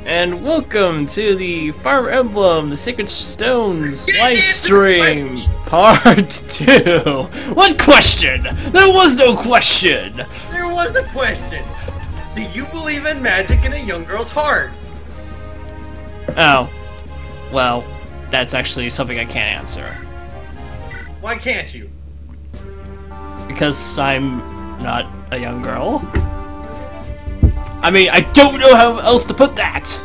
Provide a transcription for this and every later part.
and welcome to the Fire Emblem, the Sacred Stones live stream, part 2. What question? There was no question! There was a question! Do you believe in magic in a young girl's heart? Oh. Well, that's actually something I can't answer. Why can't you? Because I'm not a young girl. I mean, I don't know how else to put that!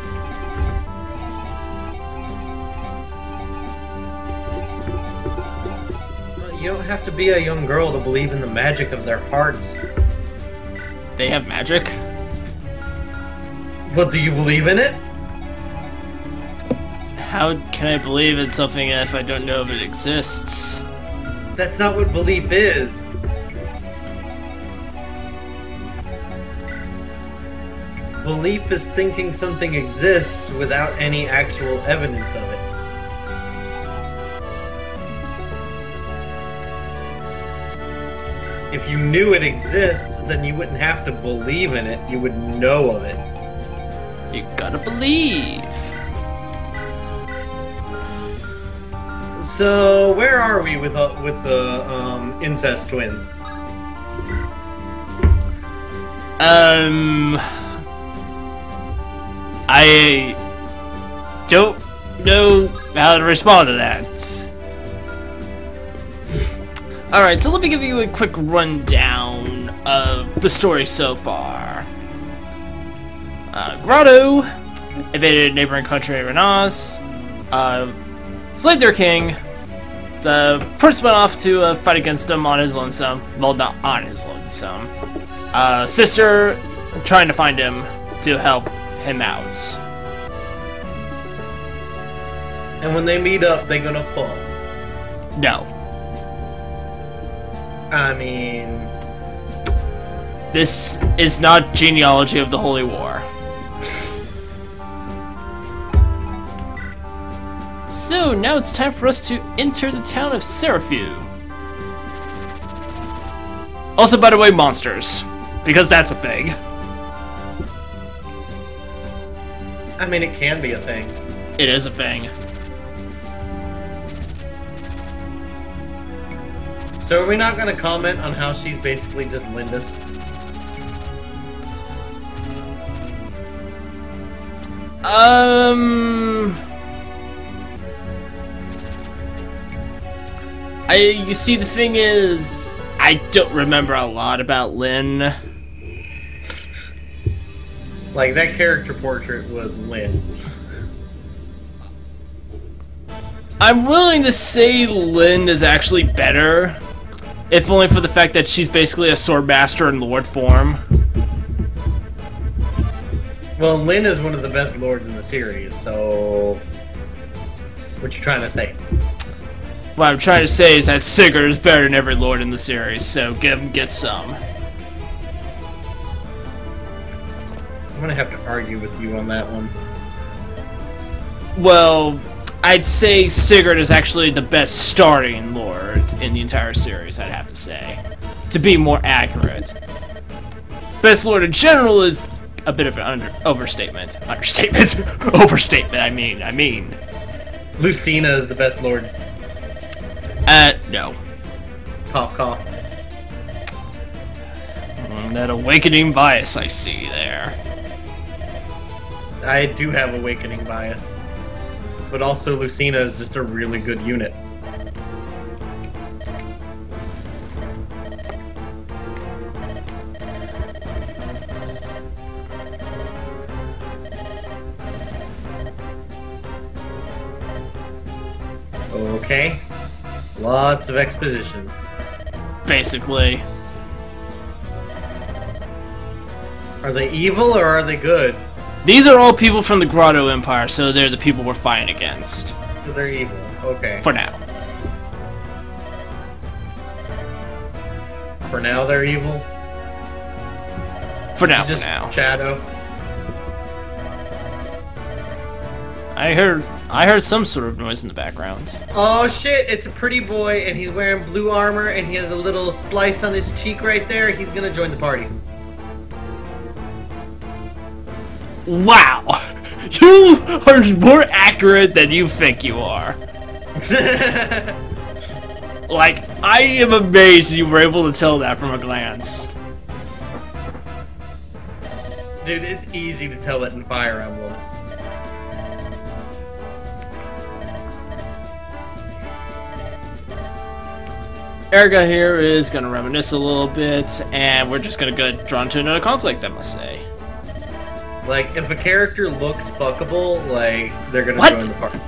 Well, you don't have to be a young girl to believe in the magic of their hearts. They have magic? But do you believe in it? How can I believe in something if I don't know if it exists? That's not what belief is. Belief is thinking something exists without any actual evidence of it. If you knew it exists, then you wouldn't have to believe in it, you would know of it. You gotta believe. So, where are we with the incest twins? I don't know how to respond to that. Alright, so let me give you a quick rundown of the story so far. Grado invaded neighboring country Raynar, slayed their king, so first went off to fight against him on his lonesome. Well, not on his lonesome. Sister trying to find him to help him out. And when they meet up, they gonna fuck? No. I mean... This is not genealogy of the Holy War. So, now it's time for us to enter the town of Seraphu. Also, by the way, monsters. Because that's a thing. I mean, it can be a thing. It is a thing. So are we not going to comment on how she's basically just Lindis? You see, the thing is, I don't remember a lot about Lynn. Like, that character portrait was Lynn. I'm willing to say Lynn is actually better, if only for the fact that she's basically a swordmaster in Lord form. Well, Lynn is one of the best lords in the series, so... What you trying to say? What I'm trying to say is that Sigurd is better than every lord in the series, so get some. I'm gonna have to argue with you on that one. Well, I'd say Sigurd is actually the best starting lord in the entire series, I'd have to say. To be more accurate. Best lord in general is a bit of an overstatement. Understatement? Overstatement, I mean. Lucina is the best lord. No. Cough, cough. That awakening bias I see there. I do have awakening bias. But also Lucina is just a really good unit. Okay. Lots of exposition. Basically. Are they evil or are they good? These are all people from the Grado Empire, so they're the people we're fighting against. So they're evil. Okay. For now. For now they're evil? For now, Just for now. Shadow. I heard some sort of noise in the background. Oh shit, it's a pretty boy and he's wearing blue armor and he has a little slice on his cheek right there. He's gonna join the party. Wow! You are more accurate than you think you are. Like, I am amazed you were able to tell that from a glance. Dude, it's easy to tell it in Fire Emblem. Eirika here is gonna reminisce a little bit, and we're just gonna get drawn to another conflict, I must say. Like, if a character looks fuckable, like, they're gonna What? join the party.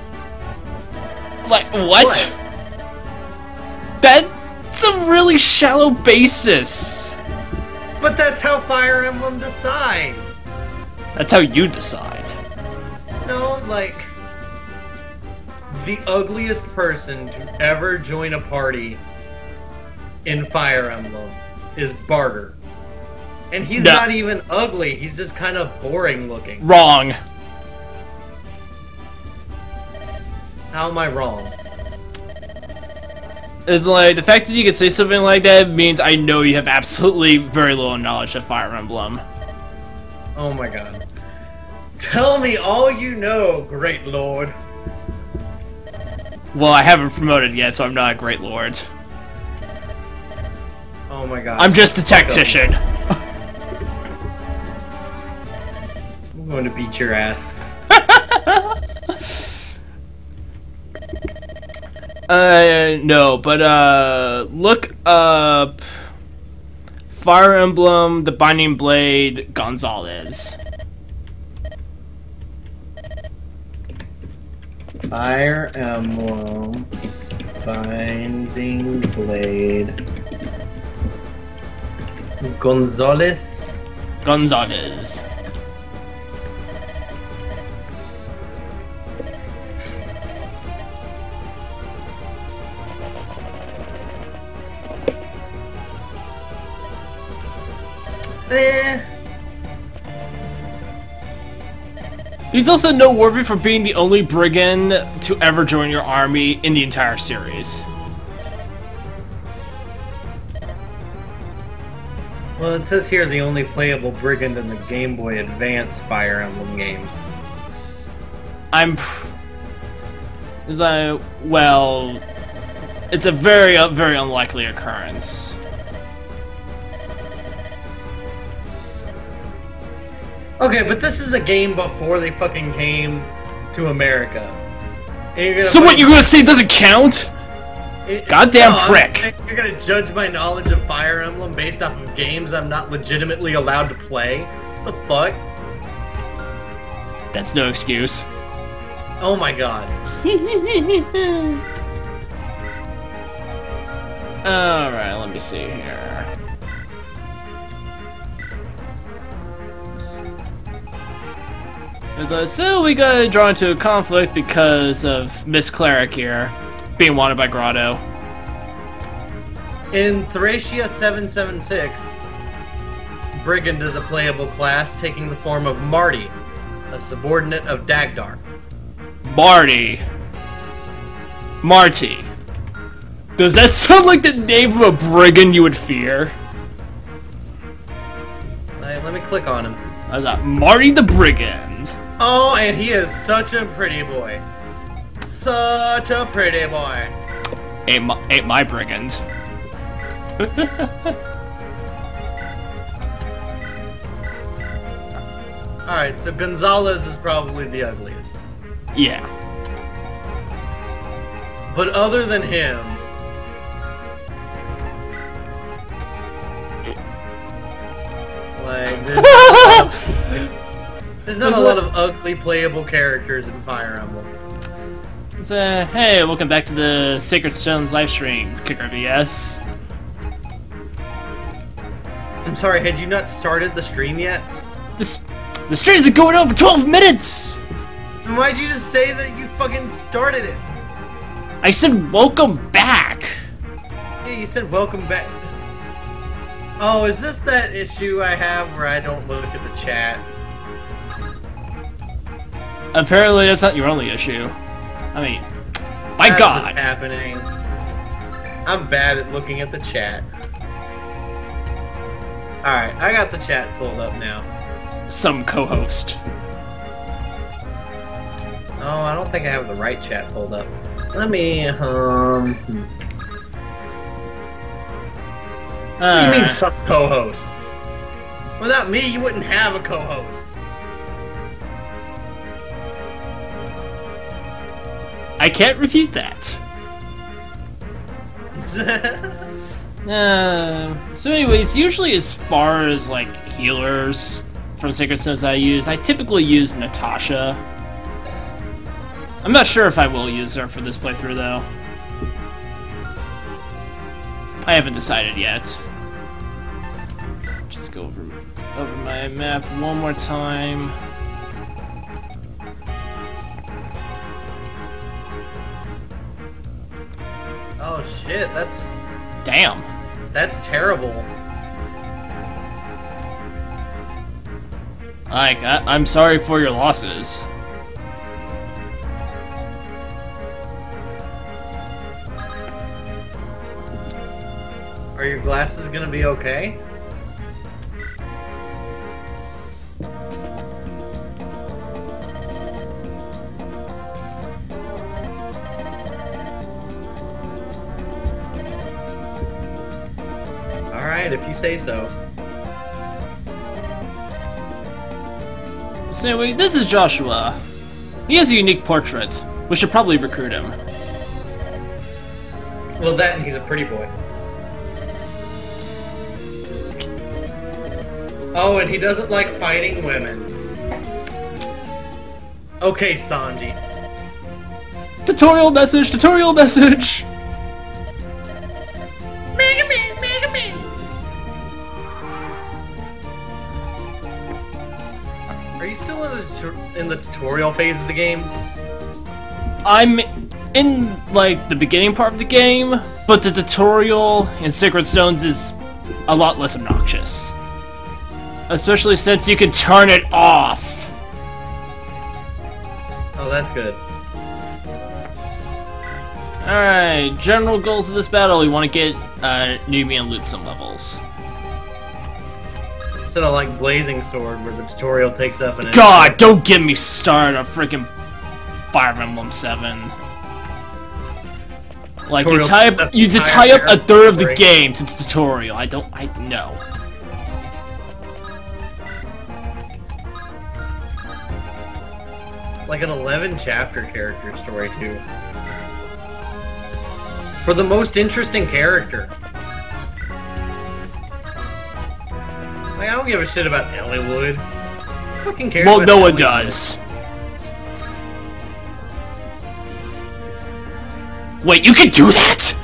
Like, what? That's a really shallow basis. But that's how Fire Emblem decides! That's how you decide. No, like, the ugliest person to ever join a party in Fire Emblem is Barter. And he's No. not even ugly, he's just kind of boring looking. Wrong. How am I wrong? It's like, the fact that you can say something like that means I know you have absolutely very little knowledge of Fire Emblem. Oh my god. Tell me all you know, Great Lord. Well, I haven't promoted yet, so I'm not a great lord. Oh my god. I'm just a tactician. I'm going to beat your ass. No, but, look up Fire Emblem, The Binding Blade, Gonzalez. Fire Emblem Binding Blade Gonzalez. Gonzalez. He's also noteworthy for being the only brigand to ever join your army in the entire series. Well, it says here the only playable brigand in the Game Boy Advance Fire Emblem games. Well, it's a very, very unlikely occurrence. Okay, but this is a game before they fucking came to America. And you're gonna So what, you're gonna say it doesn't count? Goddamn prick. You're gonna judge my knowledge of Fire Emblem based off of games I'm not legitimately allowed to play? What the fuck? That's no excuse. Oh my god. Alright, let me see here. So we got drawn into a conflict because of Miss Cleric here being wanted by Grado. In Thracia 776, Brigand is a playable class taking the form of Marty, a subordinate of Dagdar. Marty. Does that sound like the name of a brigand you would fear? Let me click on him. I was like, Marty the Brigand. Oh, and he is such a pretty boy. Such a pretty boy. Ain't my brigand. Alright, so Gonzalez is probably the ugliest. Yeah. But other than him, like, there's not a lot of ugly playable characters in Fire Emblem. So, hey, welcome back to the Sacred Stones livestream, Kicker VS. I'm sorry, had you not started the stream yet? The stream's been going on for 12 minutes! Then why'd you just say that you fucking started it? I said welcome back! Yeah, you said welcome back. Oh, is this that issue I have where I don't look at the chat? Apparently that's not your only issue. I mean, my That's god! what's happening. I'm bad at looking at the chat. Alright, I got the chat pulled up now. Some co-host. don't think I have the right chat pulled up. Let me, What do you mean some co-host? Without me, you wouldn't have a co-host. I can't refute that. So anyways, usually as far as like healers from Sacred Stones I typically use Natasha. I'm not sure if I will use her for this playthrough though. I haven't decided yet. Just go over my map one more time. Oh shit, that's... Damn. That's terrible. Like, I'm sorry for your losses. Are your glasses gonna be okay? Alright, if you say so. So anyway, this is Joshua. He has a unique portrait. We should probably recruit him. Well, that and he's a pretty boy. Oh, and he doesn't like fighting women. Okay, Sanji. Tutorial message! Tutorial message! Mega Man! Mega Man! Are you still in the tutorial phase of the game? I'm in, like, the beginning part of the game, but the tutorial in Sacred Stones is a lot less obnoxious. Especially since you can turn it off. Oh, that's good. Alright, general goals of this battle, we want to get Numi and loot some levels. Instead of like Blazing Sword, where the tutorial takes up an... God, don't get me started on freaking Fire Emblem 7. Like, you tie up a third of the game to the tutorial. I know. Like an 11-chapter character story, too. For the most interesting character. Like, I don't give a shit about Elliewood. Who fucking cares Well, about no one Elliewood? does. Wait, you can do that?!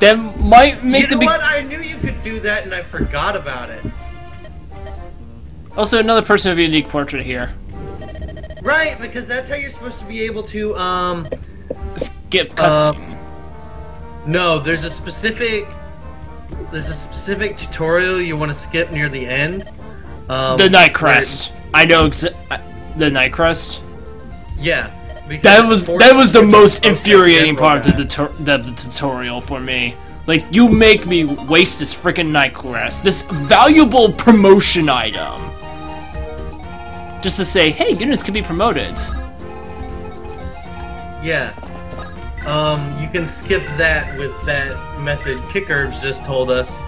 That might make You know what? I knew you could do that and I forgot about it. Also, another person with a unique portrait here. Right, because that's how you're supposed to be able to, Skip cutscene. No, there's a specific tutorial you want to skip near the end. The Night Crest. I know the Night Crest. Yeah. That was the most infuriating part of the tutorial for me. Like, you make me waste this freaking Night Crest, this valuable promotion item, just to say, hey, units can be promoted. Yeah. You can skip that with that method Kickerbs just told us,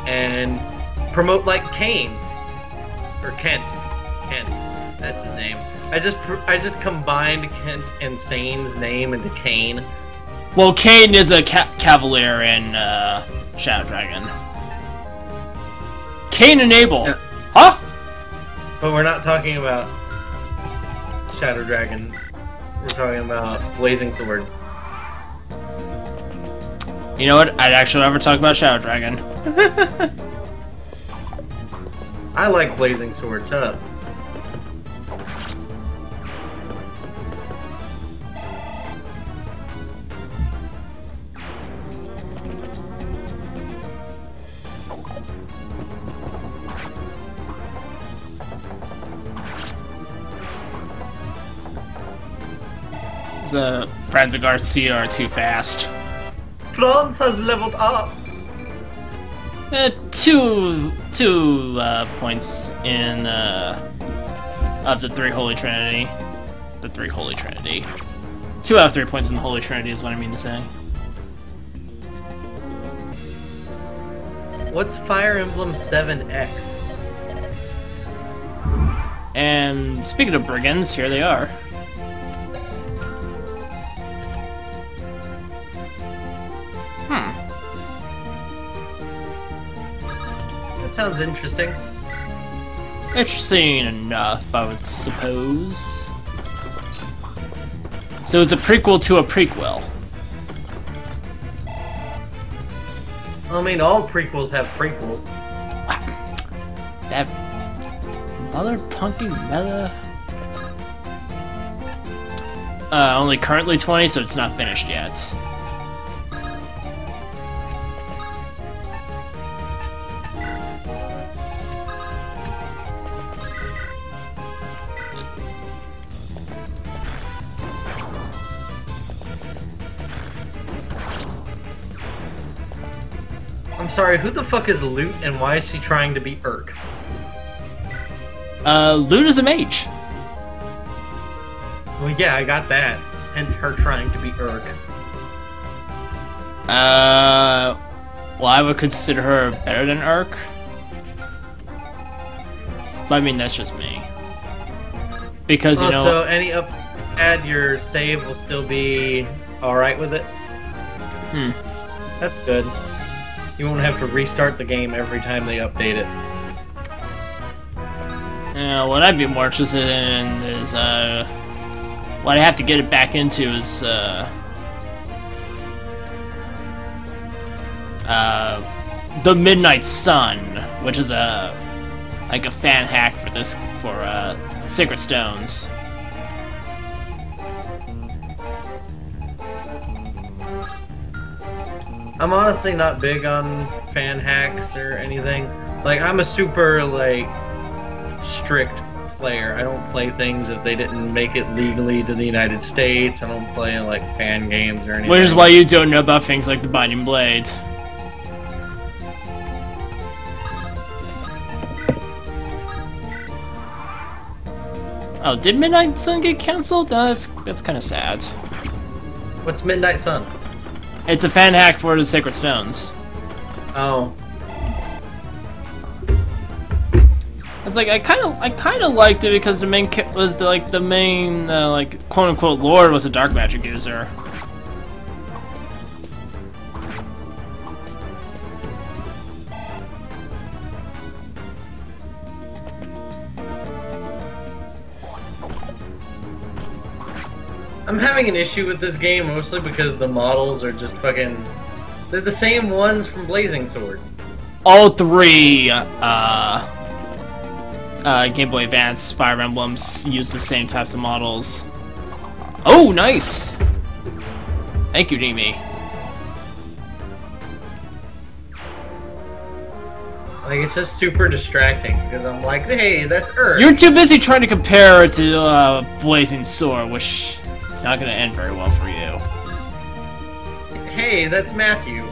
and promote like Kane or Kent. Kent, that's his name. I just combined Kent and Sane's name into Kane. Well, Kane is a cavalier in Shadow Dragon. Kane and Abel, Yeah. huh? But we're not talking about Shadow Dragon. We're talking about Blazing Sword. You know what? I'd actually never talk about Shadow Dragon. I like Blazing Sword. Shut up. The Friends of Garcia are too fast. France has leveled up. Two points in of the Three Holy Trinity. The Three Holy Trinity. 2 out of 3 points in the Holy Trinity is what I mean to say. What's Fire Emblem 7X? And speaking of brigands, here they are. That sounds interesting. Interesting enough, I would suppose. So it's a prequel to a prequel. I mean, all prequels have prequels. That mother punky meta. Only currently 20, so it's not finished yet. I'm sorry, who the fuck is Lute and why is she trying to be Irk? Lute is a mage. Well, yeah, I got that. Hence her trying to be Irk. Well, I would consider her better than Urk. But I mean, that's just me. Because, you know... So any add your save will still be alright with it? That's good. You won't have to restart the game every time they update it. Yeah, what I'd be more interested in is, what I have to get it back into is, the Midnight Sun, which is like a fan hack for this, for, Sacred Stones. I'm honestly not big on fan hacks or anything. Like, I'm a super, like, strict player. I don't play things if they didn't make it legally to the United States. I don't play, like, fan games or anything. Which is why you don't know about things like the Binding Blade. Oh, did Midnight Sun get cancelled? That's kind of sad. What's Midnight Sun? It's a fan hack for the Sacred Stones. Oh. It's like I kind of liked it because the main was the main like quote unquote lord was a dark magic user. I'm having an issue with this game mostly because the models are just fucking... They're the same ones from Blazing Sword. All three Game Boy Advance Fire Emblems use the same types of models. Oh, nice! Thank you, Demi. Like, it's just super distracting because I'm like, hey, that's Earth. You're too busy trying to compare it to Blazing Sword, which is not going to end very well for you. Hey, that's Matthew.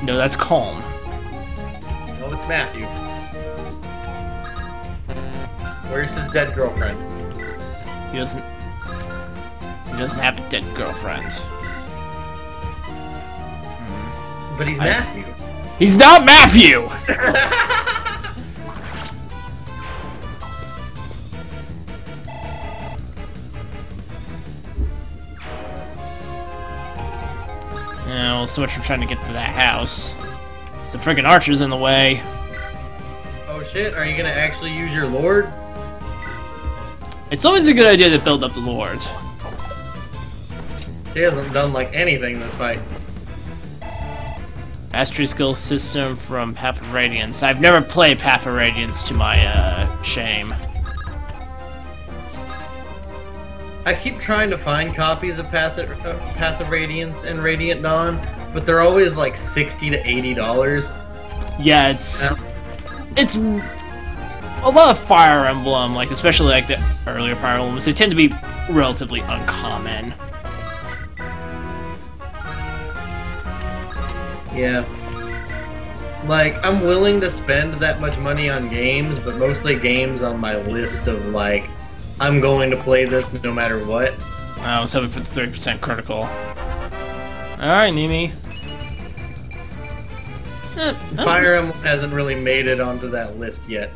No, that's Calm. No, it's Matthew. Where's his dead girlfriend? He doesn't have a dead girlfriend. But he's Matthew. He's not Matthew! Yeah, well, so much for trying to get to that house. So freaking archer's in the way. Oh shit, are you gonna actually use your lord? It's always a good idea to build up the lord. He hasn't done like anything this fight. Mastery skill system from Path of Radiance. I've never played Path of Radiance to my shame. I keep trying to find copies of Path of Radiance and Radiant Dawn, but they're always like $60 to $80. Yeah, it's a lot of Fire Emblem, like especially like the earlier Fire Emblems, they tend to be relatively uncommon. Yeah. Like, I'm willing to spend that much money on games, but mostly games on my list of, like, I'm going to play this no matter what. I was hoping for the 30% critical. Alright, Nimi. Fire Emblem hasn't really made it onto that list yet.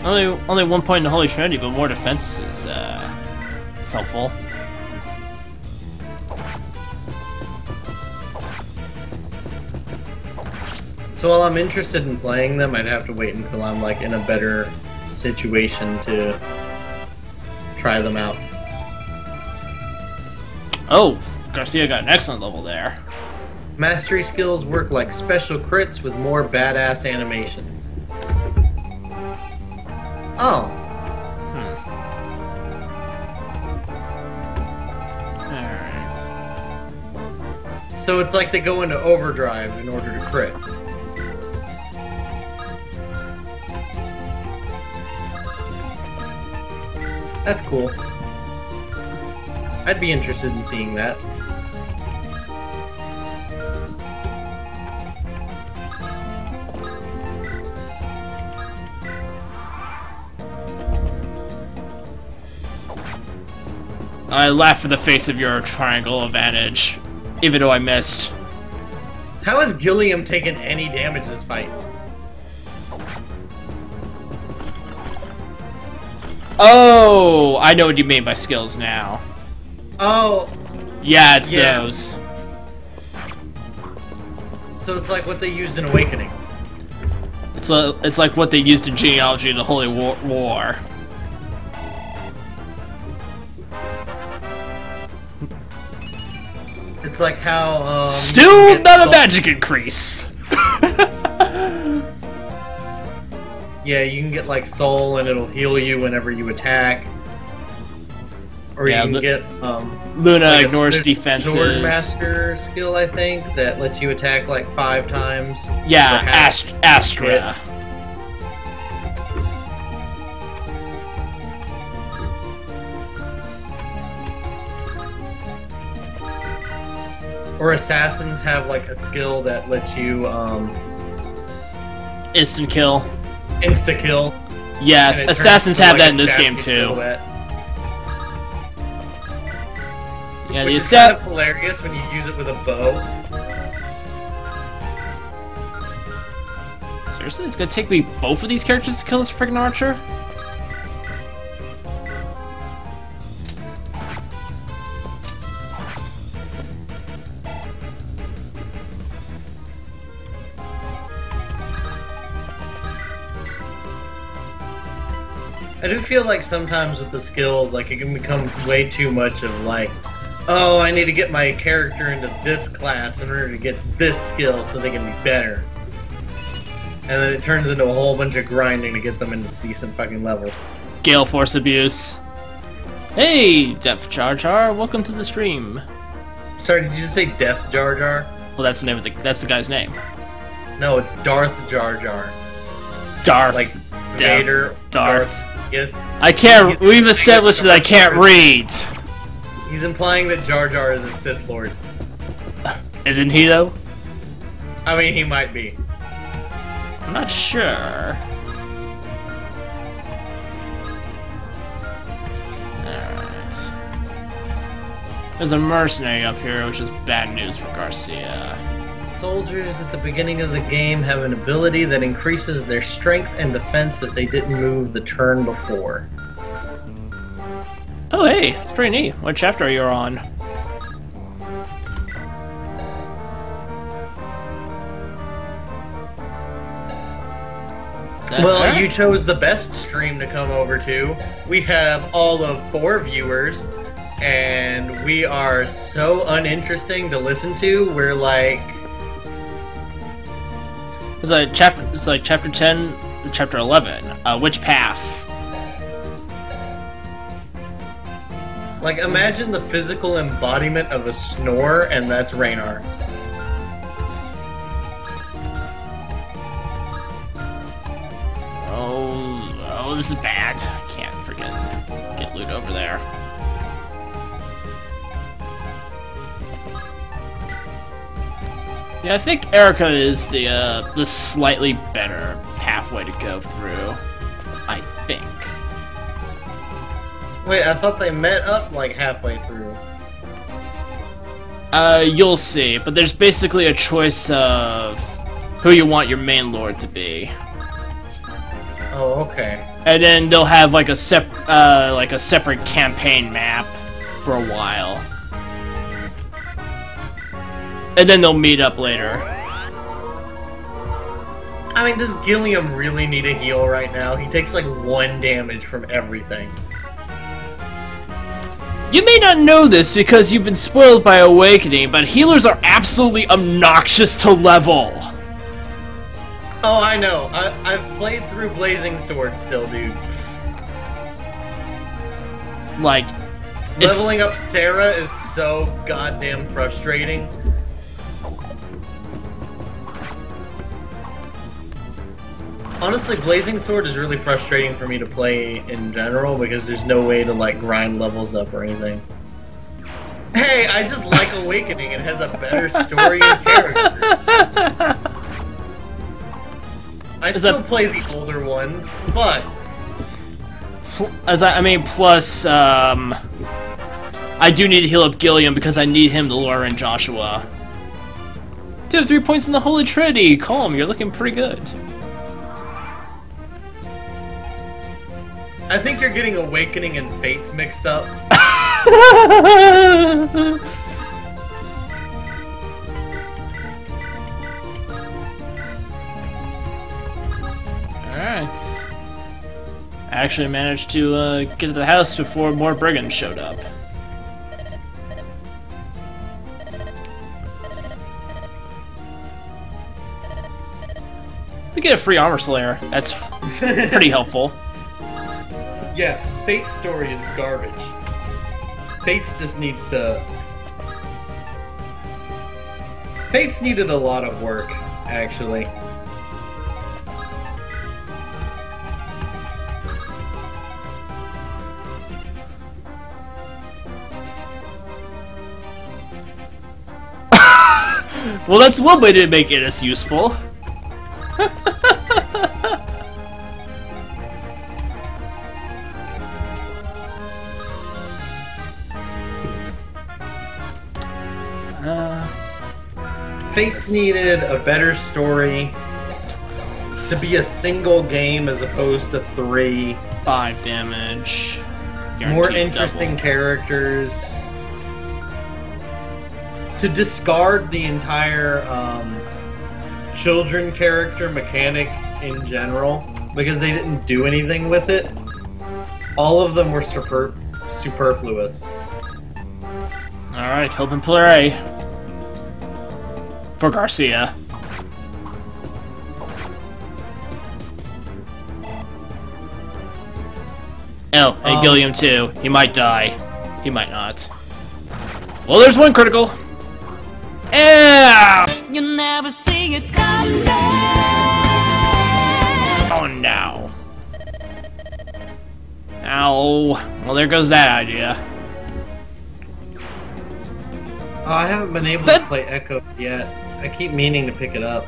Only 1 point in the Holy Trinity, but more defense is helpful. So while I'm interested in playing them, I'd have to wait until I'm like in a better situation to try them out. Oh, Garcia got an excellent level there. Mastery skills work like special crits with more badass animations. Oh. Alright. So it's like they go into overdrive in order to crit. That's cool. I'd be interested in seeing that. I laugh in the face of your triangle advantage, even though I missed. How has Gilliam taken any damage this fight? Oh, I know what you mean by skills now. Oh. Yeah, it's Yeah. those. So it's like what they used in Awakening. It's like what they used in Genealogy in the Holy War. It's like how, Still not a magic increase! Yeah, you can get like soul and it'll heal you whenever you attack. Or Yeah, you can get Luna like ignores there's defenses. Sword Master skill, I think, that lets you attack like 5 times. Yeah, for half Astra. hit. Or assassins have like a skill that lets you Instant kill. insta kill. Yes, and it turns assassins into, have like, that a in this game statue too. silhouette. Yeah, Which the is kind assassin. of hilarious when you use it with a bow. Seriously, it's gonna take me both of these characters to kill this freaking archer? I do feel like sometimes with the skills, like it can become way too much of like, oh, I need to get my character into this class in order to get this skill so they can be better. And then it turns into a whole bunch of grinding to get them into decent fucking levels. Gale Force abuse. Hey, Depth Jar Jar, welcome to the stream. Sorry, did you just say Death Jar Jar? Well, that's the name of that's the guy's name. No, it's Darth Jar Jar. Darth. Like Death, Vader, Darth. Yes. I can't. He's We've established that I can't read. He's implying that Jar Jar is a Sith Lord. Isn't he though? I mean, he might be. I'm not sure. Alright. There's a mercenary up here, which is bad news for Garcia. Soldiers at the beginning of the game have an ability that increases their strength and defense if they didn't move the turn before. Oh hey, that's pretty neat. What chapter are you on? Is that Well, fair? you chose the best stream to come over to. We have all of 4 viewers, and we are so uninteresting to listen to. We're like... It's like chapter 10, chapter 11. Which path? Like, imagine the physical embodiment of a snore, and that's Raynar. Oh, this is bad. I can't freaking get loot over there. Yeah, I think Eirika is the slightly better pathway to go through. I think. Wait, I thought they met up like halfway through. You'll see, but there's basically a choice of who you want your main lord to be. Oh, okay. And then they'll have like a separate campaign map for a while. And then they'll meet up later. I mean, does Gilliam really need a heal right now? He takes like 1 damage from everything. You may not know this because you've been spoiled by Awakening, but healers are absolutely obnoxious to level. Oh, I know. I've played through Blazing Sword still, dude. Like, leveling up Sarah is so goddamn frustrating. Honestly, Blazing Sword is really frustrating for me to play in general because there's no way to like grind levels up or anything. Hey, I just like Awakening. It has a better story and characters. I still play the older ones, but plus, I do need to heal up Gilliam because I need him to lure in Joshua. Dude, 3 points in the Holy Trinity. Calm, you're looking pretty good. I think you're getting Awakening and Fates mixed up. Alright. I actually managed to get to the house before more brigands showed up. We get a free armor slayer. That's pretty helpful. Yeah, Fate's story is garbage. Fate's just needs to... Fate's needed a lot of work, actually. Well, that's one way to make it as useful. Fates needed a better story to be a single game as opposed to 3. 5 damage. More Guaranteed interesting double. characters. To discard the entire children character mechanic in general because they didn't do anything with it. All of them were superfluous. Alright, hope and pray. For Garcia. Oh, and Gilliam too. He might die. He might not. Well, there's one critical. Ow! You never see it come back. Oh no. Ow. Well, there goes that idea. Oh, I haven't been able to play Echo yet. I keep meaning to pick it up.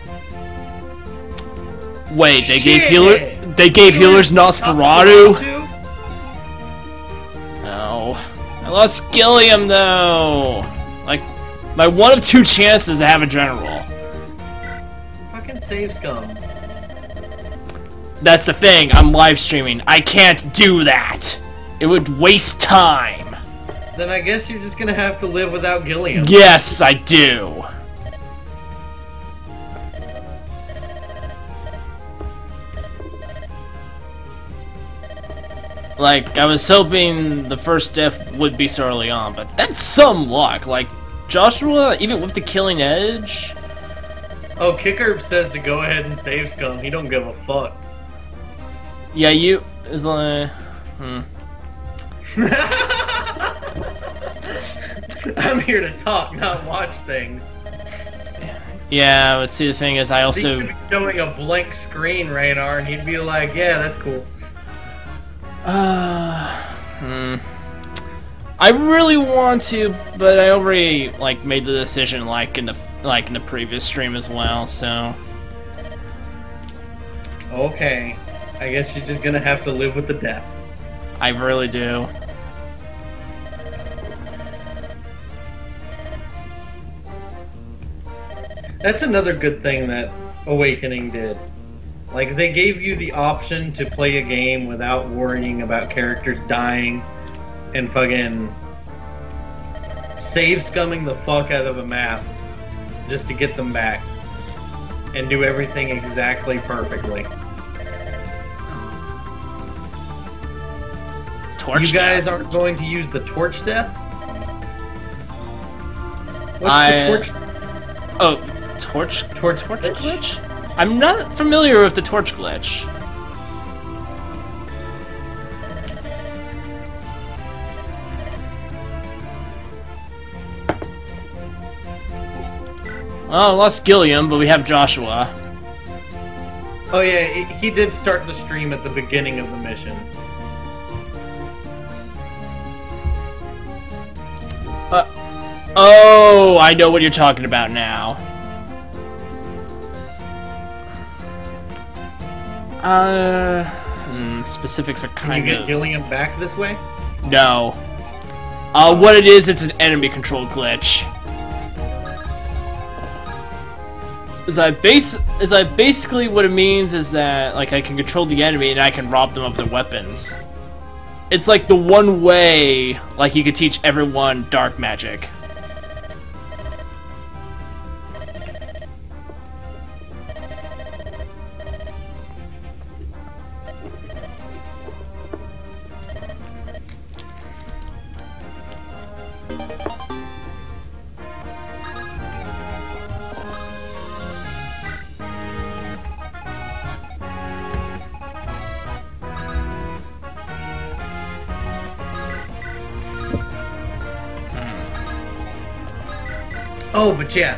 Wait, they Shit! gave healers Nosferatu? No. I lost Gilliam though. Like, my one of 2 chances to have a general. Fucking save scum. That's the thing, I'm live streaming. I can't do that. It would waste time. Then I guess you're just gonna have to live without Gilliam. Yes, I do. Like, I was hoping the first death would be so early on, but that's some luck. Like, Joshua, even with the killing edge... Oh, Kicker says to go ahead and save scum. He don't give a fuck. Yeah, you... is like... I'm here to talk, not watch things. Yeah, but see, the thing is, I also... He could be showing a blank screen, Raynar, and he'd be like, yeah, that's cool. I really want to, but I already, like, made the decision, like, in the like in the previous stream as well. So Okay. I guess you're just gonna have to live with the death. I really do. That's another good thing that Awakening did. Like, they gave you the option to play a game without worrying about characters dying and fucking save scumming the fuck out of a map just to get them back and do everything exactly perfectly. Torch You guys death. aren't going to use the torch death? What's I- the torch? Oh, torch glitch? I'm not familiar with the torch glitch. Well, I lost Gilliam, but we have Joshua. Oh yeah, he did start the stream at the beginning of the mission. Oh, I know what you're talking about now. Specifics are Can kind you get of... Gilliam back this way? No. What it is, it's an enemy-controlled glitch. Basically what it means is that, like, I can control the enemy and I can rob them of their weapons. It's like the one way, like, you could teach everyone dark magic. Oh, but yeah,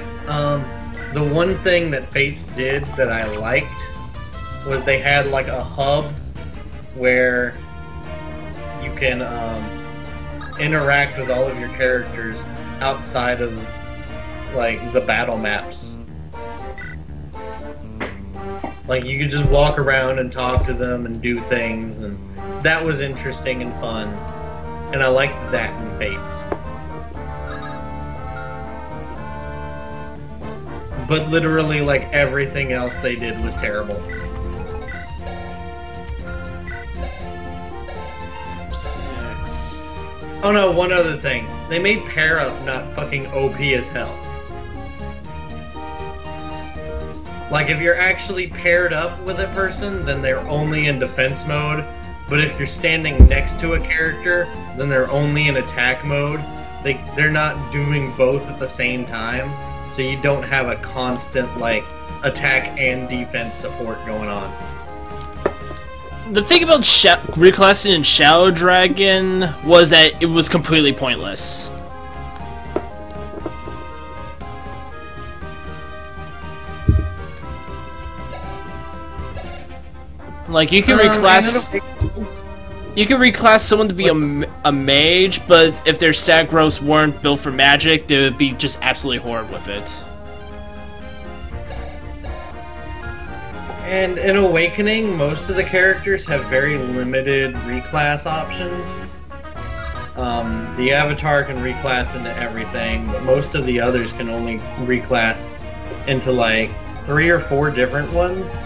the one thing that Fates did that I liked was they had like a hub where you can interact with all of your characters outside of like the battle maps. Like you could just walk around and talk to them and do things, and that was interesting and fun. And I liked that in Fates. But literally, like, everything else they did was terrible. 6. Oh no, one other thing. They made pair up not fucking OP as hell. Like, if you're actually paired up with a person, then they're only in defense mode. But if you're standing next to a character, then they're only in attack mode. They're not doing both at the same time. So you don't have a constant, like, attack and defense support going on. The thing about reclassing in Shadow Dragon was that it was completely pointless. Like, you can reclass... You can reclass someone to be a mage, but if their stat growths weren't built for magic, they would be just absolutely horrid with it. And in Awakening, most of the characters have very limited reclass options. The Avatar can reclass into everything, but most of the others can only reclass into like 3 or 4 different ones.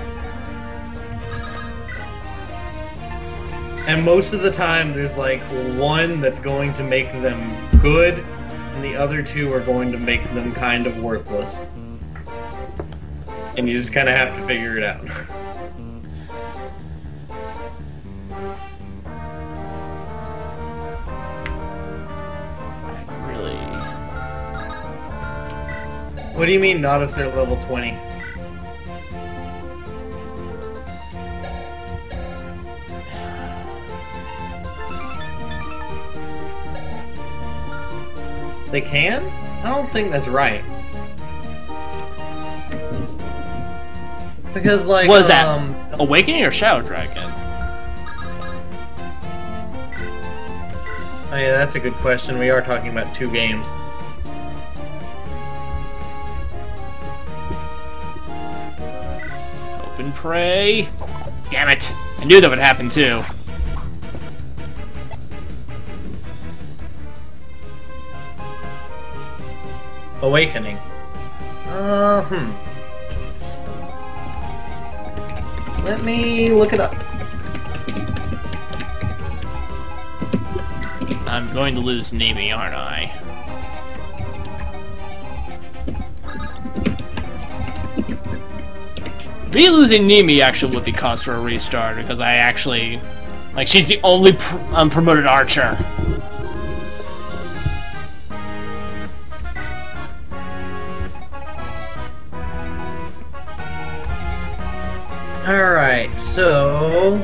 And most of the time, there's like one that's going to make them good, and the other 2 are going to make them kind of worthless. And you just kind of have to figure it out. Really? What do you mean, not if they're level 20? They can? I don't think that's right. Because, like, What is that? Awakening or Shadow Dragon? Oh yeah, that's a good question. We are talking about 2 games. and pray. Damn it! I knew that would happen too. Awakening. Let me look it up. I'm going to lose Nemi, aren't I? Me losing Nemi actually would be cause for a restart, because I actually... Like, she's the only unpromoted archer. Alright, so...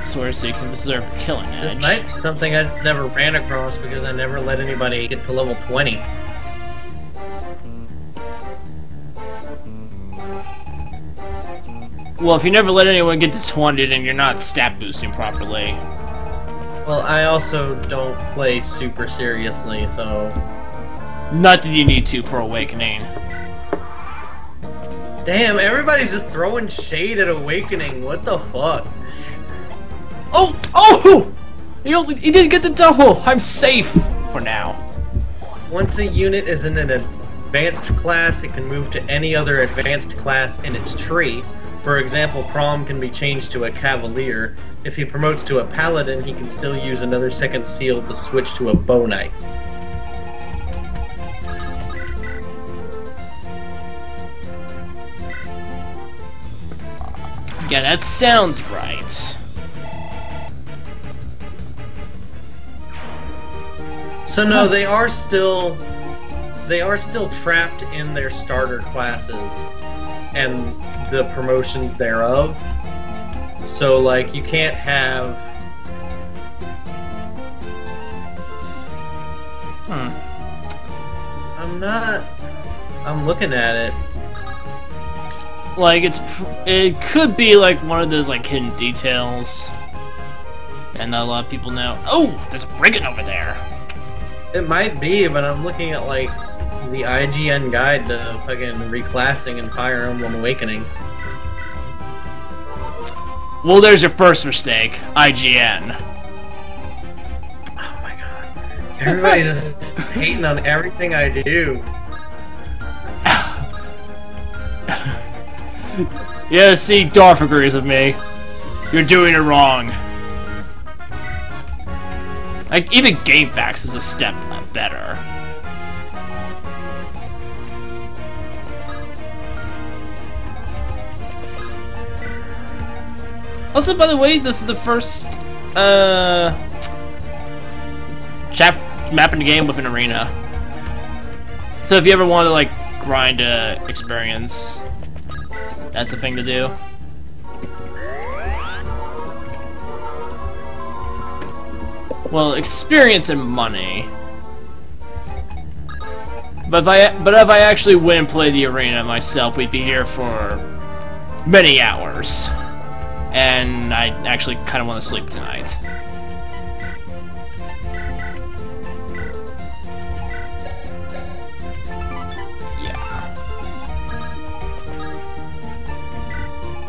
Sword so you can preserve a killing edge. This might be something I've never ran across because I never let anybody get to level 20. Well, if you never let anyone get to 20, then you're not stat boosting properly. Well, I also don't play super seriously, so... Not that you need to for Awakening. Damn, everybody's just throwing shade at Awakening, what the fuck? Oh! Oh! He didn't get the double! I'm safe! For now. Once a unit is in an advanced class, it can move to any other advanced class in its tree. For example, Prom can be changed to a Cavalier. If he promotes to a Paladin, he can still use another second seal to switch to a Bow Knight. Yeah, that sounds right. So no, they are still trapped in their starter classes and the promotions thereof. So like you can't have I'm looking at it. Like it could be like one of those like hidden details, and not a lot of people know. Oh, there's a brigand over there. It might be, but I'm looking at like the IGN guide to fucking reclassing in Fire Emblem Awakening. Well, there's your first mistake, IGN. Oh my god. Everybody's just hating on everything I do. Yeah, see, Darth agrees with me. You're doing it wrong. Like, even GameFAQs is a step better. Also, by the way, this is the first, map in the game with an arena. So if you ever want to, like, grind experience, that's a thing to do. Well, experience and money. But if I actually went and played the arena myself, we'd be here for many hours. And I actually kind of want to sleep tonight.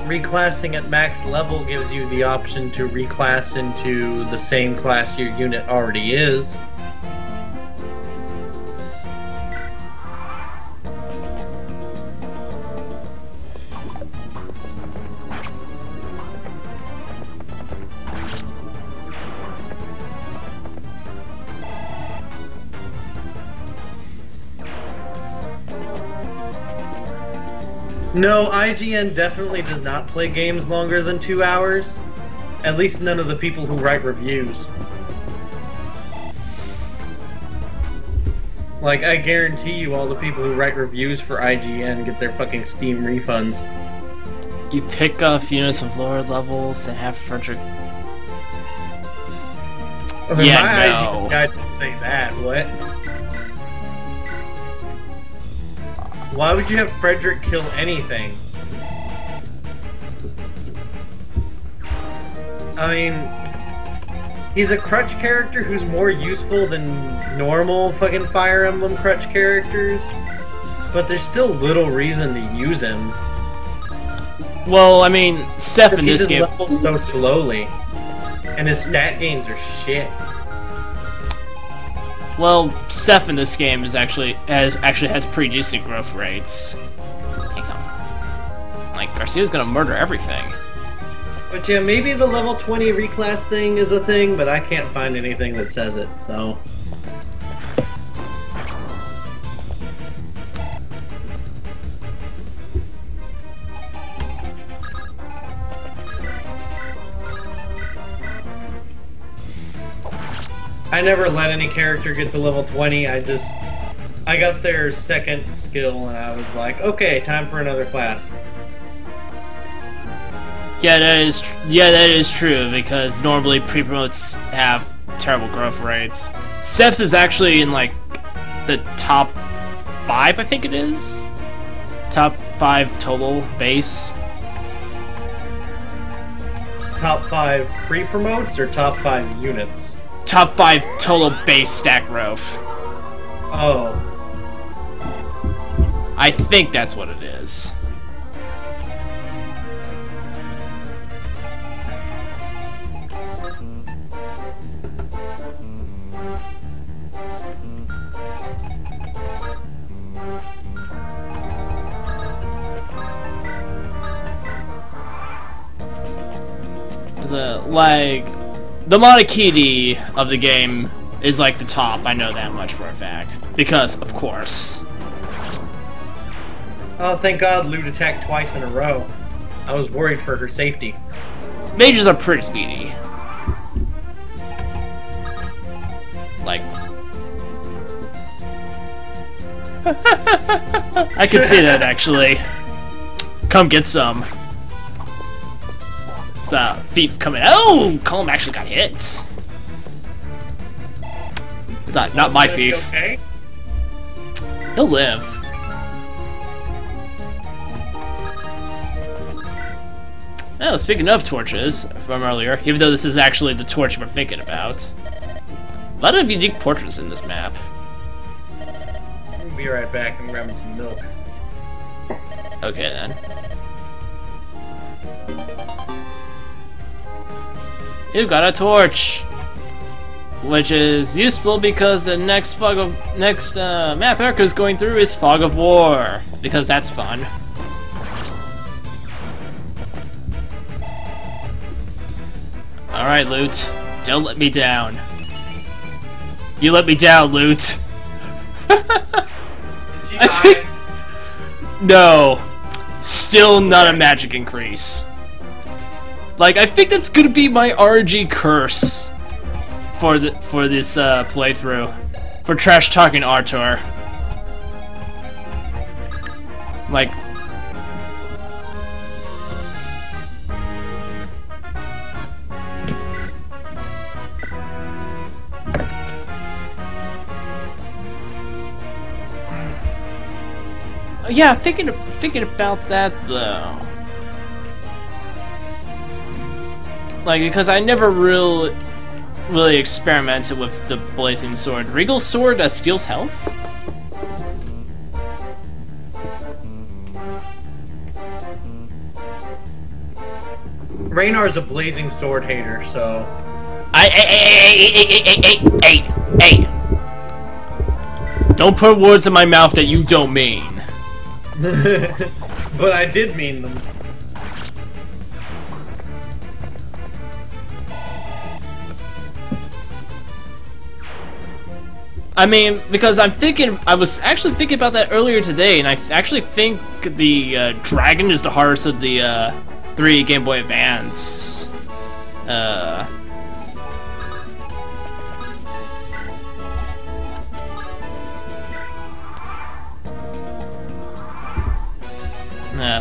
Reclassing at max level gives you the option to reclass into the same class your unit already is. No, IGN definitely does not play games longer than 2 hours. At least none of the people who write reviews. Like, I guarantee you all the people who write reviews for IGN get their fucking Steam refunds. You pick off units with lower levels and have Frederick... I mean, yeah, my no. IGN guy didn't say that, what? Why would you have Frederick kill anything? I mean, He's a crutch character who's more useful than normal fucking Fire Emblem crutch characters, but there's still little reason to use him. Well, I mean, Seth in this game levels so slowly, and his stat gains are shit. Well, Seth in this game is actually has pretty decent growth rates. Damn. Like, Garcia's gonna murder everything. But yeah, maybe the level 20 reclass thing is a thing, but I can't find anything that says it, so... I never let any character get to level 20, I got their second skill and I was like, okay, time for another class. Yeah, that is true, because normally pre-promotes have terrible growth rates. Seth's is actually in, like, the top 5, I think it is? Top 5 total base. Top 5 pre-promotes or top 5 units? Top 5 total base stat growth. Oh. I think that's what it is. Like, the Monokini of the game is like the top, I know that much for a fact. Because, of course. Oh, thank God Loot attacked twice in a row. I was worried for her safety. Mages are pretty speedy. Like... I can see that, actually. Come get some. It's a thief coming. Oh, Colm actually got hit. It's not my thief. Okay? He'll live. Oh, speaking of torches from earlier, even though this is actually the torch we're thinking about, a lot of unique portraits in this map. I'll be right back. I'm grabbing some milk. Okay then. You've got a torch, which is useful because the next map Eirika is going through is Fog of War, because that's fun. All right, Loot, don't let me down. You let me down, Loot. I think no, still not a magic increase. Like, I think that's gonna be my RNG curse for this playthrough, for trash talking Artur. Like, yeah, thinking about that though. Like, because I never really experimented with the Blazing Sword. Regal Sword steals health? Raynar's a Blazing Sword hater, so... Hey! Don't put words in my mouth that you don't mean. But I did mean them. I mean, because I was actually thinking about that earlier today, and I actually think the dragon is the hardest of the 3 Game Boy Advance.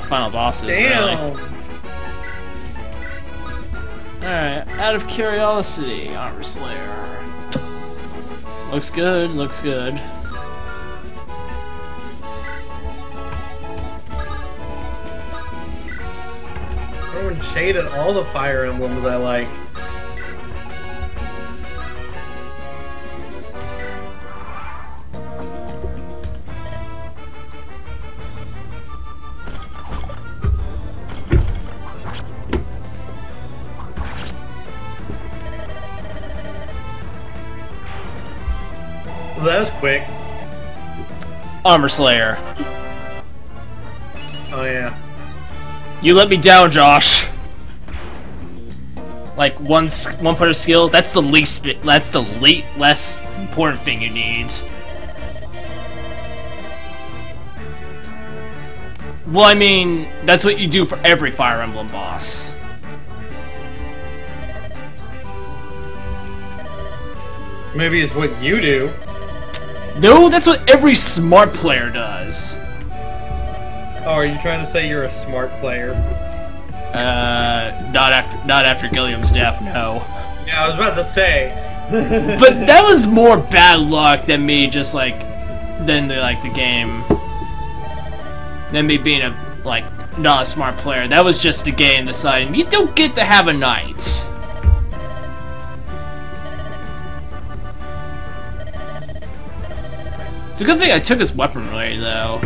Final bosses. Damn. Really. Alright, out of curiosity, Armor Slayer. Looks good, looks good. Throwing shade at all the Fire Emblems I like. Armor Slayer. Oh yeah. You let me down, Josh. Like one point of skill. That's the least. That's the less important thing you need. Well, I mean, that's what you do for every Fire Emblem boss. Maybe it's what you do. No, that's what every smart player does. Oh, are you trying to say you're a smart player? Not after Gilliam's death, no. Yeah, I was about to say. But that was more bad luck than me just like, than the game. Than me being not a smart player. That was just the game deciding you don't get to have a knight. It's a good thing I took his weaponry, though.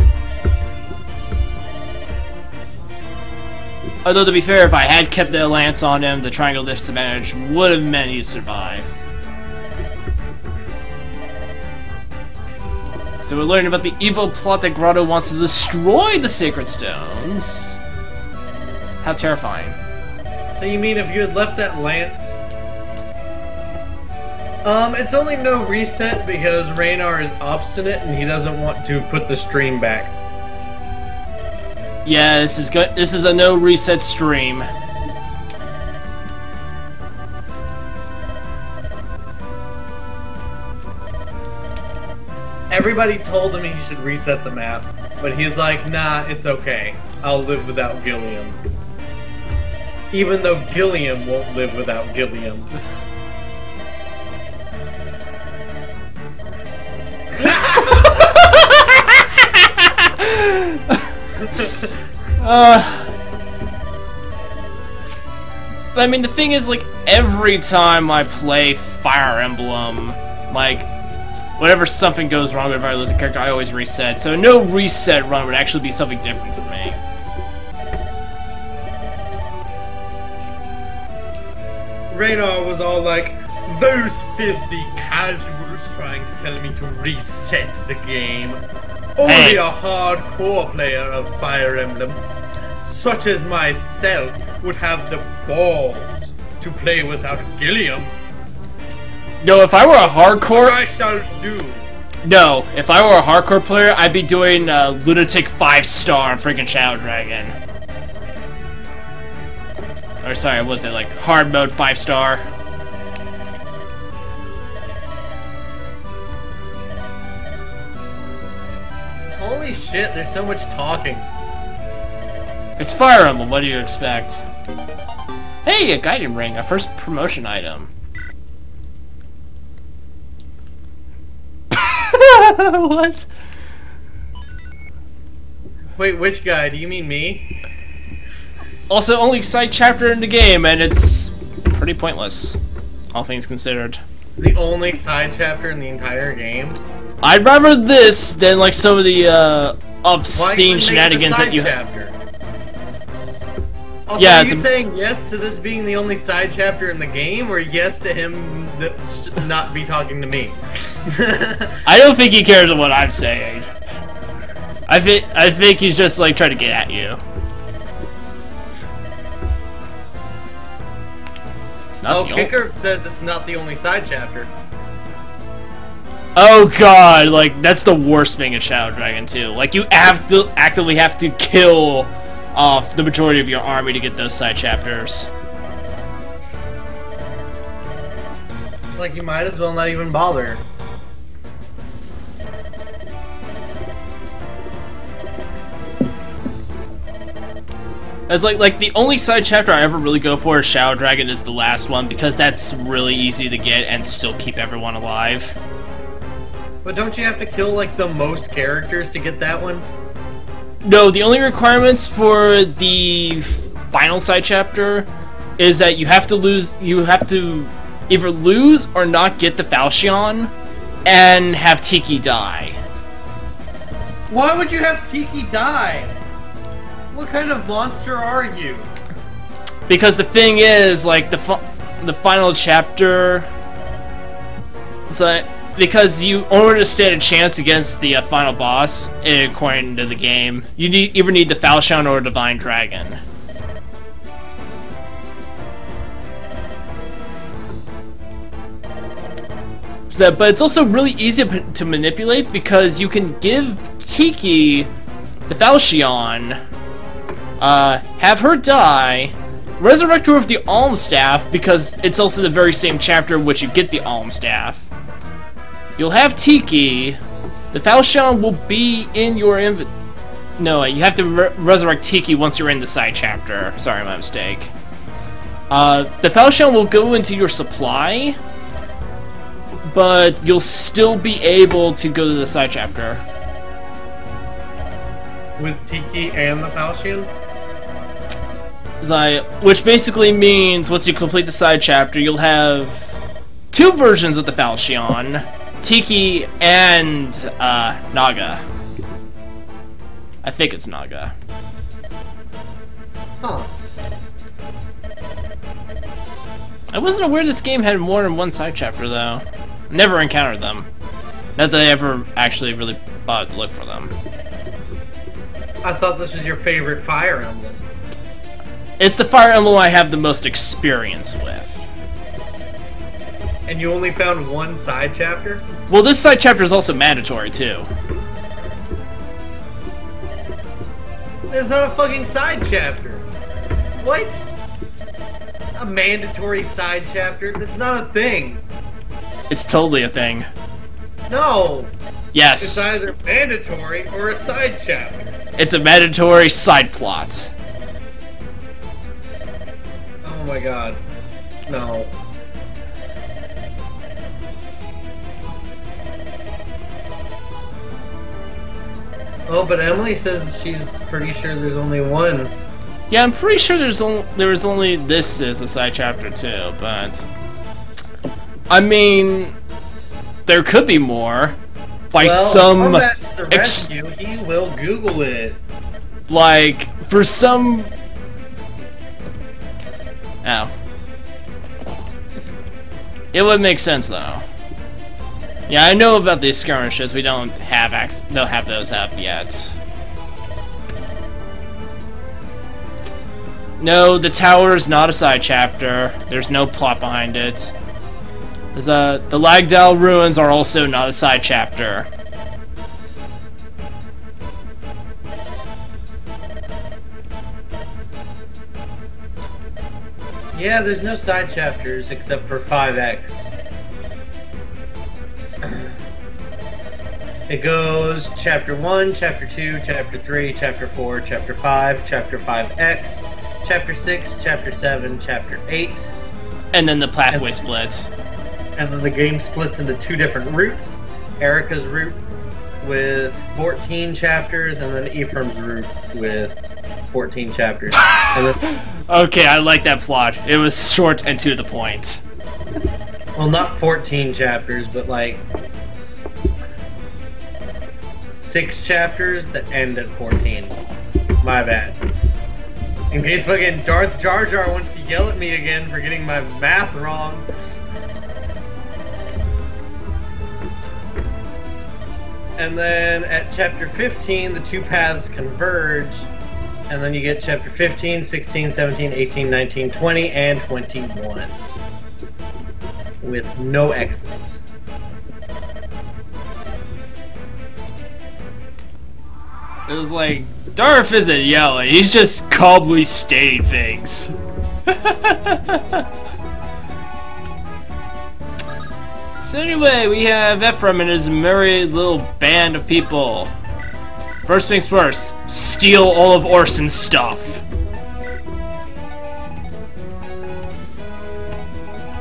Although, to be fair, if I had kept the lance on him, the triangle disadvantage would have meant he'd survive. So we're learning about the evil plot that Grado wants to destroy the Sacred Stones. How terrifying. So you mean if you had left that lance... it's only no reset because Raynar is obstinate and he doesn't want to put the stream back. Yeah, this is good. This is a no reset stream. Everybody told him he should reset the map, but he's like, nah, it's okay. I'll live without Gilliam. Even though Gilliam won't live without Gilliam. But I mean, the thing is, like, every time I play Fire Emblem, like, whenever something goes wrong, whenever I lose a character, I always reset. So no reset run would actually be something different for me. Raynar was all like, those filthy casuals trying to tell me to reset the game. Only a hardcore player of Fire Emblem, such as myself, would have the balls to play without Gilliam. No, if I were a hardcore... I shall do. No, if I were a hardcore player, I'd be doing Lunatic 5-star on freaking Shadow Dragon. Or sorry, what was it, like, hard mode 5-star? Holy shit, there's so much talking. It's Fire Emblem, what do you expect? Hey, a guiding ring, a first promotion item. What? Wait, which guy? Do you mean me? Also, only side chapter in the game, and it's pretty pointless, all things considered. The only side chapter in the entire game? I'd rather this than, like, some of the, obscene shenanigans that you have. Also, Yeah, are you saying yes to this being the only side chapter in the game, or yes to him not be talking to me? I don't think he cares what I'm saying. I think he's just, like, trying to get at you. It's not Kicker says it's not the only side chapter. Oh god, like, that's the worst thing in Shadow Dragon 2. Like, you actively have to kill off the majority of your army to get those side chapters. It's like you might as well not even bother. It's like the only side chapter I ever really go for is Shadow Dragon is the last one, because that's really easy to get and still keep everyone alive. But don't you have to kill, like, the most characters to get that one? No, the only requirements for the final side chapter is that you have to either lose or not get the Falchion and have Tiki die. Why would you have Tiki die? What kind of monster are you? Because the thing is, like, the final chapter, it's like, because in order to stand a chance against the final boss, according to the game, you either need the Falchion or a Divine Dragon. So, but it's also really easy to manipulate because you can give Tiki the Falchion, have her die, resurrect her with the Alm Staff because it's also the very same chapter in which you get the Alm Staff. You'll have Tiki, the Falchion will be in your No, you have to resurrect Tiki once you're in the side chapter. Sorry, my mistake. The Falchion will go into your supply, but you'll still be able to go to the side chapter. With Tiki and the Falchion? Which basically means once you complete the side chapter, you'll have two versions of the Falchion, Tiki and Naga. I think it's Naga. Huh. I wasn't aware this game had more than one side chapter, though. Never encountered them. Not that I ever actually really bothered to look for them. I thought this was your favorite Fire Emblem. It's the Fire Emblem I have the most experience with. And you only found one side chapter? Well, this side chapter is also mandatory, too. It's not a fucking side chapter. What? A mandatory side chapter? That's not a thing. It's totally a thing. No! Yes. It's either mandatory or a side chapter. It's a mandatory side plot. Oh my god. No. Oh, but Emily says she's pretty sure there's only one. Yeah, I'm pretty sure there was only this as a side chapter too, but I mean, there could be more. By some Corvette to the rescue, he will Google it. Like for some. Oh. It would make sense though. Yeah, I know about these skirmishes. We don't have they'll have those up yet. No, the tower is not a side chapter. There's no plot behind it. The Lagdal ruins are also not a side chapter. Yeah, there's no side chapters except for 5X. It goes Chapter 1, Chapter 2, Chapter 3, Chapter 4, Chapter 5, Chapter 5X, Chapter 6, Chapter 7, Chapter 8. And then the pathway split. And then the game splits into two different routes. Eirika's route with 14 chapters, and then Ephraim's route with 14 chapters. And then, okay, I like that plot. It was short and to the point. well, not 14 chapters, but like 6 chapters that end at 14. My bad. In case fucking Darth Jar Jar wants to yell at me again for getting my math wrong. And then at chapter 15, the two paths converge. And then you get chapter 15, 16, 17, 18, 19, 20, and 21. With no exits. It was like, Darth isn't yelling, he's just calmly stating things. So anyway, we have Ephraim and his merry little band of people. First things first, steal all of Orson's stuff.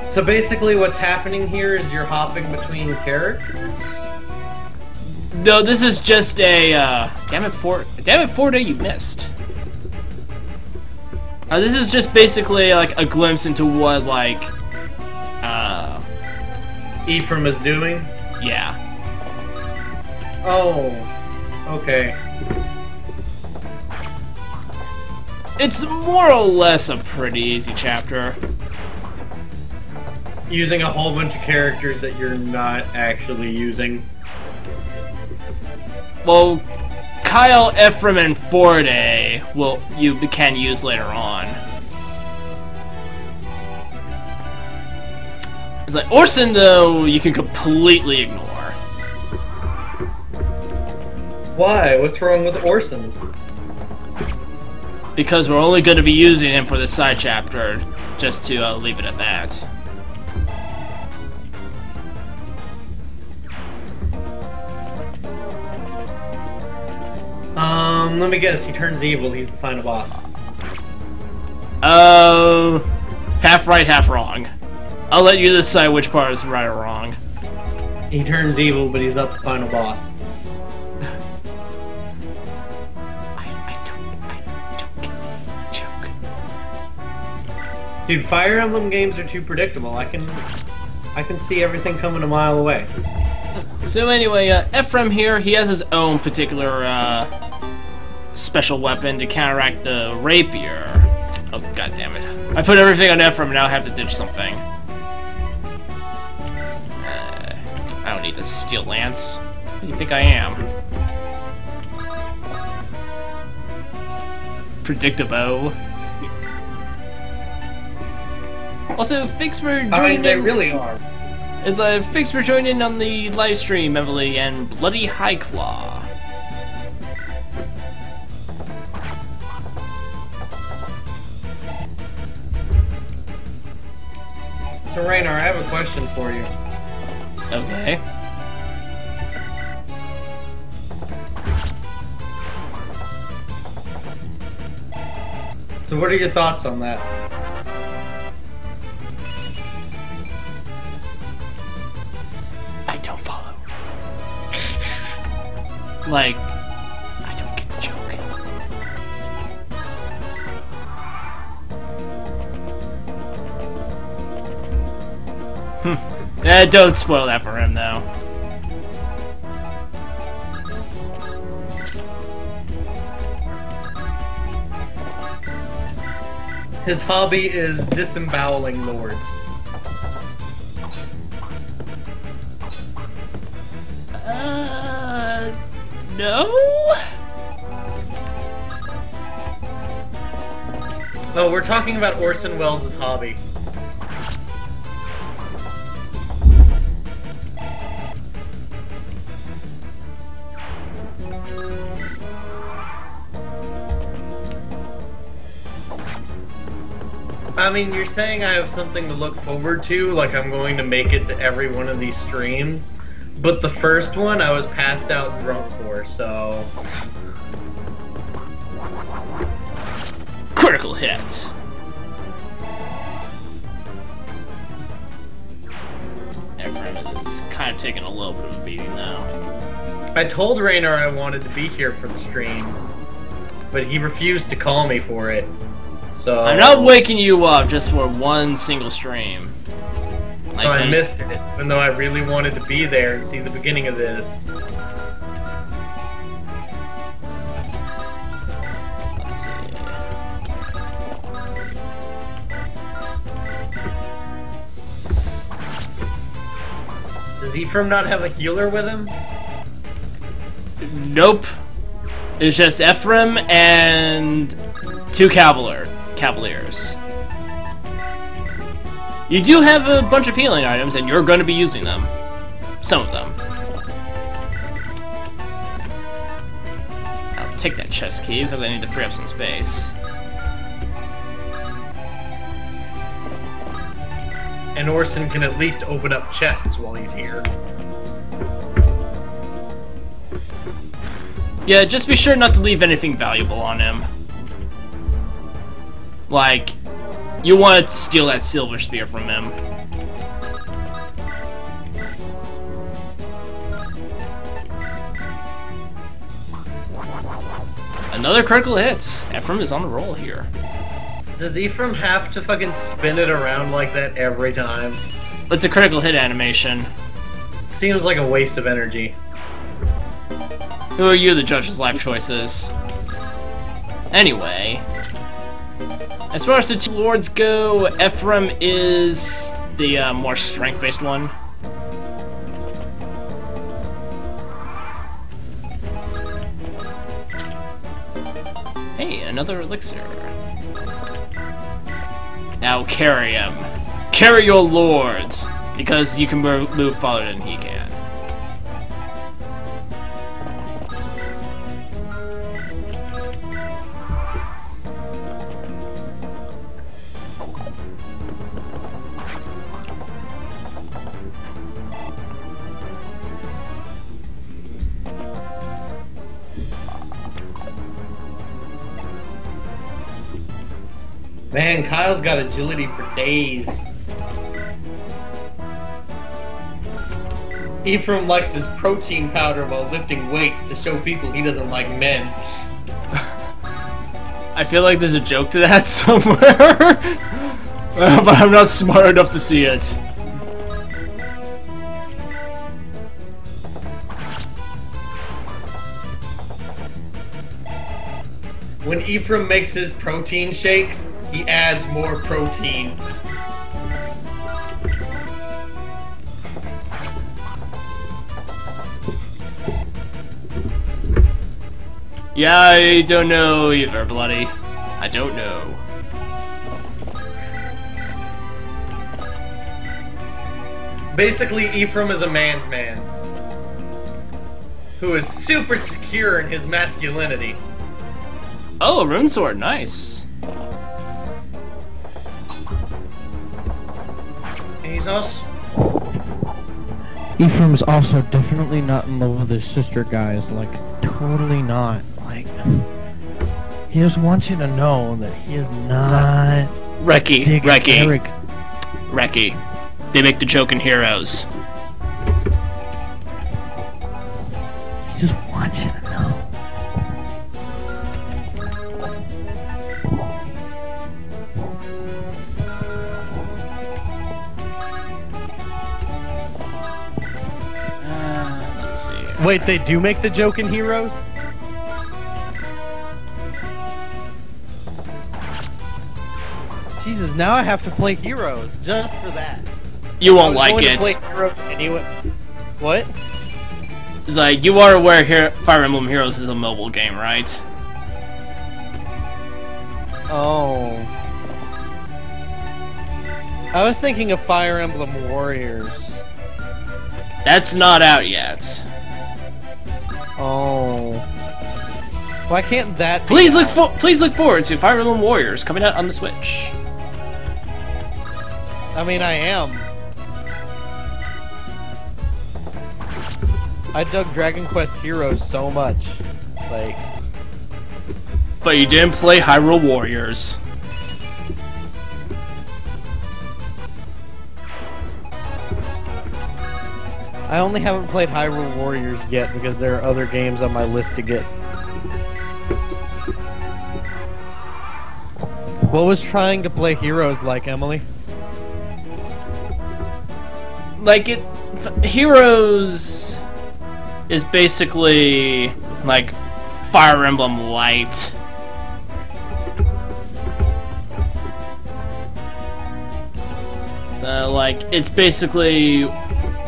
So basically what's happening here is you're hopping between characters? No, this is just a, damn it, 4-day you missed. This is just basically like a glimpse into what, like, Ephraim is doing? yeah. Oh, okay. It's more or less a pretty easy chapter. using a whole bunch of characters that you're not actually using. Well, Kyle, Ephraim, and Forde you can use later on. It's like Orson, though, you can completely ignore. Why? What's wrong with Orson? Because we're only going to be using him for this side chapter, just to leave it at that. Let me guess, he turns evil, he's the final boss. Half right, half wrong. I'll let you decide which part is right or wrong. He turns evil, but he's not the final boss. I don't get the joke. Dude, Fire Emblem games are too predictable. I can see everything coming a mile away. So anyway, Ephraim here, he has his own particular, special weapon to counteract the rapier. Oh, god damn it. I put everything on Ephraim, now I have to ditch something. I don't need this steel lance. Who do you think I am? Predictable. Also, thanks for joining I mean, they really are. Thanks for joining on the live stream, Emily, and Bloody High Claw. So, Raynar, I have a question for you. Okay. So, what are your thoughts on that? I don't follow. Like, I don't get the joke. Don't spoil that for him, though. His hobby is disemboweling lords. No? Oh, we're talking about Orson Welles' hobby. I mean, you're saying I have something to look forward to, like I'm going to make it to every one of these streams, but the first one I was passed out drunk for, so... Critical hit. Everyone is kind of taking a little bit of a beating, though. I told Raynar I wanted to be here for the stream, but he refused to call me for it. So I'm not waking you up just for one single stream. So I missed it, even though I really wanted to be there and see the beginning of this. Let's see. Does Ephraim not have a healer with him? Nope. It's just Ephraim and two cavaliers. You do have a bunch of healing items, and you're going to be using them. Some of them. I'll take that chest key, because I need to free up some space. And Orson can at least open up chests while he's here. Yeah, just be sure not to leave anything valuable on him. Like, you want to steal that silver spear from him. Another critical hit. Ephraim is on the roll here. Does Ephraim have to fucking spin it around like that every time? It's a critical hit animation. Seems like a waste of energy. Who are you, the judge's life choices? Anyway, as far as the two lords go, Ephraim is the more strength-based one. Hey, another elixir. Now carry him. Carry your lords, because you can move farther than he can. Man, Kyle's got agility for days. Ephraim likes his protein powder while lifting weights to show people he doesn't like men. I feel like there's a joke to that somewhere, but I'm not smart enough to see it. When Ephraim makes his protein shakes, he adds more protein. Yeah, I don't know either, bloody. I don't know. Basically, Ephraim is a man's man who is super secure in his masculinity. Oh, a rune sword, nice. And he's also... Ephraim's also definitely not in love with his sister, guys. Like, totally not. Like, he just wants you to know that he is not. Reki. Eirika. Reki. They make the joke in Heroes. He just wants you to know. Let me see. Wait, they do make the joke in Heroes? Jesus, now I have to play Heroes just for that. You won't I like was going it. to play Heroes anyway. What? It's like, you are aware Fire Emblem Heroes is a mobile game, right? Oh. I was thinking of Fire Emblem Warriors. That's not out yet. Oh. Why can't that be Please out? look forward to Fire Emblem Warriors coming out on the Switch. I mean, I am. I dug Dragon Quest Heroes so much. Like, But you didn't play Hyrule Warriors. I only haven't played Hyrule Warriors yet because there are other games on my list to get. What was trying to play Heroes like, Emily? Like, Heroes is basically like Fire Emblem Light. So, like, it's basically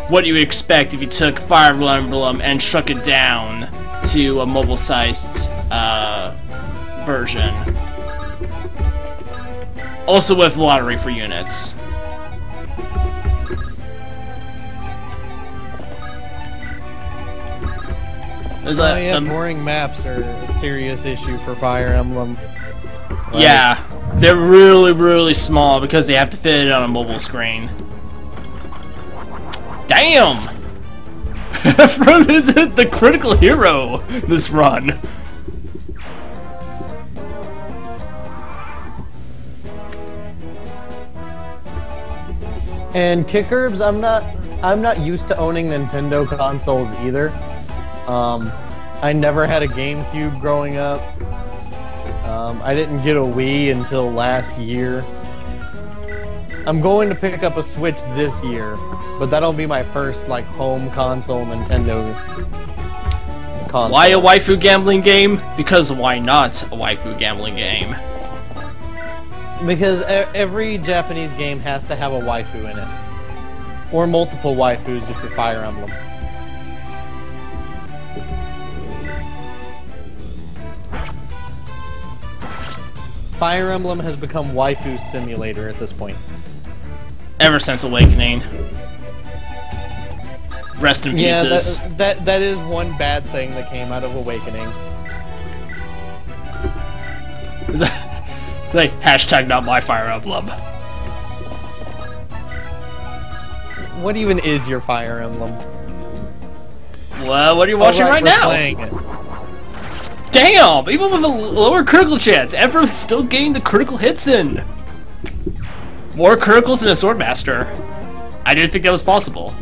what you would expect if you took Fire Emblem and shrunk it down to a mobile-sized version. Also with lottery for units. There's Oh yeah, boring maps are a serious issue for Fire Emblem. Like, yeah, they're really, really small because they have to fit it on a mobile screen. Damn! Ephraim isn't the critical hero this run. And Kickherbs, I'm not used to owning Nintendo consoles either. I never had a GameCube growing up. I didn't get a Wii until last year. I'm going to pick up a Switch this year, but that'll be my first like home console Nintendo console. Why a waifu gambling game? Because why not a waifu gambling game? Because every Japanese game has to have a waifu in it. Or multiple waifus if you're Fire Emblem. Fire Emblem has become waifu simulator at this point. Ever since Awakening. Rest in pieces. Yeah, that is one bad thing that came out of Awakening. Like, hashtag not my Fire Emblem. What even is your Fire Emblem? Well, what are you watching right we're now? Playing it. Damn! Even with a lower critical chance, Ever's still getting the critical hits in. More criticals than a Swordmaster. I didn't think that was possible.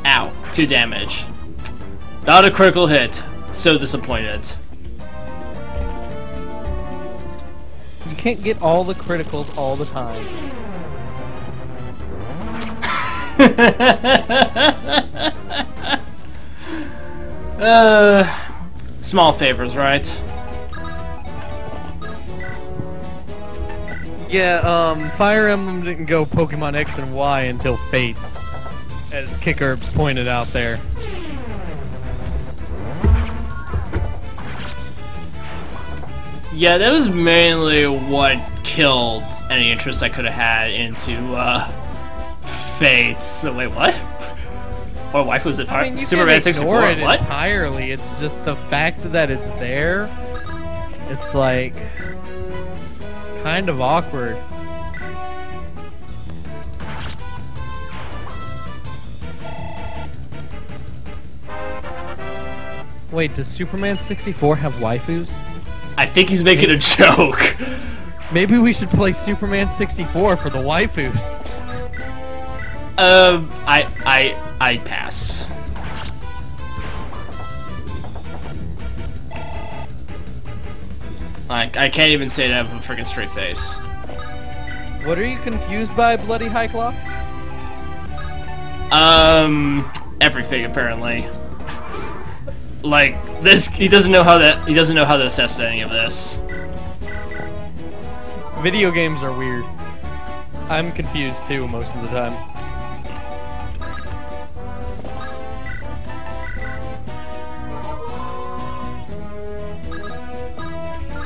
Ow, 2 damage. Not a critical hit. So disappointed. You can't get all the criticals all the time. Small favors, right? Yeah, Fire Emblem didn't go Pokemon X and Y until Fates, as Kickerbs pointed out there. Yeah, that was mainly what killed any interest I could have had into Fates. So, wait, what? Or wife was it? I mean, you Superman can 64? ignore it What? entirely. It's just the fact that it's there. It's like kind of awkward. Wait, does Superman 64 have waifus? I think he's making a joke. Maybe we should play Superman 64 for the waifus. I pass. I can't even say that with a freaking straight face. What are you confused by, Bloody Highclaw? Everything apparently. Like this, he doesn't know how to assess any of this. Video games are weird. I'm confused too most of the time.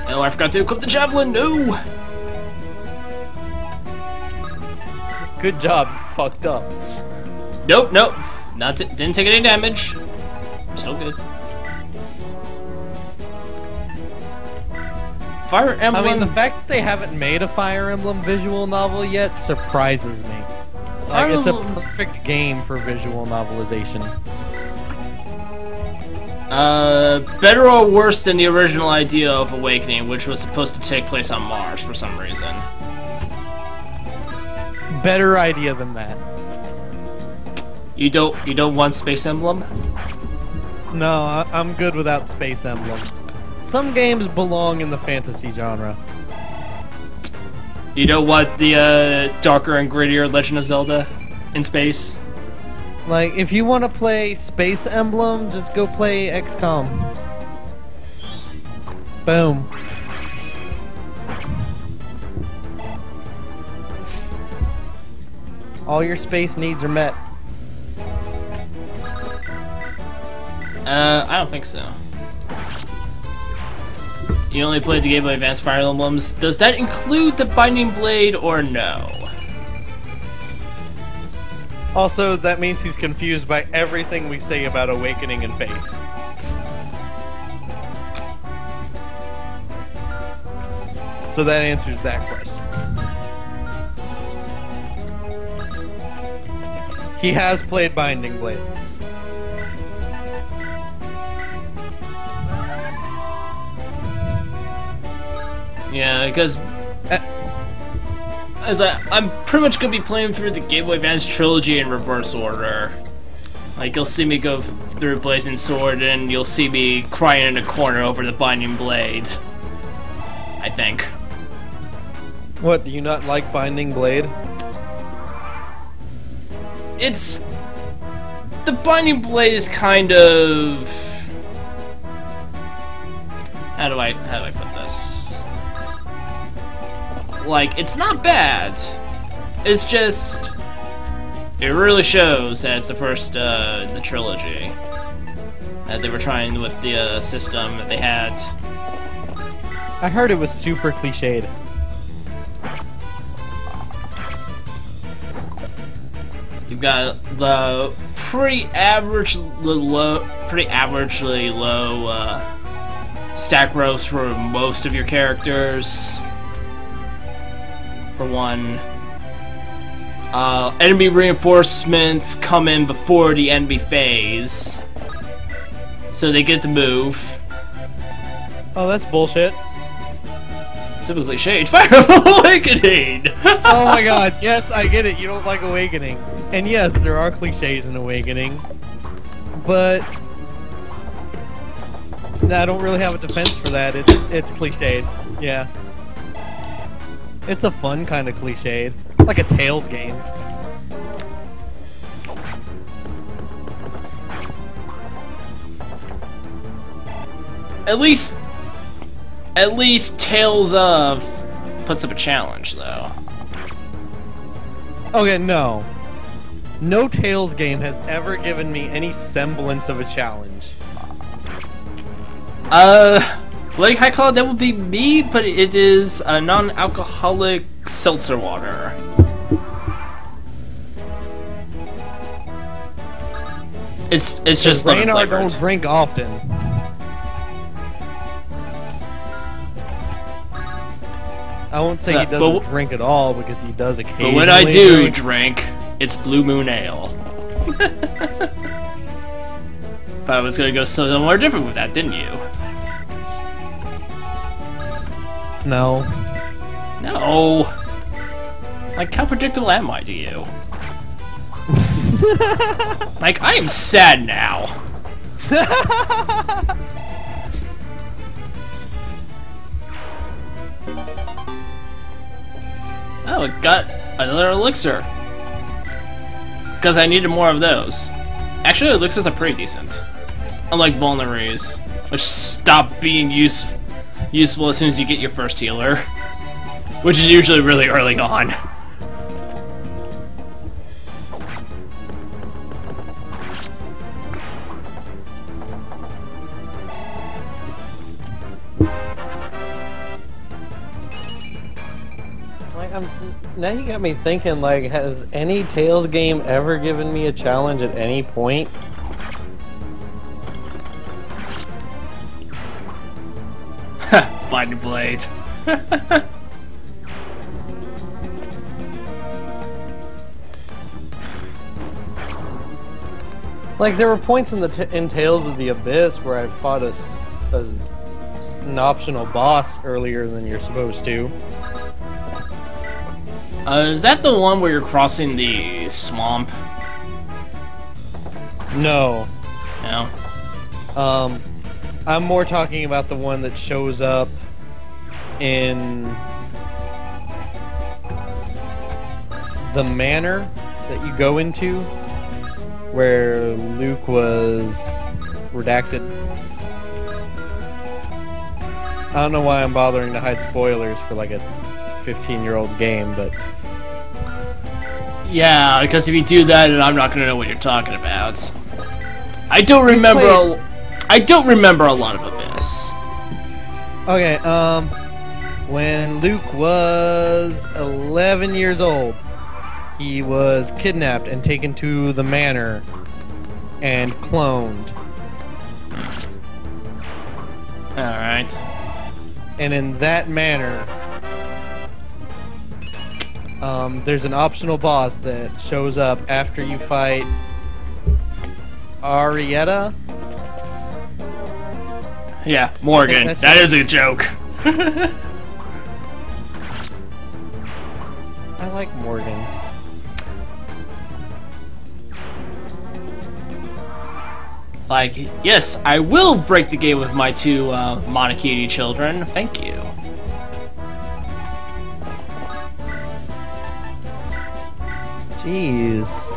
Oh, I forgot to equip the javelin. No. Good job, you fucked up. Nope, nope. Didn't take any damage. Still good. Fire Emblem. I mean, the fact that they haven't made a Fire Emblem visual novel yet surprises me. Like, it's a perfect game for visual novelization. Better or worse than the original idea of Awakening, which was supposed to take place on Mars for some reason. Better idea than that. You don't want Space Emblem? No, I'm good without Space Emblem. Some games belong in the fantasy genre. You don't want the darker and grittier Legend of Zelda in space? Like, if you want to play Space Emblem, just go play XCOM. Boom. All your space needs are met. I don't think so. You only played the Game Boy Advance Fire Emblems. Does that include the Binding Blade or no? Also, that means he's confused by everything we say about Awakening and Fates. So that answers that question. He has played Binding Blade. Yeah, because I'm pretty much gonna be playing through the Game Boy Advance trilogy in reverse order. Like, you'll see me go through Blazing Sword, and you'll see me crying in a corner over the Binding Blade. I think. What, do you not like Binding Blade? It's... The Binding Blade is kind of... How do I put this? Like, it's not bad. It's just... It really shows that it's the first, the trilogy. That they were trying with the, system that they had. I heard it was super cliched. You've got the pretty averagely low, stack rows for most of your characters. For one. Enemy reinforcements come in before the enemy phase. So they get to move. Oh, that's bullshit. Typically Shade Fire of Awakening! Oh my god, yes, I get it, you don't like Awakening. And yes, there are cliches in Awakening. But... I don't really have a defense for that, it's cliched. Yeah. It's a fun kind of cliched. Like a Tales game. At least Tales of puts up a challenge, though. Okay, no. No Tales game has ever given me any semblance of a challenge. Like I call it, that would be me, but it is a non-alcoholic seltzer water. It's just lemon Raynar flavored. don't drink often. I won't say he doesn't drink at all because he does occasionally. But when I do drink, it's Blue Moon Ale. If I was gonna go somewhere different with that, didn't you? No. No. Like, how predictable am I to you? Like, I am sad now. Oh, it got another elixir. Because I needed more of those. Actually, elixirs are pretty decent. Unlike vulneraries, which stop being useful as soon as you get your first healer. Which is usually really early on. Now you got me thinking, like, has any Tales game ever given me a challenge at any point? Binding Blade. Like, there were points in in Tales of the Abyss where I fought an optional boss earlier than you're supposed to. Is that the one where you're crossing the swamp? No. No. I'm more talking about the one that shows up in the manor that you go into, where Luke was redacted. I don't know why I'm bothering to hide spoilers for like a 15-year-old game, but... Yeah, because if you do that, then I'm not gonna know what you're talking about. I don't remember a lot of Abyss. Okay, when Luke was 11 years old, he was kidnapped and taken to the manor and cloned. Alright. And in that manor, there's an optional boss that shows up after you fight Arietta. Yeah, Morgan. That is a joke. I I like Morgan. Like, yes, I will break the game with my two Monokini children. Thank you. Jeez.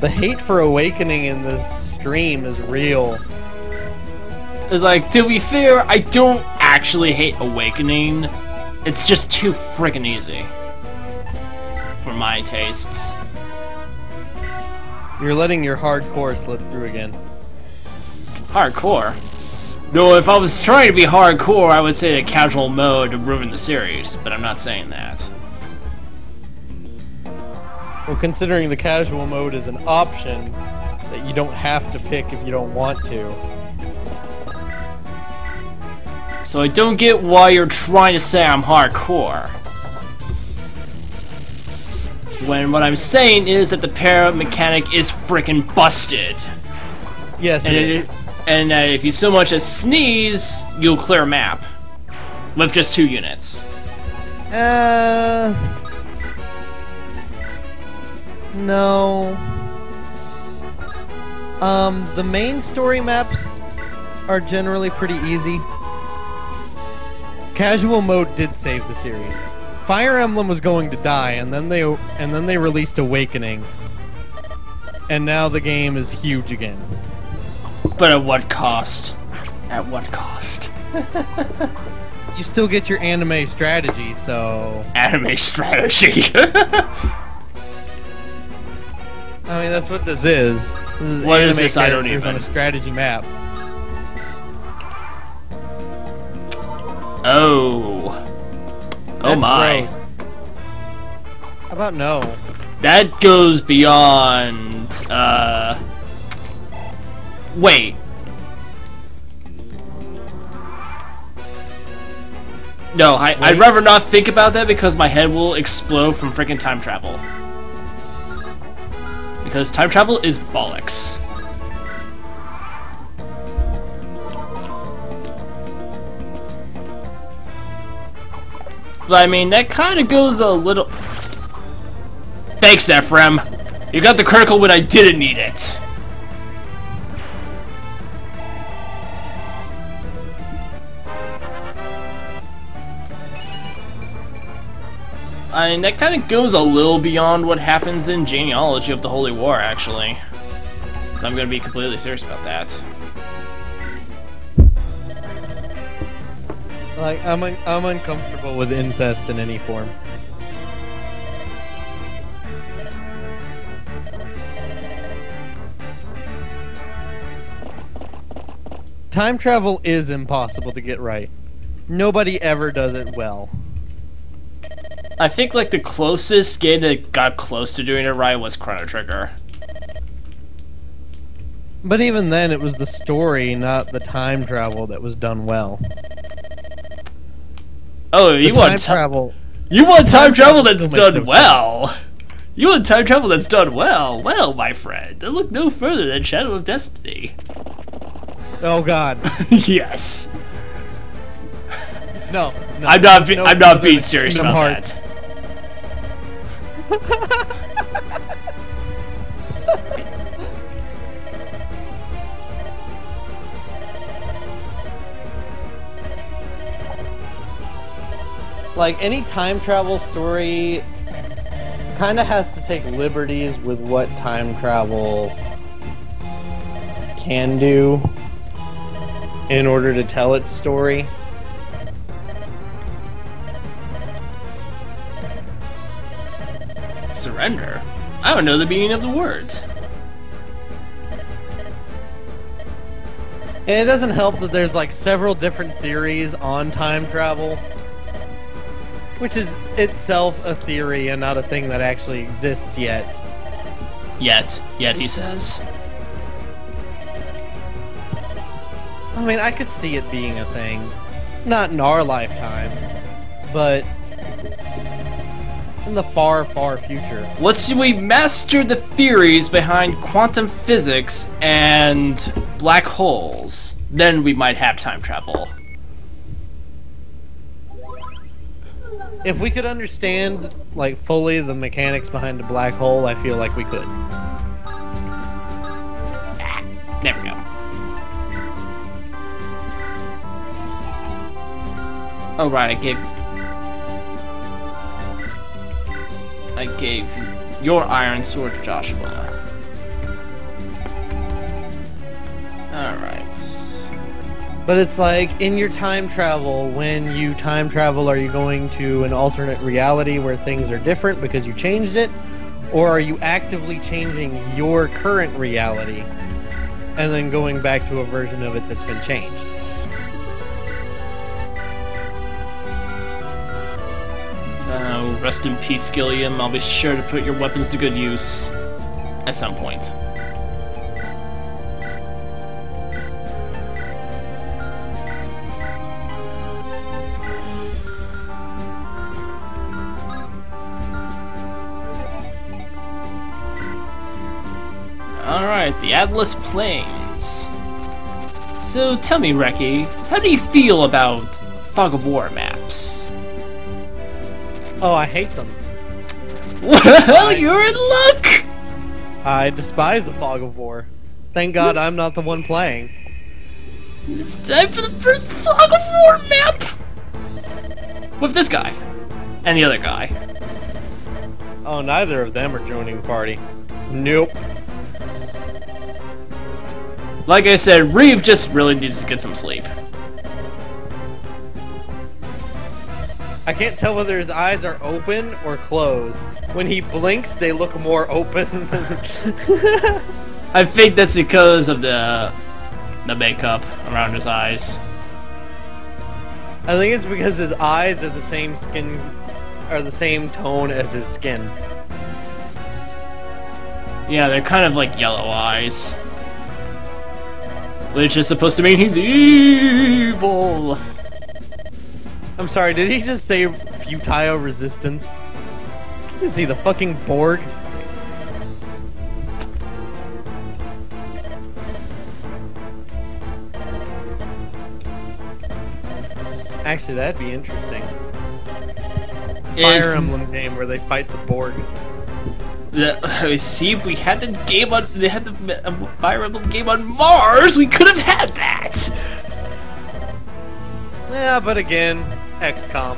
The hate for Awakening in this stream is real. It's like, to be fair, I don't actually hate Awakening. It's just too freaking easy. For my tastes. You're letting your hardcore slip through again. Hardcore? No, if I was trying to be hardcore, I would say that casual mode ruined the series, but I'm not saying that. Well, considering the casual mode is an option that you don't have to pick if you don't want to. So I don't get why you're trying to say I'm hardcore. When what I'm saying is that the para mechanic is freaking busted. Yes, And it is. And if you so much as sneeze, you'll clear a map. With just 2 units. No. The main story maps are generally pretty easy. Casual mode did save the series. Fire Emblem was going to die, and then they released Awakening, and now the game is huge again. But at what cost? At what cost? You still get your anime strategy, so Anime strategy. I mean that's what this is. What is anime this? I don't characters even. on a strategy map. Oh. Oh That's my. gross. How about no? That goes beyond, wait. No, I'd rather not think about that because my head will explode from freaking time travel. Because time travel is bollocks. But I mean, that kind of goes a little... Thanks, Ephraim. You got the critical when I didn't need it. I mean, that kind of goes a little beyond what happens in Genealogy of the Holy War, actually. I'm gonna be completely serious about that. Like I'm uncomfortable with incest in any form. Time travel is impossible to get right. Nobody ever does it well. I think, like, the closest game that got close to doing it right was Chrono Trigger. But even then, it was the story, not the time travel, that was done well. Oh, you The want time travel? You want time travel travel that's still makes done no well? You want time travel that's done well? Well, my friend, then look no further than Shadow of Destiny. Oh God, Yes. no! I'm not further being than serious Kingdom about Hearts. that. Like any time travel story kind of has to take liberties with what time travel can do in order to tell its story. Surrender? I don't know the meaning of the words. And it doesn't help that there's like several different theories on time travel, which is itself a theory and not a thing that actually exists yet. Yet, he says. I mean, I could see it being a thing. Not in our lifetime, but in the far, far future. Once we master the theories behind quantum physics and black holes, then we might have time travel. If we could understand, like, fully the mechanics behind a black hole, I feel like we could. There we go. Oh right, I gave your iron sword to Joshua. Alright. But it's like, in your time travel, when you time travel, are you going to an alternate reality where things are different because you changed it? Or are you actively changing your current reality and then going back to a version of it that's been changed? So, rest in peace, Gilliam. I'll be sure to put your weapons to good use at some point. Alright, the Atlas Plains. So tell me, Reki, how do you feel about Fog of War maps? Oh, I hate them. Well, you're in luck! I despise the Fog of War. Thank God I'm not the one playing. It's time for the first Fog of War map! With this guy. And the other guy. Oh, neither of them are joining the party. Nope. Like I said, Reeve just really needs to get some sleep. I can't tell whether his eyes are open or closed. When he blinks, they look more open. I think that's because of the makeup around his eyes. I think it's because his eyes are the same tone as his skin. Yeah, they're kind of like yellow eyes. Which is supposed to mean he's evil. I'm sorry, did he just say futile resistance? Is he the fucking Borg? Actually, that'd be interesting. Fire Emblem game where they fight the Borg. See, if we had the game on, they had the Fire Emblem game on Mars, we could have had that. Yeah, but again, XCOM.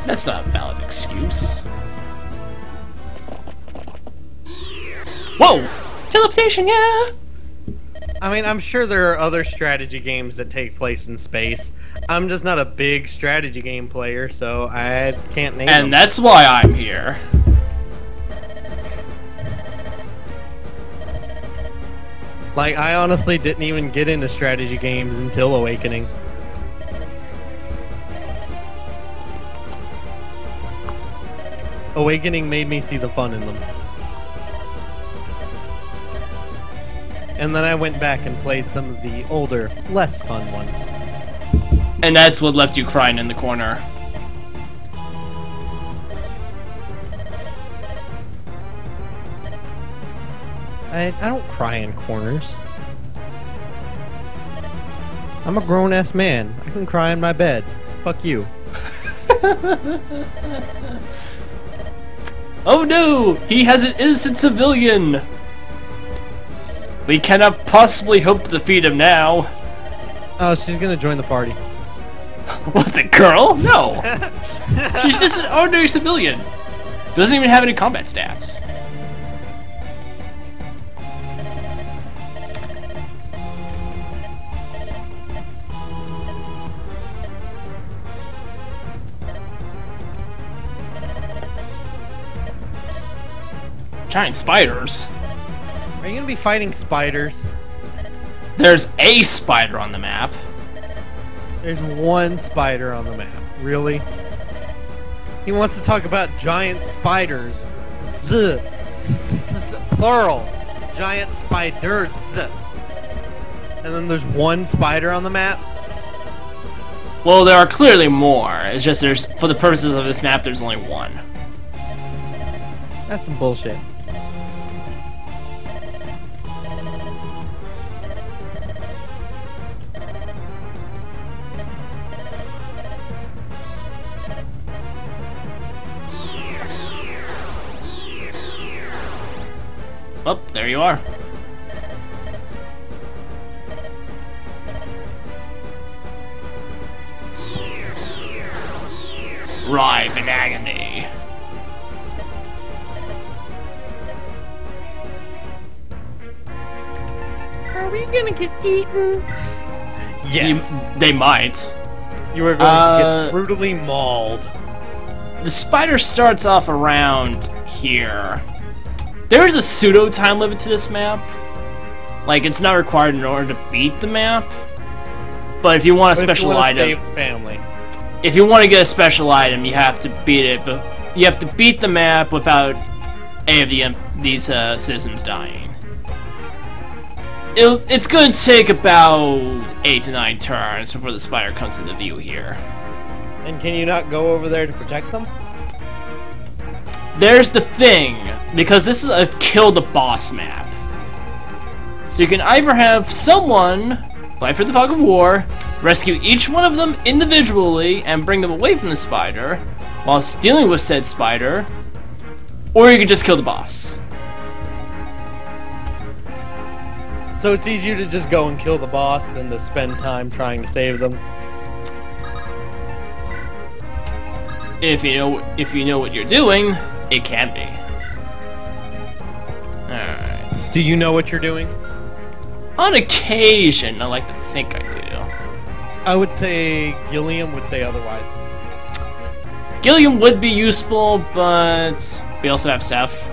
That's not a valid excuse. Whoa! Teleportation, yeah! I mean, I'm sure there are other strategy games that take place in space. I'm just not a big strategy game player, so I can't name them. And that's why I'm here. Like, I honestly didn't even get into strategy games until Awakening. Awakening made me see the fun in them. And then I went back and played some of the older, less fun ones. And that's what left you crying in the corner. I don't cry in corners. I'm a grown-ass man. I can cry in my bed. Fuck you. Oh no! He has an innocent civilian! We cannot possibly hope to defeat him now. Oh, she's gonna join the party. What, the girl? No! She's just an ordinary civilian. Doesn't even have any combat stats. Giant spiders? Are you gonna be fighting spiders? There's a spider on the map. There's one spider on the map. Really? He wants to talk about giant spiders. Plural. Giant spiders. And then there's one spider on the map? Well, there are clearly more. It's just there's, for the purposes of this map, there's only one. That's some bullshit. Oh, there you are. Writhe in agony. Are we gonna get eaten? Yes. They might. You are going to get brutally mauled. The spider starts off around here. There is a pseudo time limit to this map. Like, it's not required in order to beat the map. But if you want a special item, save family. if you want to get a special item, you have to beat it. But you have to beat the map without any of these citizens dying. It's going to take about 8 to 9 turns before the spider comes into view here. And can you not go over there to protect them? There's the thing, because this is a kill the boss map. So you can either have someone fight for the Fog of War, rescue each one of them individually and bring them away from the spider whilst dealing with said spider, or you can just kill the boss. So it's easier to just go and kill the boss than to spend time trying to save them. If you know what you're doing, it can be. Alright. Do you know what you're doing? On occasion, I like to think I do. I would say Gilliam would say otherwise. Gilliam would be useful, but we also have Seth.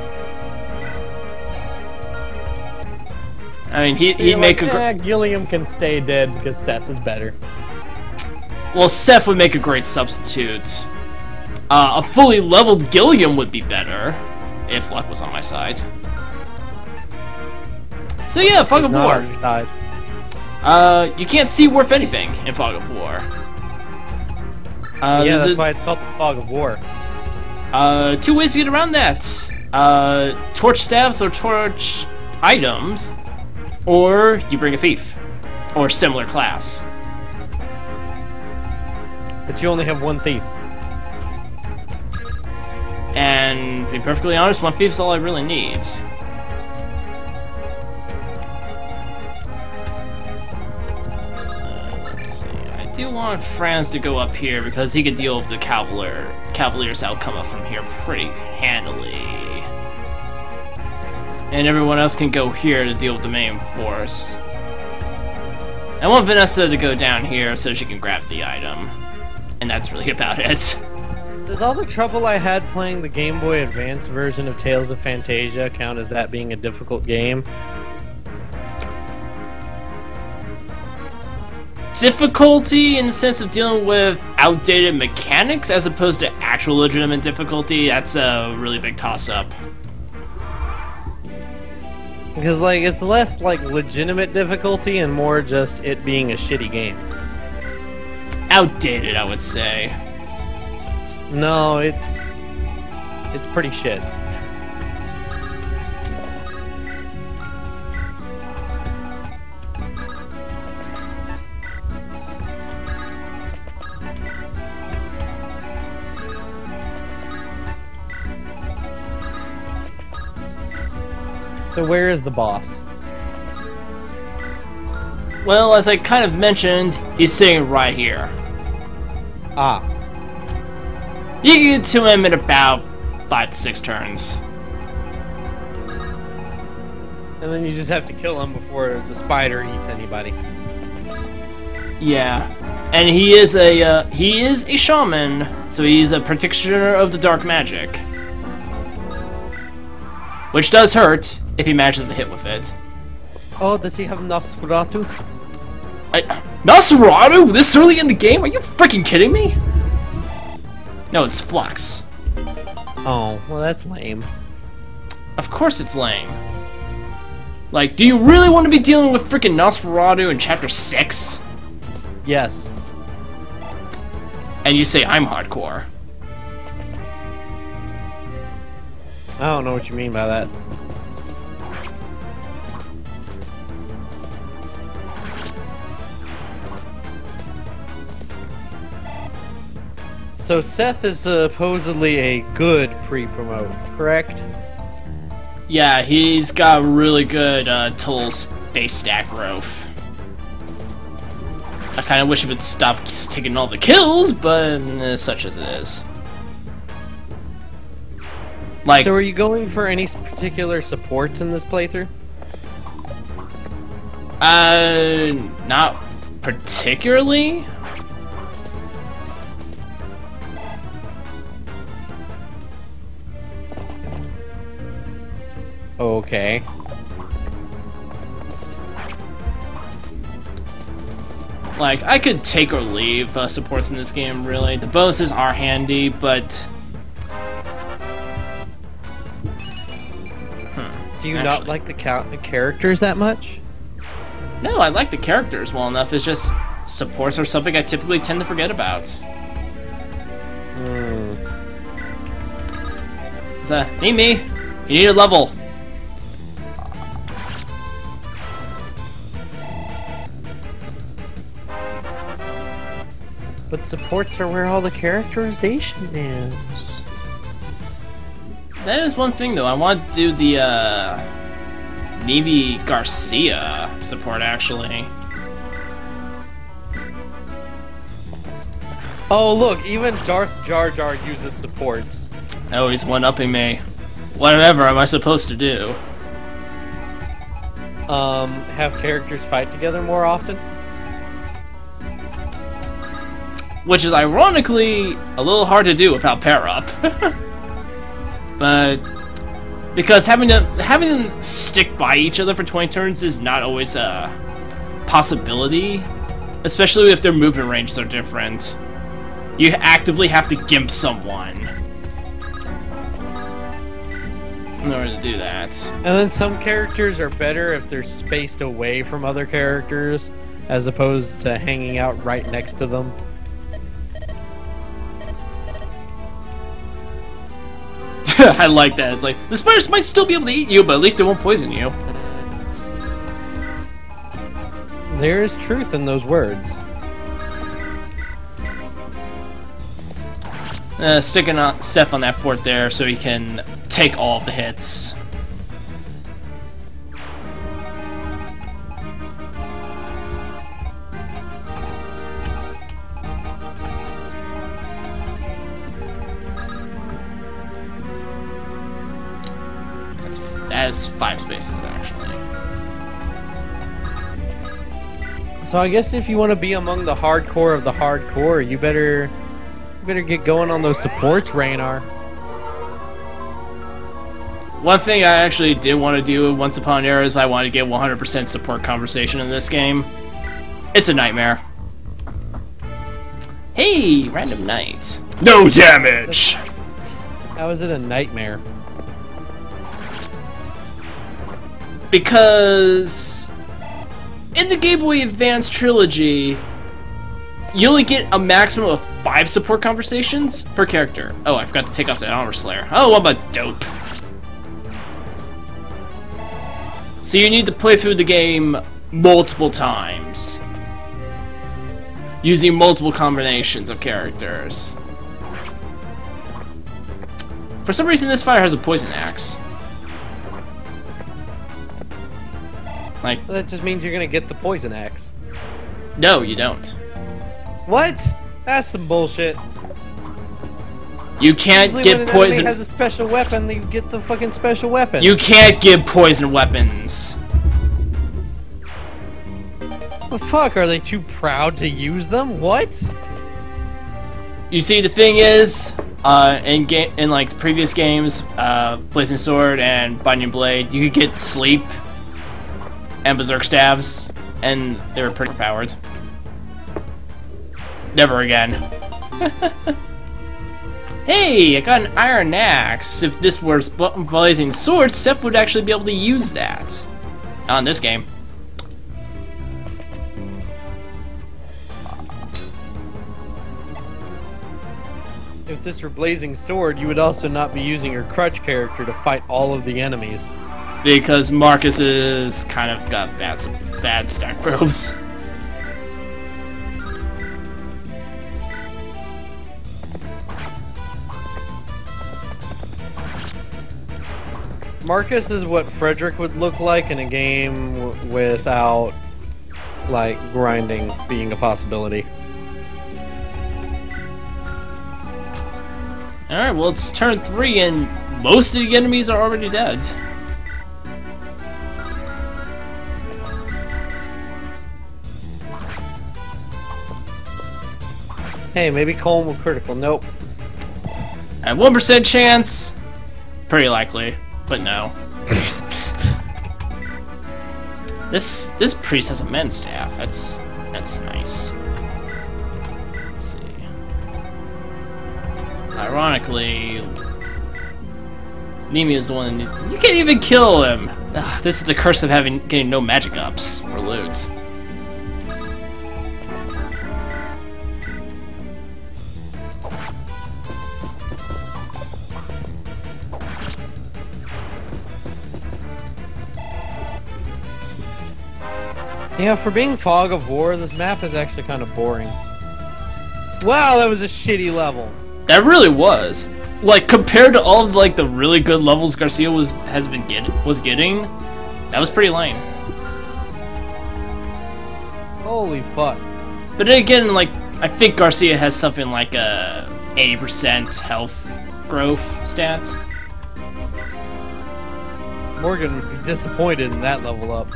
I mean, he'd make a Gilliam can stay dead because Seth is better. well, Seth would make a great substitute. A fully leveled Gilliam would be better if luck was on my side. So yeah, Fog of Not War. on your side. You can't see worth anything in Fog of War. Yeah, that's why it's called the Fog of War. 2 ways to get around that. Torch staffs or torch items, or you bring a thief, or similar class. But you only have one thief. And to be perfectly honest, one thief's all I really need. Let's see. I do want Franz to go up here because he can deal with the Cavalier's outcome from here pretty handily. And everyone else can go here to deal with the main force. I want Vanessa to go down here so she can grab the item. And that's really about it. Does all the trouble I had playing the Game Boy Advance version of Tales of Phantasia count as that being a difficult game? Difficulty in the sense of dealing with outdated mechanics as opposed to actual legitimate difficulty, that's a really big toss-up. Because, like, it's less, like, legitimate difficulty and more just it being a shitty game. Outdated, I would say. No, it's pretty shit. So where is the boss? Well, as I kind of mentioned, he's sitting right here. Ah. You can get to him in about 5 to 6 turns. And then you just have to kill him before the spider eats anybody. Yeah. And he is a shaman, so he's a practitioner of the dark magic. Which does hurt if he manages to hit with it. Oh, does he have Nosferatu? Nosferatu? This early in the game? Are you freaking kidding me? No, it's Flux. Oh, well that's lame. Of course it's lame. Like, do you really want to be dealing with freaking Nosferatu in Chapter 6? Yes. And you say I'm hardcore. I don't know what you mean by that. So Seth is supposedly a good pre-promote, correct? Yeah, he's got really good total base stack growth. I kind of wish he would stop taking all the kills, but such as it is. Like, So are you going for any particular supports in this playthrough? not particularly. Okay. Like, I could take or leave supports in this game, really. The bonuses are handy, but... Do you not like the characters that much? No, I like the characters well enough. It's just supports are something I typically tend to forget about. So, hey me, you need a level. But supports are where all the characterization is. That is one thing though. I want to do the Navy Garcia support actually. Oh look, even Darth Jar Jar uses supports. Oh, he's one-upping me. Whatever am I supposed to do? Have characters fight together more often? Which is ironically a little hard to do without pair up. But because having them stick by each other for 20 turns is not always a possibility, especially if their movement ranges are different. You actively have to gimp someone in order to do that. And then some characters are better if they're spaced away from other characters, as opposed to hanging out right next to them. I like that. It's like, the spiders might still be able to eat you, but at least they won't poison you. There is truth in those words. Sticking Seth on that fort there so he can take all of the hits. That's 5 spaces, actually. So I guess if you want to be among the hardcore of the hardcore, you better get going on those supports, Raynar. One thing I actually did want to do once upon an era is I wanted to get 100% support conversation in this game. It's a nightmare. Hey, random night. No damage! How is it a nightmare? Because in the Game Boy Advance trilogy, you only get a maximum of 5 support conversations per character. Oh, I forgot to take off that Armor Slayer. Oh, what about dope? So you need to play through the game multiple times, using multiple combinations of characters. For some reason, this fighter has a poison axe. Like, Well, that just means you're gonna get the poison axe. no, you don't. What? That's some bullshit. You can't Usually get when an poison. enemy has a special weapon, they get the fucking special weapon. You can't give poison weapons. The fuck? Are they too proud to use them? What? You see, the thing is, in like the previous games, Blazing Sword and Binding Blade, you could get sleep and berserk staves, and they were pretty powered. Never again. Hey, I got an iron axe. If this was Blazing Sword, Seth would actually be able to use that. Not in this game. If this were Blazing Sword, you would also not be using your crutch character to fight all of the enemies. Because Marcus is kind of got bad stack probes. Marcus is what Frederick would look like in a game without, like, grinding being a possibility. Alright, well, it's turn 3 and most of the enemies are already dead. Hey, maybe Colm will critical. Nope. At 1% chance, pretty likely, but no. This priest has a men's staff. That's nice. Let's see. Ironically, Nemi is the one. You can't even kill him. Ugh, this is the curse of getting no magic ups or loot. Yeah, for being Fog of War, this map is actually kind of boring. Wow, that was a shitty level. That really was. Like, compared to all of, like, the really good levels Garcia was getting, that was pretty lame. Holy fuck. But then again, like, I think Garcia has something like a 80% health growth stat. Morgan would be disappointed in that level up.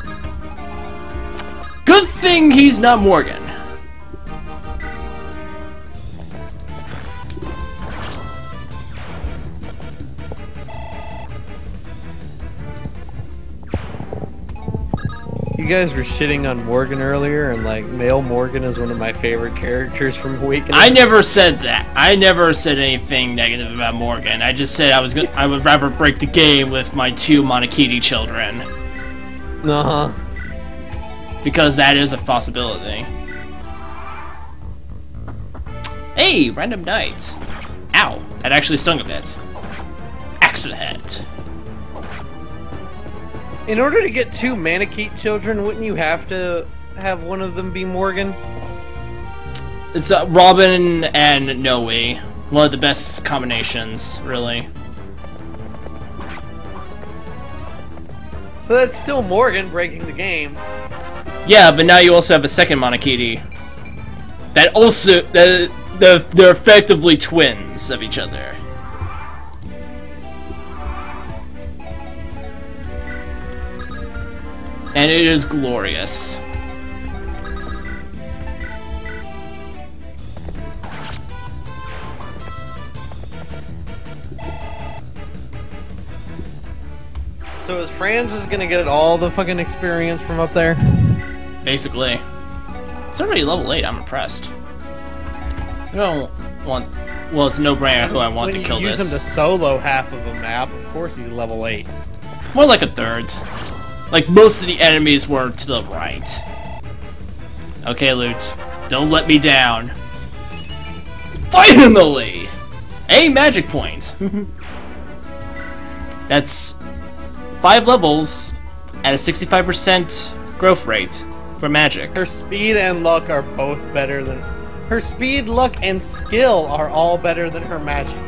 Good thing he's not Morgan. You guys were shitting on Morgan earlier, and like, male Morgan is one of my favorite characters from Awakening. I never said that. I never said anything negative about Morgan. I just said I would rather break the game with my 2 Monokini children. Uh-huh. Because that is a possibility. Hey, random knight. Ow, that actually stung a bit. Axe to the head. In order to get 2 Manakete children, wouldn't you have to have one of them be Morgan? It's Robin and Noe. One of the best combinations, really. So that's still Morgan breaking the game. Yeah, but now you also have a second Monokini. That also... They're effectively twins of each other. And it is glorious. So is Franz just gonna get all the fucking experience from up there? Basically. It's already level 8, I'm impressed. I don't want... Well, it's no-brainer who I want to kill When you use this. him to solo half of a map, of course he's level 8. More like a third. Like, most of the enemies were to the right. Okay, Loot. Don't let me down. Finally! A magic point! That's 5 levels at a 65% growth rate for magic. Her speed and luck are both better than... Her speed, luck, and skill are all better than her magic.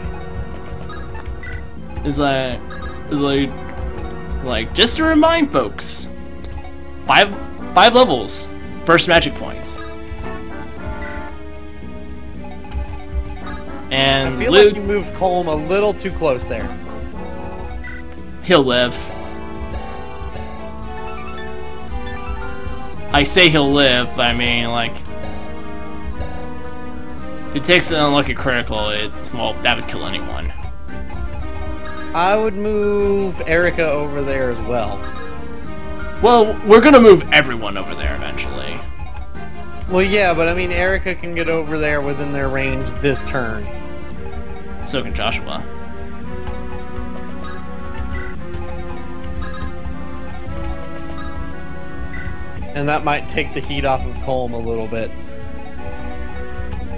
It's like, just to remind folks, 5 levels, first magic point. And I feel Luke, like you moved Colm a little too close there. he'll live. I say he'll live, but I mean, like, if it takes an unlucky critical, well, that would kill anyone. I would move Eirika over there as well. Well, we're gonna move everyone over there eventually. Well, yeah, but I mean, Eirika can get over there within their range this turn. So can Joshua. And that might take the heat off of Colm a little bit.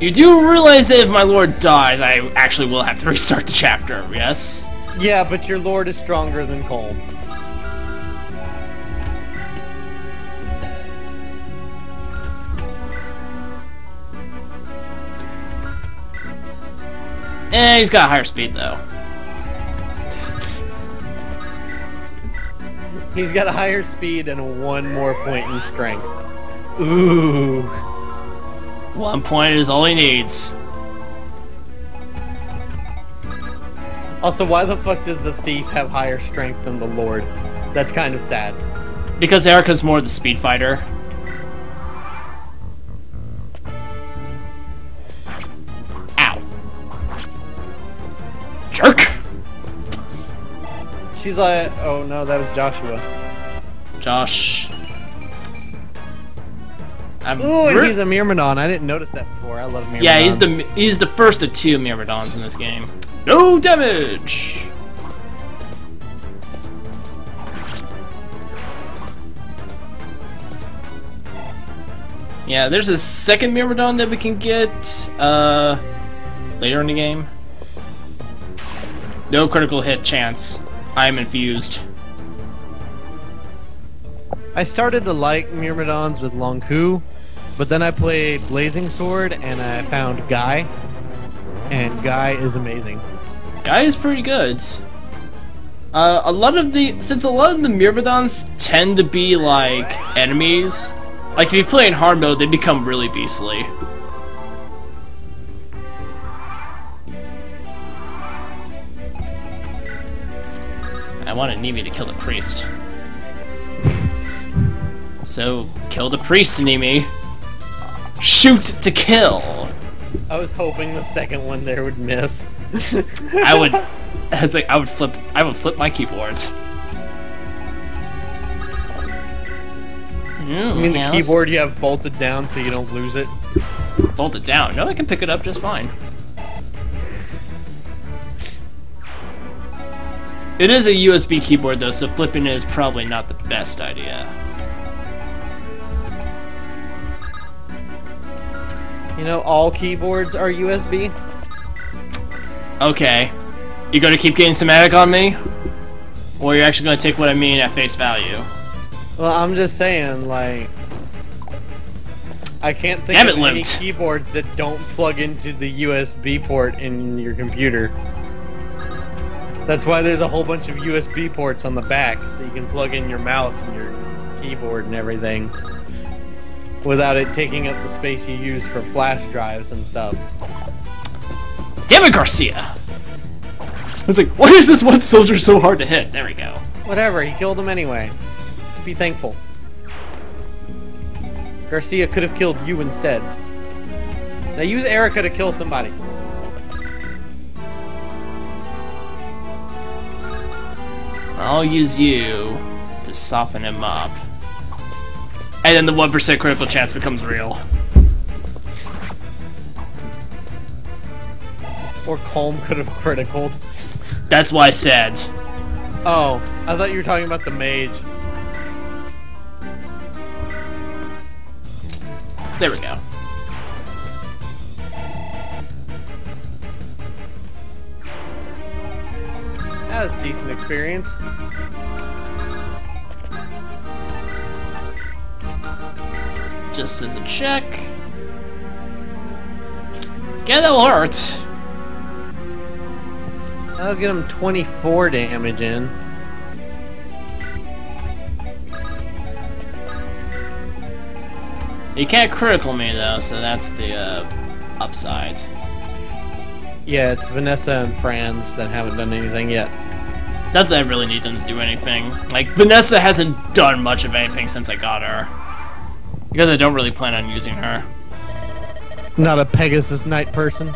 You do realize that if my lord dies, I actually will have to restart the chapter, yes? Yeah, but your lord is stronger than Colm. He's got higher speed though. He's got a higher speed and 1 more point in strength. Ooh. 1 point is all he needs. Also, why the fuck does the thief have higher strength than the lord? That's kind of sad. Because Eirika's more the speed fighter. Ow. Jerk! She's like, oh no, that was Joshua. Josh. Ooh, and he's a Myrmidon. I didn't notice that before. I love Myrmidons. Yeah, he's the first of 2 Myrmidons in this game. No damage! Yeah, there's a second Myrmidon that we can get later in the game. No critical hit chance. I am infused. I started to like Myrmidons with Lonku, but then I played Blazing Sword and I found Guy, and Guy is amazing. Guy is pretty good. Since a lot of the Myrmidons tend to be like enemies, like if you play in hard mode, they become really beastly. I wanted Nimi to kill the priest. So, kill the priest, Nimi. Shoot to kill. I was hoping the second one there would miss. I would flip my keyboard. You mean the keyboard you have bolted down so you don't lose it? Bolted down? No, I can pick it up just fine. It is a USB keyboard though, so flipping it is probably not the best idea. You know, all keyboards are USB. Okay. You gonna keep getting semantic on me? Or you're actually gonna take what I mean at face value? Well, I'm just saying, like, I can't think of any keyboards that don't plug into the USB port in your computer. That's why there's a whole bunch of USB ports on the back, so you can plug in your mouse and your keyboard and everything without it taking up the space you use for flash drives and stuff. Damn it, Garcia! I was like, why is this one soldier so hard to hit? There we go. Whatever, he killed him anyway. Be thankful. Garcia could have killed you instead. Now use Eirika to kill somebody. I'll use you to soften him up. And then the 1% critical chance becomes real. Or Colm could have criticaled. That's why I said. Oh, I thought you were talking about the mage. There we go. That was a decent experience. Just as a check. Yeah, that'll hurt. That'll get him 24 damage in. You can't critical me though, so that's the upside. Yeah, it's Vanessa and Franz that haven't done anything yet. Not that I really need them to do anything. Like, Vanessa hasn't done much of anything since I got her. Because I don't really plan on using her. Not a Pegasus Knight person?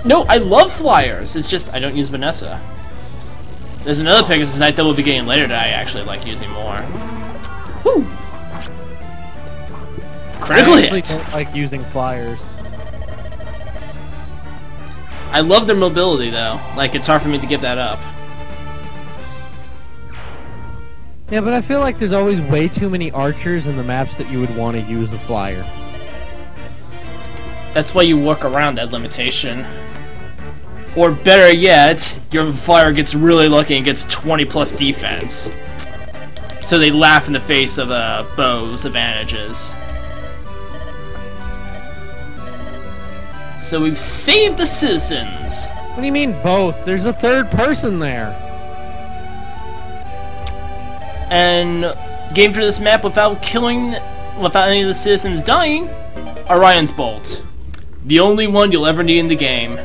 No, I love flyers. It's just I don't use Vanessa. There's another Pegasus Knight that we'll be getting later that I actually like using more. Woo! Critical hit! I actually don't like using flyers. I love their mobility though. Like, it's hard for me to give that up. Yeah, but I feel like there's always way too many archers in the maps that you would want to use a flyer. That's why you work around that limitation. Or better yet, your flyer gets really lucky and gets 20 plus defense. So they laugh in the face of bow's advantages. So we've saved the citizens. What do you mean both? There's a third person there. And game for this map without any of the citizens dying, Orion's Bolt. The only one you'll ever need in the game.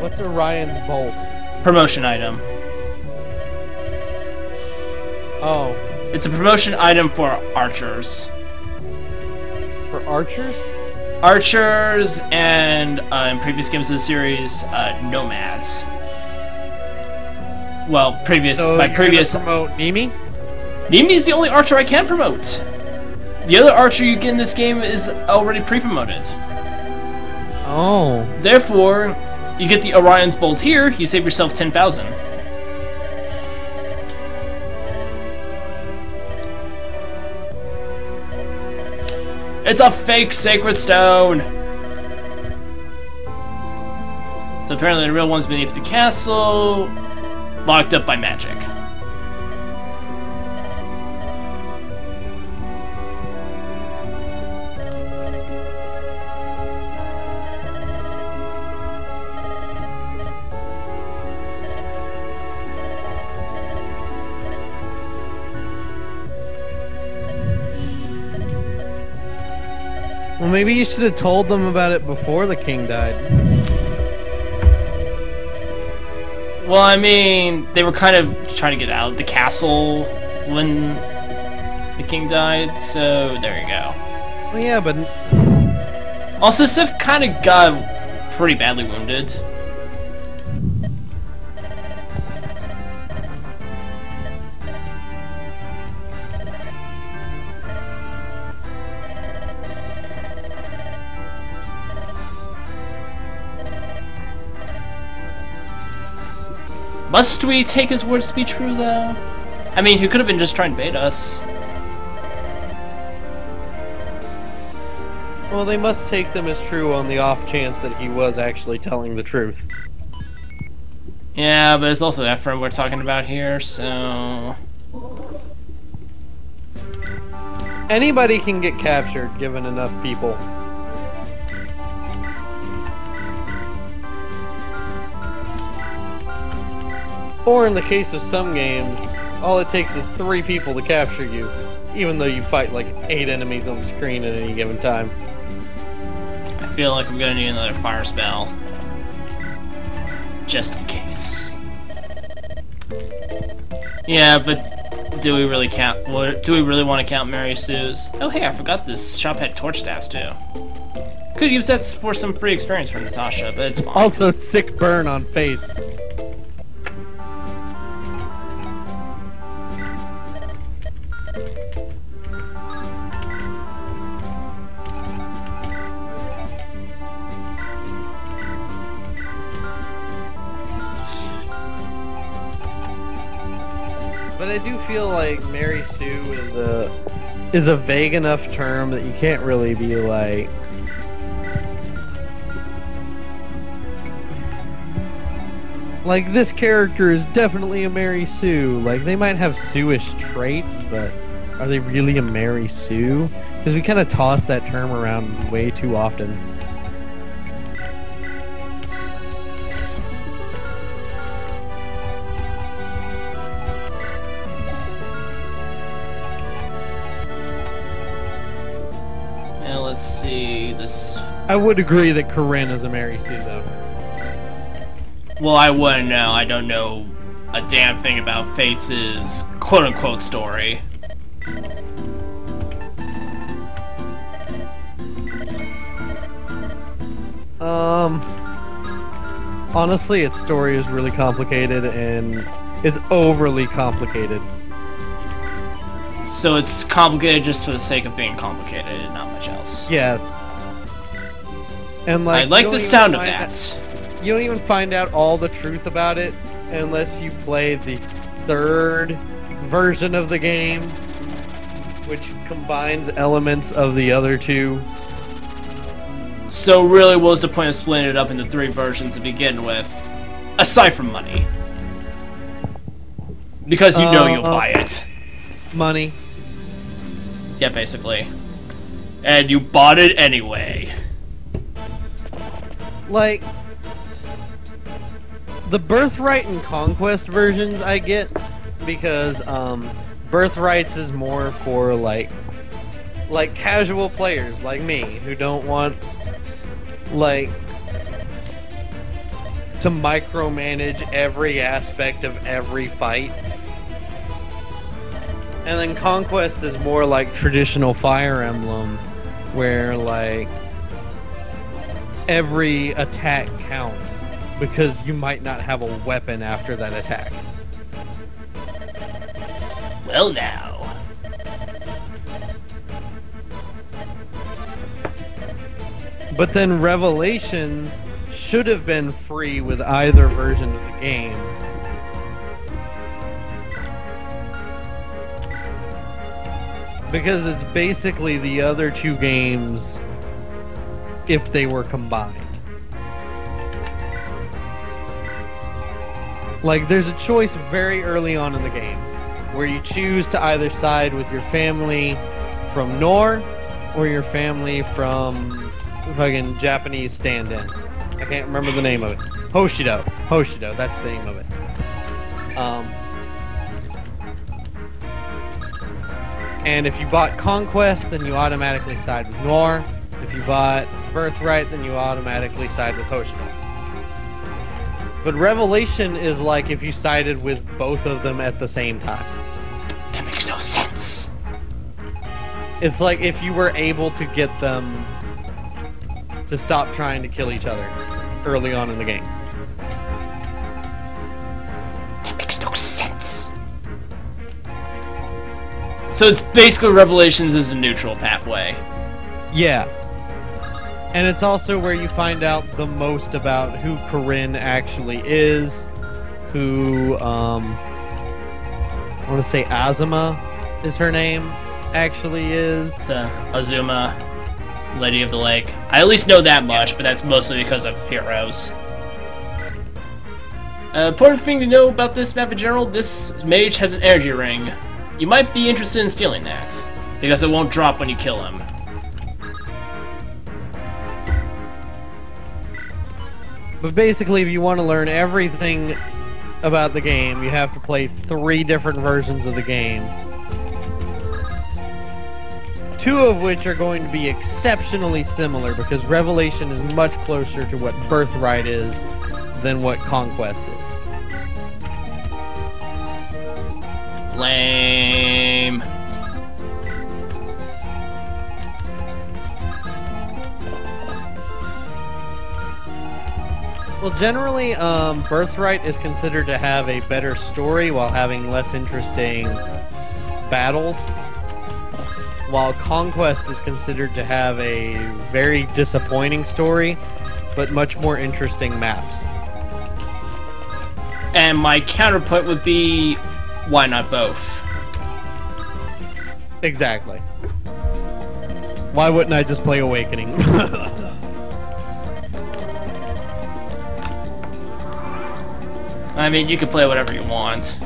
What's Orion's Bolt? Promotion item. Oh. It's a promotion item for archers. For archers? Archers and, in previous games of the series, nomads. Well, So previous... promote Nimi? Nimi's the only archer I can promote. The other archer you get in this game is already pre-promoted. Oh. Therefore, you get the Orion's Bolt here, you save yourself 10,000. It's a fake Sacred Stone! So apparently the real one's beneath the castle, locked up by magic. Well, maybe you should have told them about it before the king died. Well, I mean, they were kind of trying to get out of the castle when the king died, so there you go. Well, yeah, but... Also, Sif kind of got pretty badly wounded. Must we take his words to be true, though? I mean, he could have been just trying to bait us. Well, they must take them as true on the off chance that he was actually telling the truth. Yeah, but it's also Ephraim we're talking about here, so... Anybody can get captured, given enough people. Or in the case of some games, all it takes is 3 people to capture you, even though you fight like 8 enemies on the screen at any given time. I feel like I'm gonna need another fire spell. Just in case. Yeah, but do we really count? Do we really want to count Mary Sue's? Oh hey, I forgot this shop had torch staffs too. Could use that for some free experience for Natasha, but it's fine. Also, sick burn on Fates. But I do feel like Mary Sue is a vague enough term that you can't really be like, this character is definitely a Mary Sue. Like, they might have Sue-ish traits, but are they really a Mary Sue? Because we kind of toss that term around way too often. Let's see this. I would agree that Corinne is a Mary Sue, though. Well, I wouldn't know. I don't know a damn thing about Fates' quote-unquote story. Honestly, its story is really complicated, and it's overly complicated. So it's complicated just for the sake of being complicated and not much else. Yes. And like, I like the sound of that. You don't even find out all the truth about it unless you play the 3rd version of the game, which combines elements of the other 2. So really, what was the point of splitting it up into 3 versions to begin with? Aside from money. Because you know you'll buy it. Money. Yeah, basically. And you bought it anyway. Like, the Birthright and Conquest versions I get, because Birthrights is more for like casual players like me who don't want like to micromanage every aspect of every fight. And then Conquest is more like traditional Fire Emblem, where like every attack counts because you might not have a weapon after that attack. Well now. But then Revelation should have been free with either version of the game. Because it's basically the other two games if they were combined. Like, there's a choice very early on in the game where you choose to either side with your family from Nor or your family from fucking Japanese stand-in. I can't remember the name of it. Hoshido. Hoshido, that's the name of it. And if you bought Conquest, then you automatically side with Nor. If you bought Birthright, then you automatically side with Hoshido. But Revelation is like if you sided with both of them at the same time. That makes no sense. It's like if you were able to get them to stop trying to kill each other early on in the game. That makes no sense. So it's basically Revelations is a neutral pathway. Yeah. And it's also where you find out the most about who Corinne actually is, who, I want to say Azuma is her name, actually is. It's Azuma, Lady of the Lake. I at least know that much, but that's mostly because of heroes. Important thing to know about this map in general, this mage has an energy ring. You might be interested in stealing that, because it won't drop when you kill him. But basically, if you want to learn everything about the game, you have to play 3 different versions of the game. 2 of which are going to be exceptionally similar, because Revelation is much closer to what Birthright is than what Conquest is. Lame. Well, generally, Birthright is considered to have a better story while having less interesting battles, while Conquest is considered to have a very disappointing story, but much more interesting maps. And my counterpoint would be, why not both? Exactly. Why wouldn't I just play Awakening? I mean, you can play whatever you want.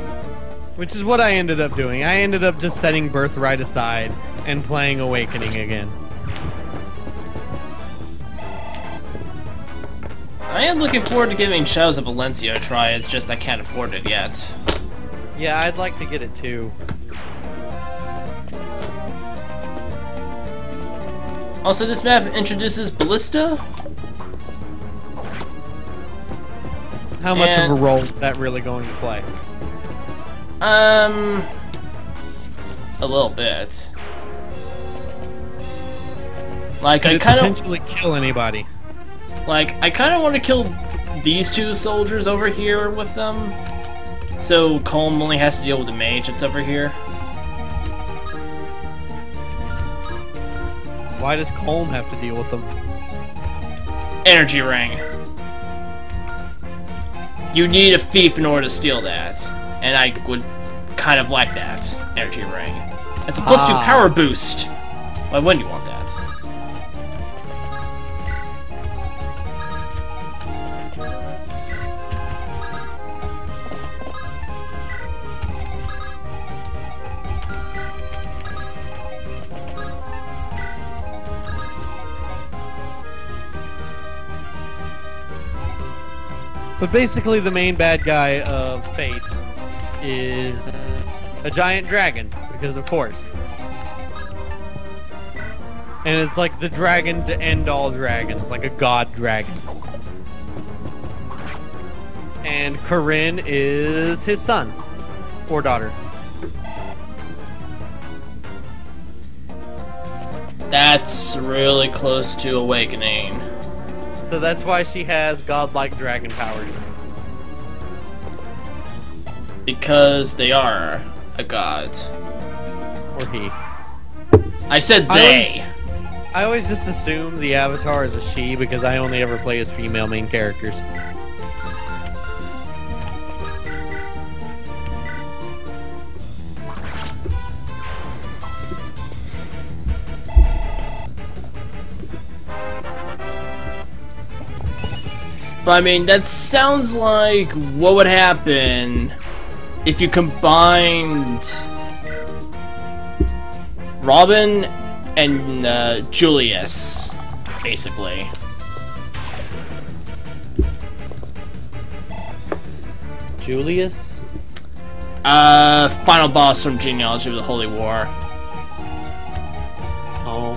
Which is what I ended up doing. I ended up just setting Birthright aside and playing Awakening again. I am looking forward to giving Shadows of Valencia a try, it's just I can't afford it yet. Yeah, I'd like to get it too. Also, this map introduces Ballista. How much of a role is that really going to play? A little bit. Like, Could I it kind of potentially kill anybody? like I kind of want to kill these 2 soldiers over here with them, so Colm only has to deal with the mage that's over here. Why does Colm have to deal with them? Energy ring. You need a thief in order to steal that, and I would kind of like that energy ring. It's a +2 power boost. Why wouldn't you want that? But basically the main bad guy of Fates is a giant dragon, because of course. And it's like the dragon to end all dragons, like a god dragon. And Corinne is his son or daughter. That's really close to awakening. So that's why she has godlike dragon powers. Because they are a god. Or he. I said they. I always just assume the avatar is a she because I only ever play as female main characters. But I mean, that sounds like what would happen if you combined Robin and Julius, basically. Julius? Final boss from Genealogy of the Holy War. Oh.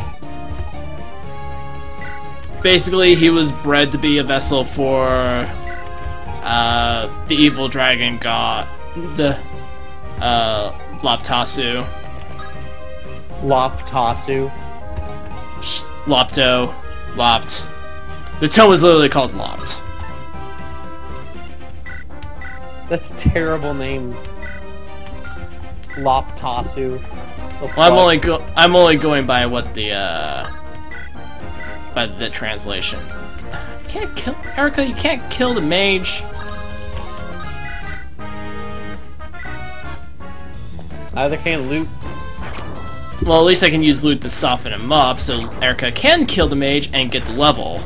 Basically, he was bred to be a vessel for the evil dragon god, Loptasu. Loptasu. Lopto. Lopt. The tome was literally called Lopt. That's a terrible name. Loptasu. Well, I'm only going by what the by the translation. You can't kill Eirika. You can't kill the mage. Either can loot. Well, at least I can use loot to soften him up, so Eirika can kill the mage and get the level.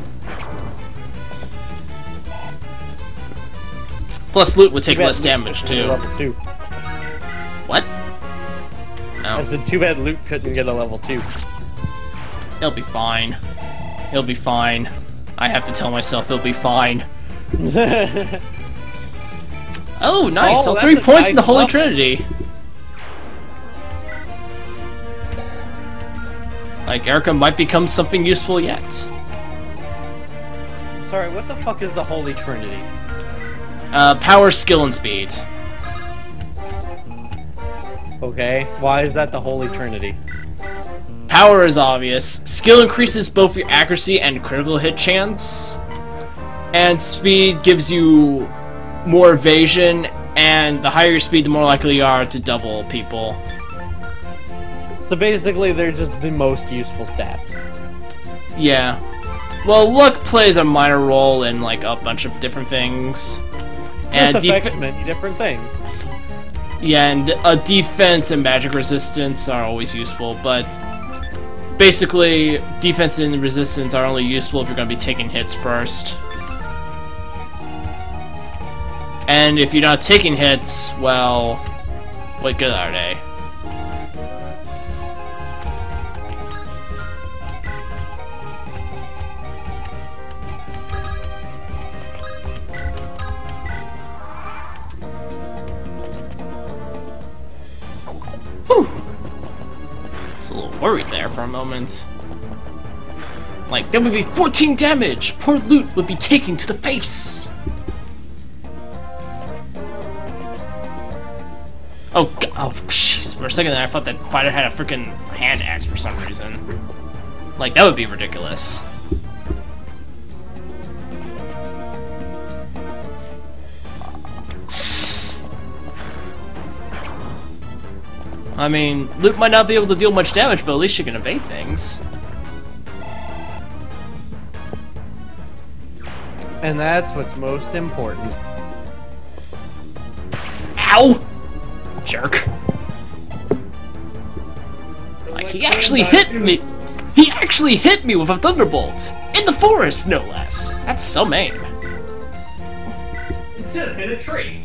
Plus, loot would take less damage too. Level 2. What? I No. said too bad Luke couldn't get a level 2. He'll be fine. He'll be fine. I have to tell myself he'll be fine. Oh, nice! Oh, All that's 3 a points nice in the Holy buff. Trinity. Like, Eirika might become something useful yet. Sorry, what the fuck is the Holy Trinity? Power, skill, and speed. Okay, why is that the Holy Trinity? Power is obvious. Skill increases both your accuracy and critical hit chance. And speed gives you more evasion, and the higher your speed, the more likely you are to double people. So basically, they're just the most useful stats. Yeah. Well, luck plays a minor role in, like, a bunch of different things. This And affects many different things. yeah, and defense and magic resistance are always useful, but basically, defense and resistance are only useful if you're going to be taking hits first. And if you're not taking hits, well, what good are they? Whew. I was a little worried there for a moment. Like, that would be 14 damage! Poor Loot would be taken to the face! Oh, jeez. For a second there, I thought that fighter had a freaking hand axe for some reason. Like, that would be ridiculous. I mean, Luke might not be able to deal much damage, but at least she can evade things. And that's what's most important. Ow! Jerk. Like, he actually hit me! He actually hit me with a thunderbolt! In the forest, no less! That's so mean. It should have hit a tree.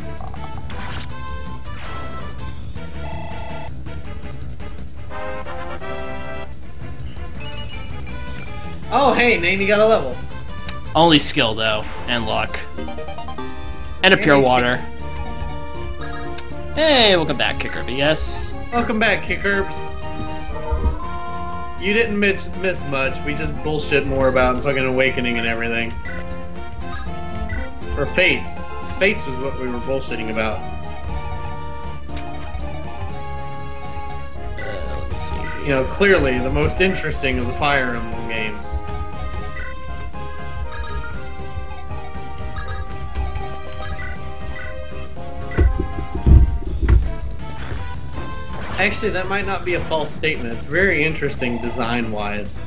Oh, hey, Name, you got a level. Only skill, though, and luck. And a pure water. Hey, welcome back, Kicker BS. Welcome back, Kickherbs. You didn't miss much. We just bullshit more about fucking Awakening and everything. Or Fates. Fates was what we were bullshitting about. Let me see. You know, clearly the most interesting of the Fire Emblem games. Actually, that might not be a false statement. It's very interesting design-wise.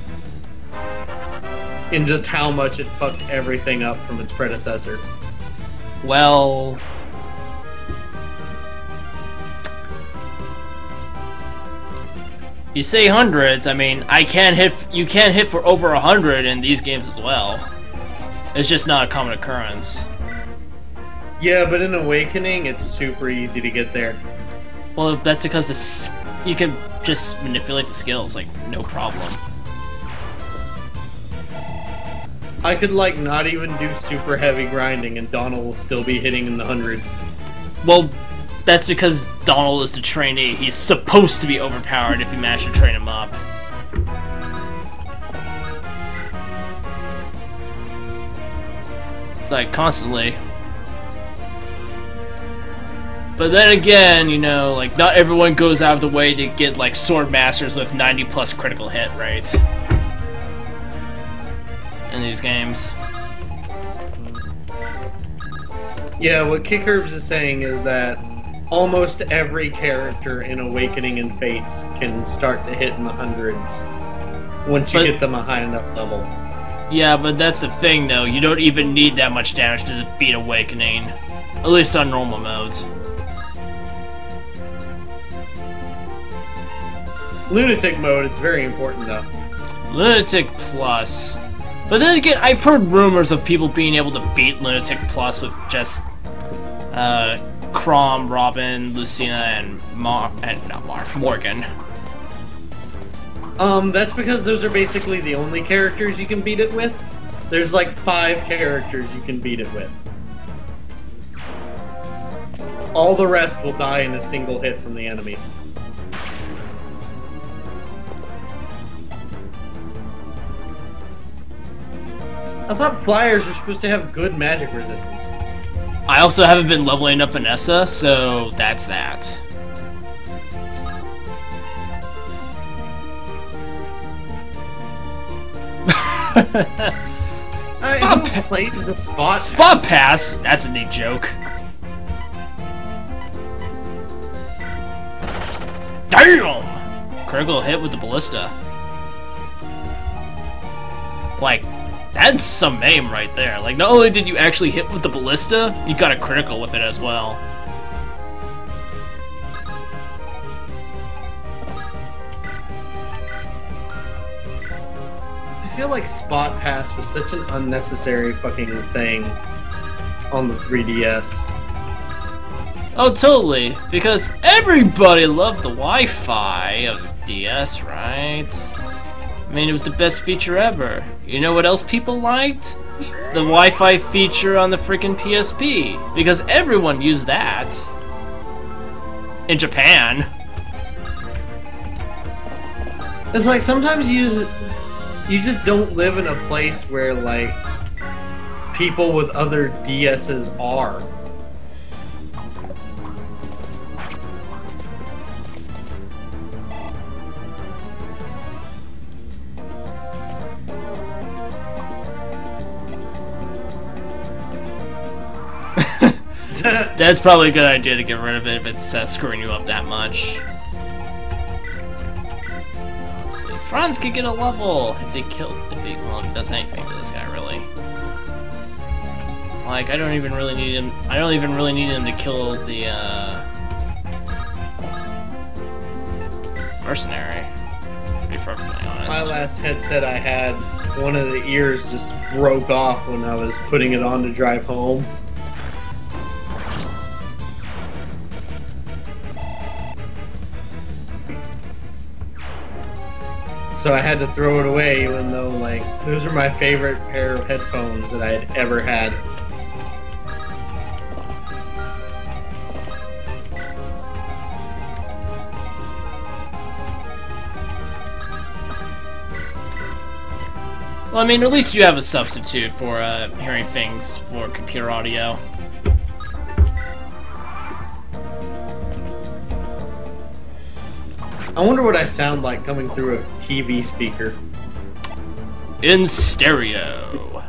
In just how much it fucked everything up from its predecessor. Well... You say hundreds, I mean, you can hit for over 100 in these games as well. It's just not a common occurrence. Yeah, but in Awakening, it's super easy to get there. Well, that's because you can just manipulate the skills, like, no problem. I could, like, not even do super heavy grinding and Donald will still be hitting in the hundreds. Well, that's because Donald is the trainee. He's supposed to be overpowered if you manage to train him up. It's like, constantly. But then again, you know, like, not everyone goes out of the way to get, like, Sword Masters with 90+ critical hit rate. In these games. Yeah, what Kickherbs is saying is that almost every character in Awakening and Fates can start to hit in the hundreds once you get them a high enough level. Yeah, but that's the thing, though. You don't even need that much damage to beat Awakening. At least on normal modes. Lunatic mode, it's very important though. Lunatic Plus. But then again, I've heard rumors of people being able to beat Lunatic Plus with just Chrom, Robin, Lucina, and Morgan. That's because those are basically the only characters you can beat it with. There's like 5 characters you can beat it with. All the rest will die in a single hit from the enemies. I thought flyers were supposed to have good magic resistance. I also haven't been leveling up Vanessa, so that's that. Who plays the spot? Spot pass? That's a neat joke. Damn! Critical hit with the ballista. Like, that's some aim right there. Like, not only did you actually hit with the ballista, you got a critical with it as well. I feel like Spot Pass was such an unnecessary fucking thing on the 3DS. Oh, totally. Because everybody loved the Wi-Fi of the DS, right? I mean, it was the best feature ever. You know what else people liked? The Wi-Fi feature on the freaking PSP. Because everyone used that. In Japan. It's like sometimes you just don't live in a place where like people with other DSs are. That's probably a good idea to get rid of it if it's screwing you up that much. Let's see. Franz could get a level if he does anything to this guy, really. Like, I don't even really need him to kill the mercenary, to be perfectly honest. My last headset I had, one of the ears just broke off when I was putting it on to drive home. So I had to throw it away, even though, like, those are my favorite pair of headphones that I had ever had. Well, I mean, at least you have a substitute for hearing things for computer audio. I wonder what I sound like coming through a TV speaker. In stereo.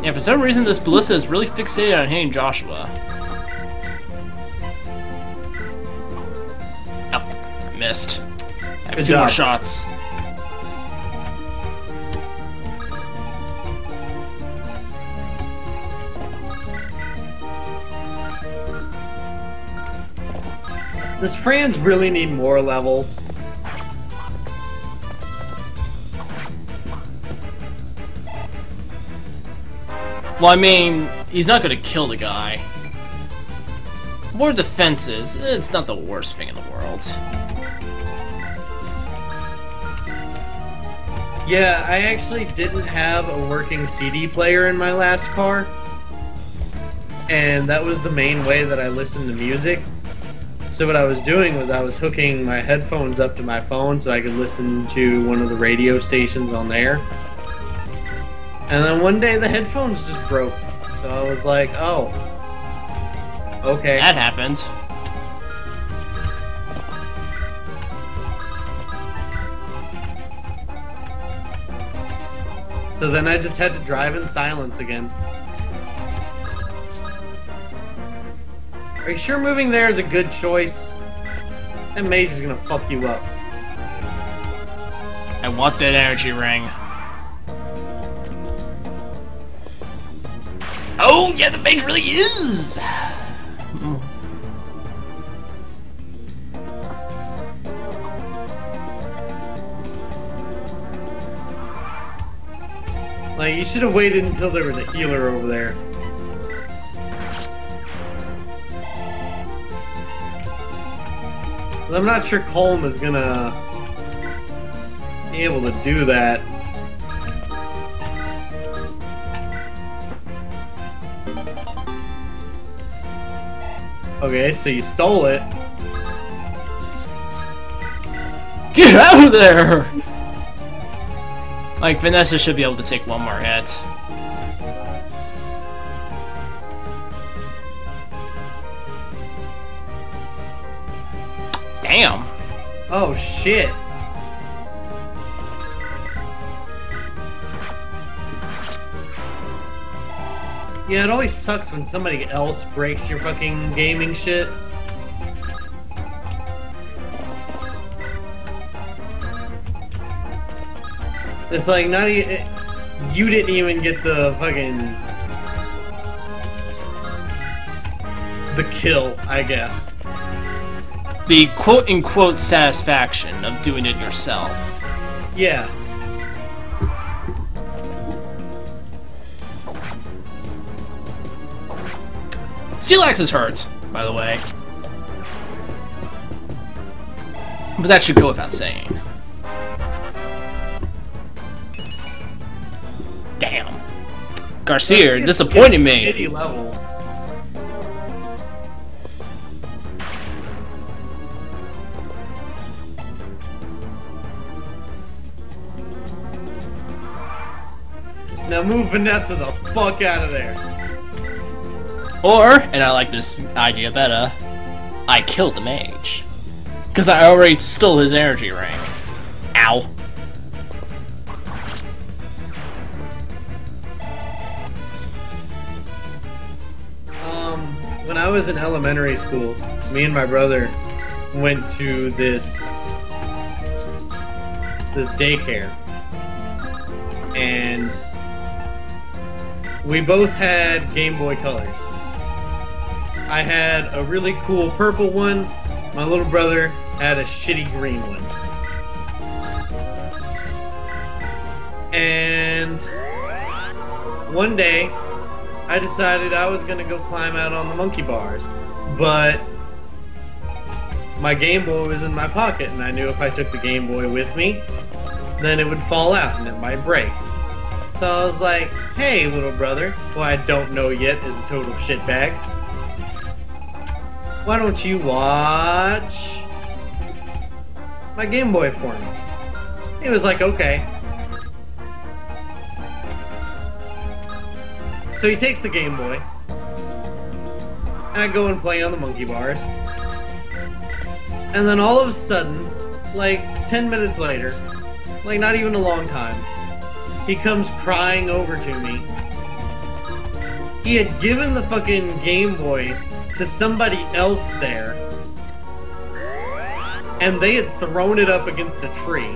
Yeah, for some reason this ballista is really fixated on hitting Joshua. Oh, missed. I have Good two more job. shots. Does Franz really need more levels? Well, I mean, he's not gonna kill the guy. More defenses, it's not the worst thing in the world. Yeah, I actually didn't have a working CD player in my last car. And that was the main way that I listened to music. So what I was doing was I was hooking my headphones up to my phone so I could listen to one of the radio stations on there. And then one day the headphones just broke. So I was like, oh. Okay. That happened. So then I just had to drive in silence again. Are you sure moving there is a good choice? That mage is gonna fuck you up. I want that energy ring. Oh, yeah, the mage really is! Like, you should have waited until there was a healer over there. But I'm not sure Colm is gonna be able to do that. Okay, so you stole it. Get out of there! Like, Vanessa should be able to take one more hit. Damn! Oh shit. Yeah, it always sucks when somebody else breaks your fucking gaming shit. It's like not even you didn't even get the fucking the kill, I guess. The quote-unquote satisfaction of doing it yourself. Yeah. Steel Axe is hurt, by the way. But that should go without saying. Damn. Garcia disappointed me. Shitty levels. Now move Vanessa the fuck out of there. Or, and I like this idea better, I killed the mage. Because I already stole his energy ring. Ow. When I was in elementary school, me and my brother went to this daycare. And we both had Game Boy Colors. I had a really cool purple one. My little brother had a shitty green one. And one day, I decided I was gonna go climb out on the monkey bars. But my Game Boy was in my pocket, and I knew if I took the Game Boy with me, then it would fall out and it might break. So I was like, hey, little brother, who I don't know yet is a total shitbag, why don't you watch my Game Boy for me? He was like, okay. So he takes the Game Boy, and I go and play on the monkey bars. And then all of a sudden, like 10 minutes later, like not even a long time, he comes crying over to me. He had given the fucking Game Boy to somebody else there, and they had thrown it up against a tree.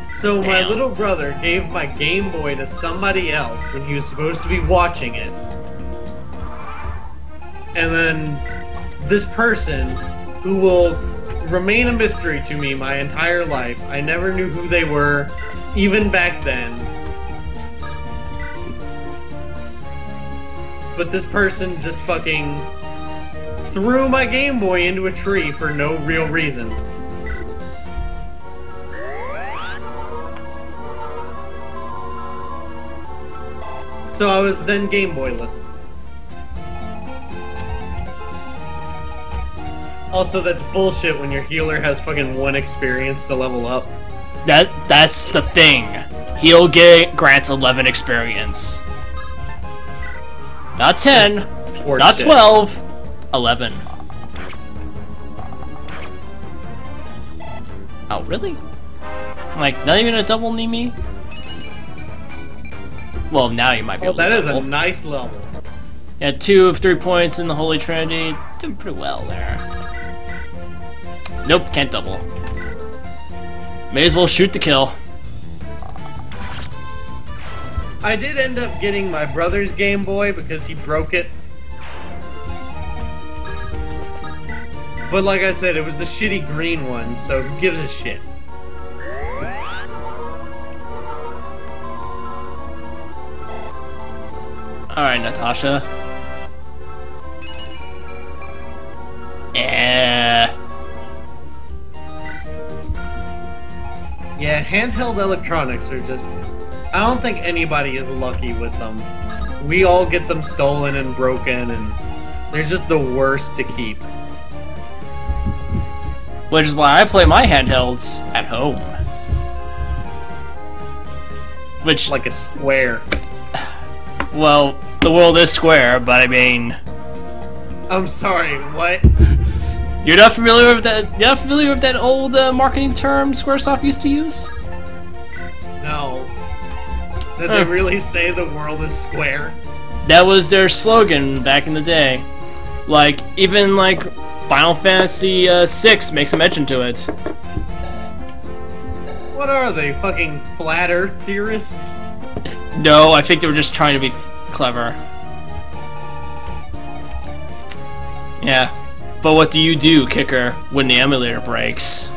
So my Damn. little brother gave my Game Boy to somebody else when he was supposed to be watching it. And then this person, who will remain a mystery to me my entire life, I never knew who they were, even back then. But this person just fucking threw my Game Boy into a tree for no real reason. So I was then Game Boy-less. Also, that's bullshit when your healer has fucking 1 experience to level up. That's the thing. Heal grants 11 experience. Not 10, That's not horseshit. 12, 11. Oh, really? Like, not even a double Nimi? Well, now you might be Oh, able to that is a double. nice level. Yeah, 2 of 3 points in the Holy Trinity. Doing pretty well there. Nope, can't double. May as well shoot to kill. I did end up getting my brother's Game Boy because he broke it. But like I said, it was the shitty green one, so who gives a shit? Alright, Natasha. Yeah, handheld electronics are just... I don't think anybody is lucky with them. We all get them stolen and broken, and they're just the worst to keep. Which is why I play my handhelds at home. Which, Like a square. well, the world is square, but I mean... I'm sorry, what? You're not familiar with that? You're not familiar with that old marketing term SquareSoft used to use? No. Did they really say the world is square? That was their slogan back in the day. Like, even like Final Fantasy VI makes a mention to it. What are they, fucking flat earth theorists? No, I think they were just trying to be clever. Yeah. But what do you do, Kicker, when the emulator breaks?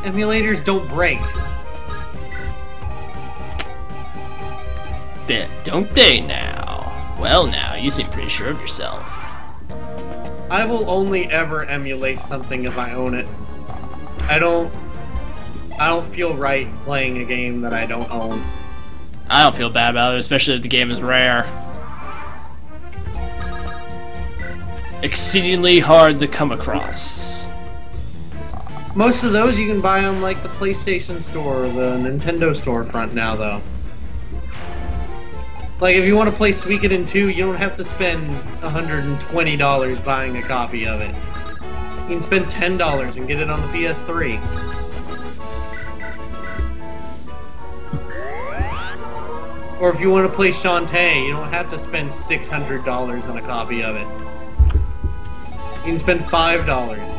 Emulators don't break. Don't they now? Well now, you seem pretty sure of yourself. I will only ever emulate something if I own it. I don't feel right playing a game that I don't own. I don't feel bad about it, especially if the game is rare. Exceedingly hard to come across. Most of those you can buy on like the PlayStation Store or the Nintendo storefront now, though. Like if you want to play Suikoden 2, you don't have to spend $120 buying a copy of it. You can spend $10 and get it on the PS3. Or if you want to play Shantae, you don't have to spend $600 on a copy of it. You can spend $5.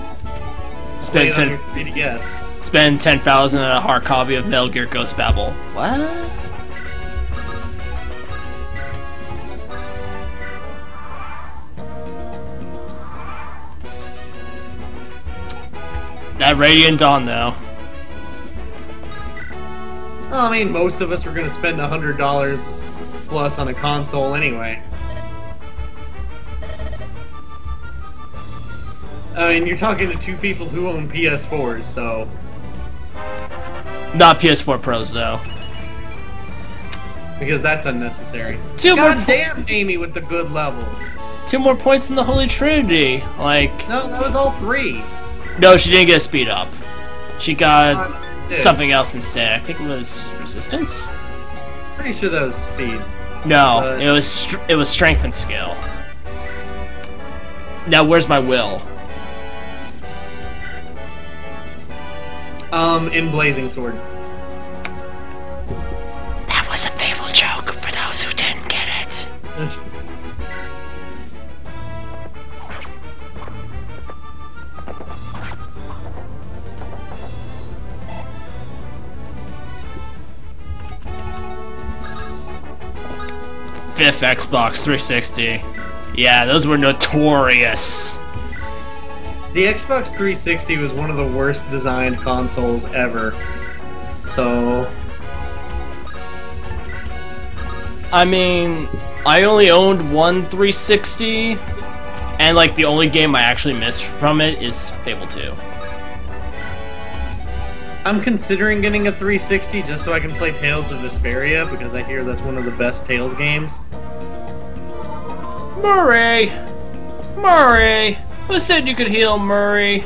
Spend Play it on 10. your 3DS. Spend 10,000 on a hard copy of Metal Gear Ghost Babel. What? That Radiant Dawn, though. Well, I mean, most of us were going to spend $100 plus on a console anyway. I mean, you're talking to two people who own PS4s, so... Not PS4 Pros, though. Because that's unnecessary. Two more God damn Amy with the good levels. 2 more points in the Holy Trinity. Like, No, that was all 3. no, she didn't get a speed up. She got Dude, something else instead. I think it was resistance. Pretty sure that was speed. No, But- it was strength and skill. Now, where's my will? In Blazing Sword. That was a Fable joke for those who didn't get it. This- Fifth Xbox 360. Yeah, those were notorious. The Xbox 360 was one of the worst designed consoles ever. So, I mean, I only owned one 360, and like the only game I actually missed from it is Fable 2. I'm considering getting a 360 just so I can play Tales of Vesperia, because I hear that's one of the best Tales games. Murray! Murray! Who said you could heal Murray?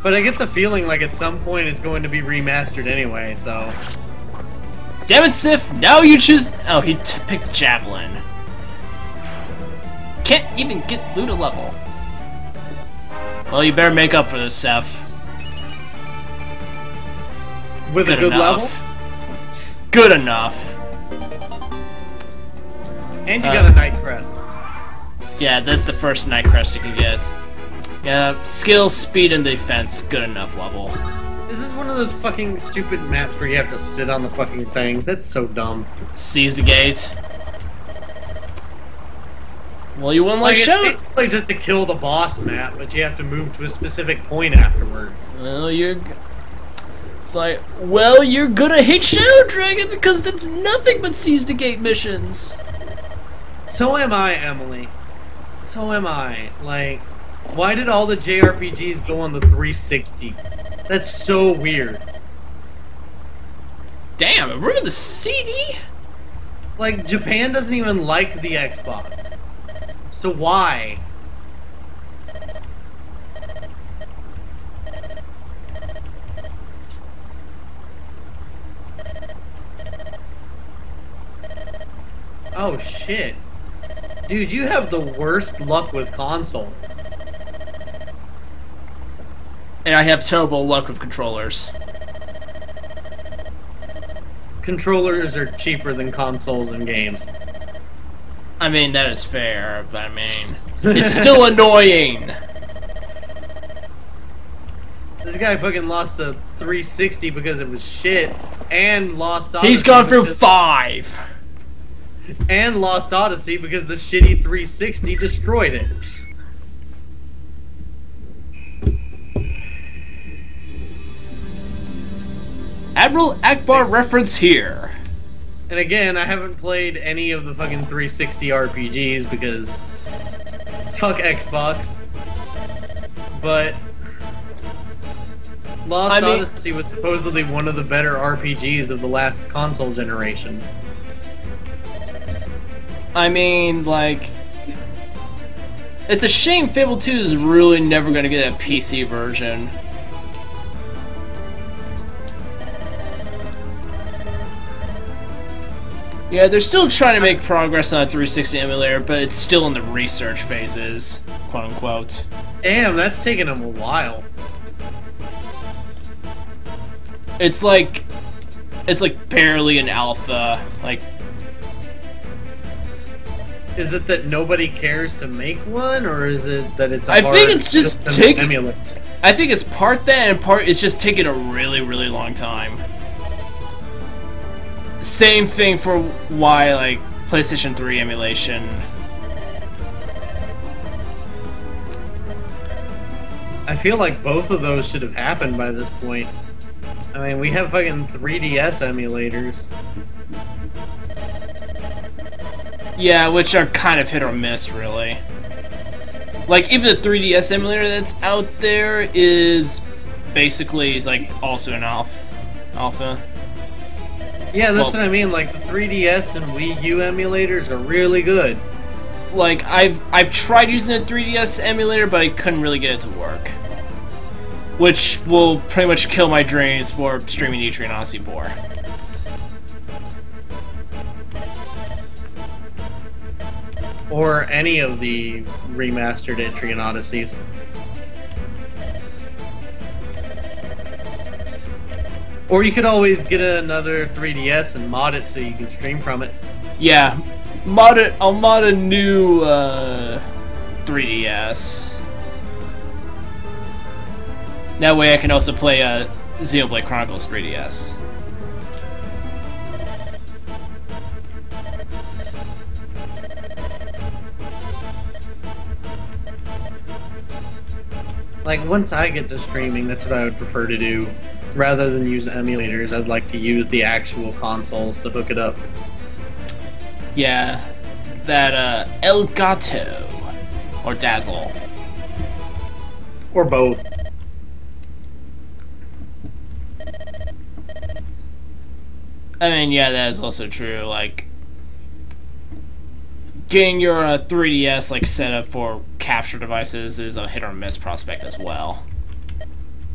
But I get the feeling like at some point it's going to be remastered anyway, so... Damn it, Sif! Now you choose. Oh, he picked Javelin. Can't even get through the level. Well, you better make up for this, Seth. With a good level? Good enough. And you got a Night Crest. Yeah, that's the first Night Crest you can get. Yeah, skill, speed, and defense, good enough level. This is one of those fucking stupid maps where you have to sit on the fucking thing. That's so dumb. Seize the gate. Well, you wouldn't like It's show. basically just to kill the boss map, but you have to move to a specific point afterwards. Well, it's like, well, you're gonna hate Shadow Dragon because that's nothing but seize the gate missions. So am I, Emily. So am I. Like, why did all the JRPGs go on the 360? That's so weird. Damn, remember the CD? Like, Japan doesn't even like the Xbox. So why? Oh shit. Dude, you have the worst luck with consoles. And I have terrible luck with controllers. Controllers are cheaper than consoles and games. I mean, that is fair, but I mean, it's still annoying. This guy fucking lost a 360 because it was shit, and lost Odyssey. He's gone through because- 5. And lost Odyssey because the shitty 360 destroyed it. Admiral Akbar reference here. And again, I haven't played any of the fucking 360 RPGs because fuck Xbox. But Lost Odyssey was supposedly one of the better RPGs of the last console generation. I mean, like, it's a shame Fable 2 is really never going to get a PC version. Yeah, they're still trying to make progress on a 360 emulator, but it's still in the research phases, quote unquote. Damn, that's taken them a while. It's like barely an alpha, like. Is it that nobody cares to make one, or is it that it's a I hard think it's just system to emulate? I think it's part that and part it's just taking a really, really long time. Same thing for why, like, PlayStation 3 emulation. I feel like both of those should have happened by this point. I mean, we have fucking 3DS emulators. Yeah, which are kind of hit or miss, really. Like, even the 3DS emulator that's out there is basically like also an alpha. Yeah, that's what I mean. Like, the 3DS and Wii U emulators are really good. like I've tried using a 3DS emulator, but I couldn't really get it to work. Which will pretty much kill my dreams for streaming Etrian Odyssey 4. Or any of the remastered Etrian Odysseys. Or you could always get another 3DS and mod it so you can stream from it. Yeah, mod it. I'll mod a new 3DS. That way I can also play Xenoblade Chronicles 3DS. Like, once I get to streaming, that's what I would prefer to do. Rather than use emulators, I'd like to use the actual consoles to hook it up. Yeah, that Elgato or Dazzle. Or both. I mean, yeah, that is also true. Like, getting your 3DS like set up for capture devices is a hit or miss prospect as well.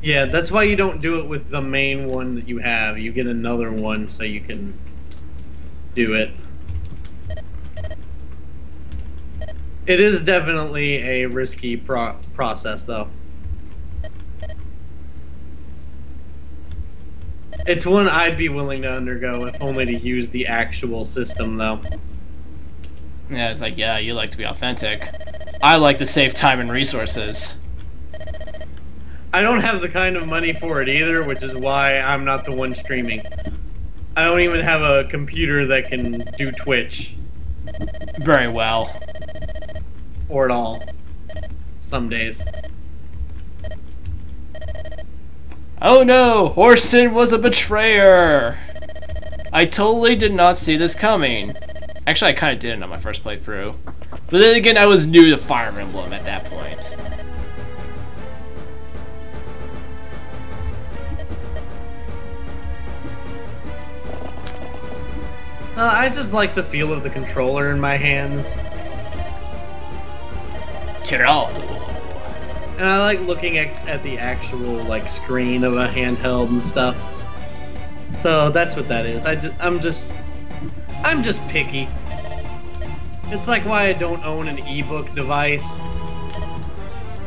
Yeah, that's why you don't do it with the main one that you have. You get another one so you can do it. It is definitely a risky process, though. It's one I'd be willing to undergo, if only to use the actual system, though. Yeah, it's like, yeah, you like to be authentic. I like to save time and resources. I don't have the kind of money for it either, which is why I'm not the one streaming. I don't even have a computer that can do Twitch. Very well. Or at all. Some days. Oh no! Orson was a betrayer! I totally did not see this coming. Actually, I kind of didn't on my first playthrough. But then again, I was new to Fire Emblem at that point. I just like the feel of the controller in my hands. Grado. And I like looking at the actual like screen of a handheld and stuff. So that's what that is. I'm just picky. It's like why I don't own an ebook device.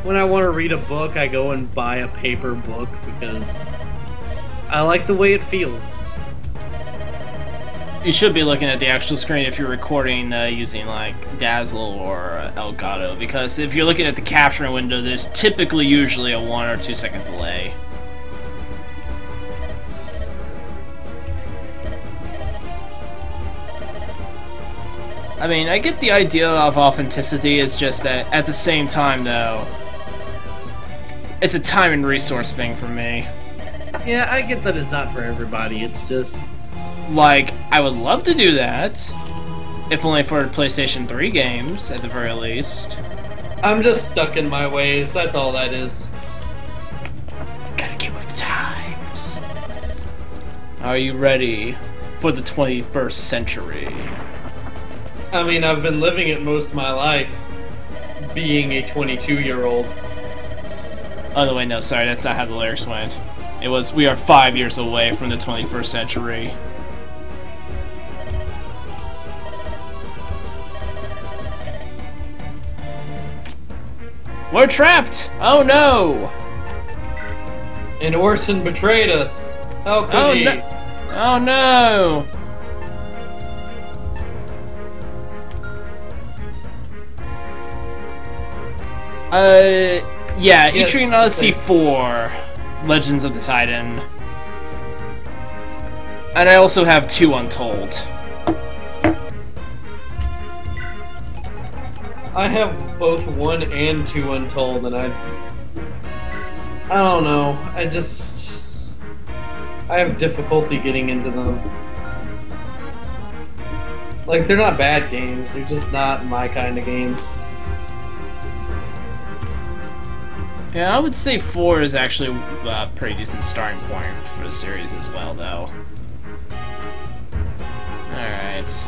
When I want to read a book, I go and buy a paper book because I like the way it feels. You should be looking at the actual screen if you're recording using like Dazzle or Elgato, because if you're looking at the capturing window, there's typically usually a 1 or 2 second delay. I mean, I get the idea of authenticity, it's just that at the same time though, it's a time and resource thing for me. Yeah, I get that it's not for everybody, it's just... Like, I would love to do that, if only for PlayStation 3 games, at the very least. I'm just stuck in my ways, that's all that is. Gotta get with the times. Are you ready for the 21st century? I mean, I've been living it most of my life, being a 22-year-old. Oh, no, wait, no, sorry, that's not how the lyrics went. It was, we are 5 years away from the 21st century. We're trapped! Oh no! And Orson betrayed us. How could he? No. Oh no! Yeah, Yes, Etrian Odyssey 4, Legends of the Titan. And I also have 2 Untold. I have both 1 and 2 Untold, and I don't know. I have difficulty getting into them. Like, they're not bad games, they're just not my kind of games. Yeah, I would say 4 is actually a pretty decent starting point for the series as well, though. Alright.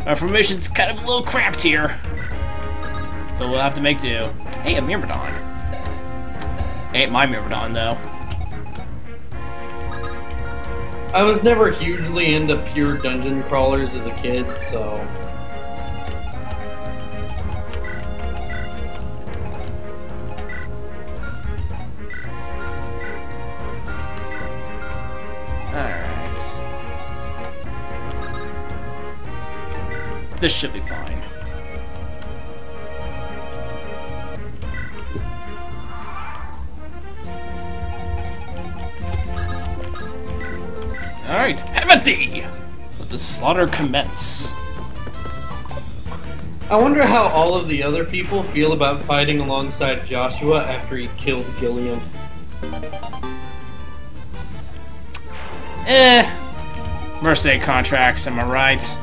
Our formation's kind of a little cramped here. But we'll have to make do. Hey, a Myrmidon. Ain't my Myrmidon, though. I was never hugely into pure dungeon crawlers as a kid, so... Alright. This should be fine. Alright, have at thee! Let the slaughter commence. I wonder how all of the other people feel about fighting alongside Joshua after he killed Gilliam. Mercenary contracts, am I right?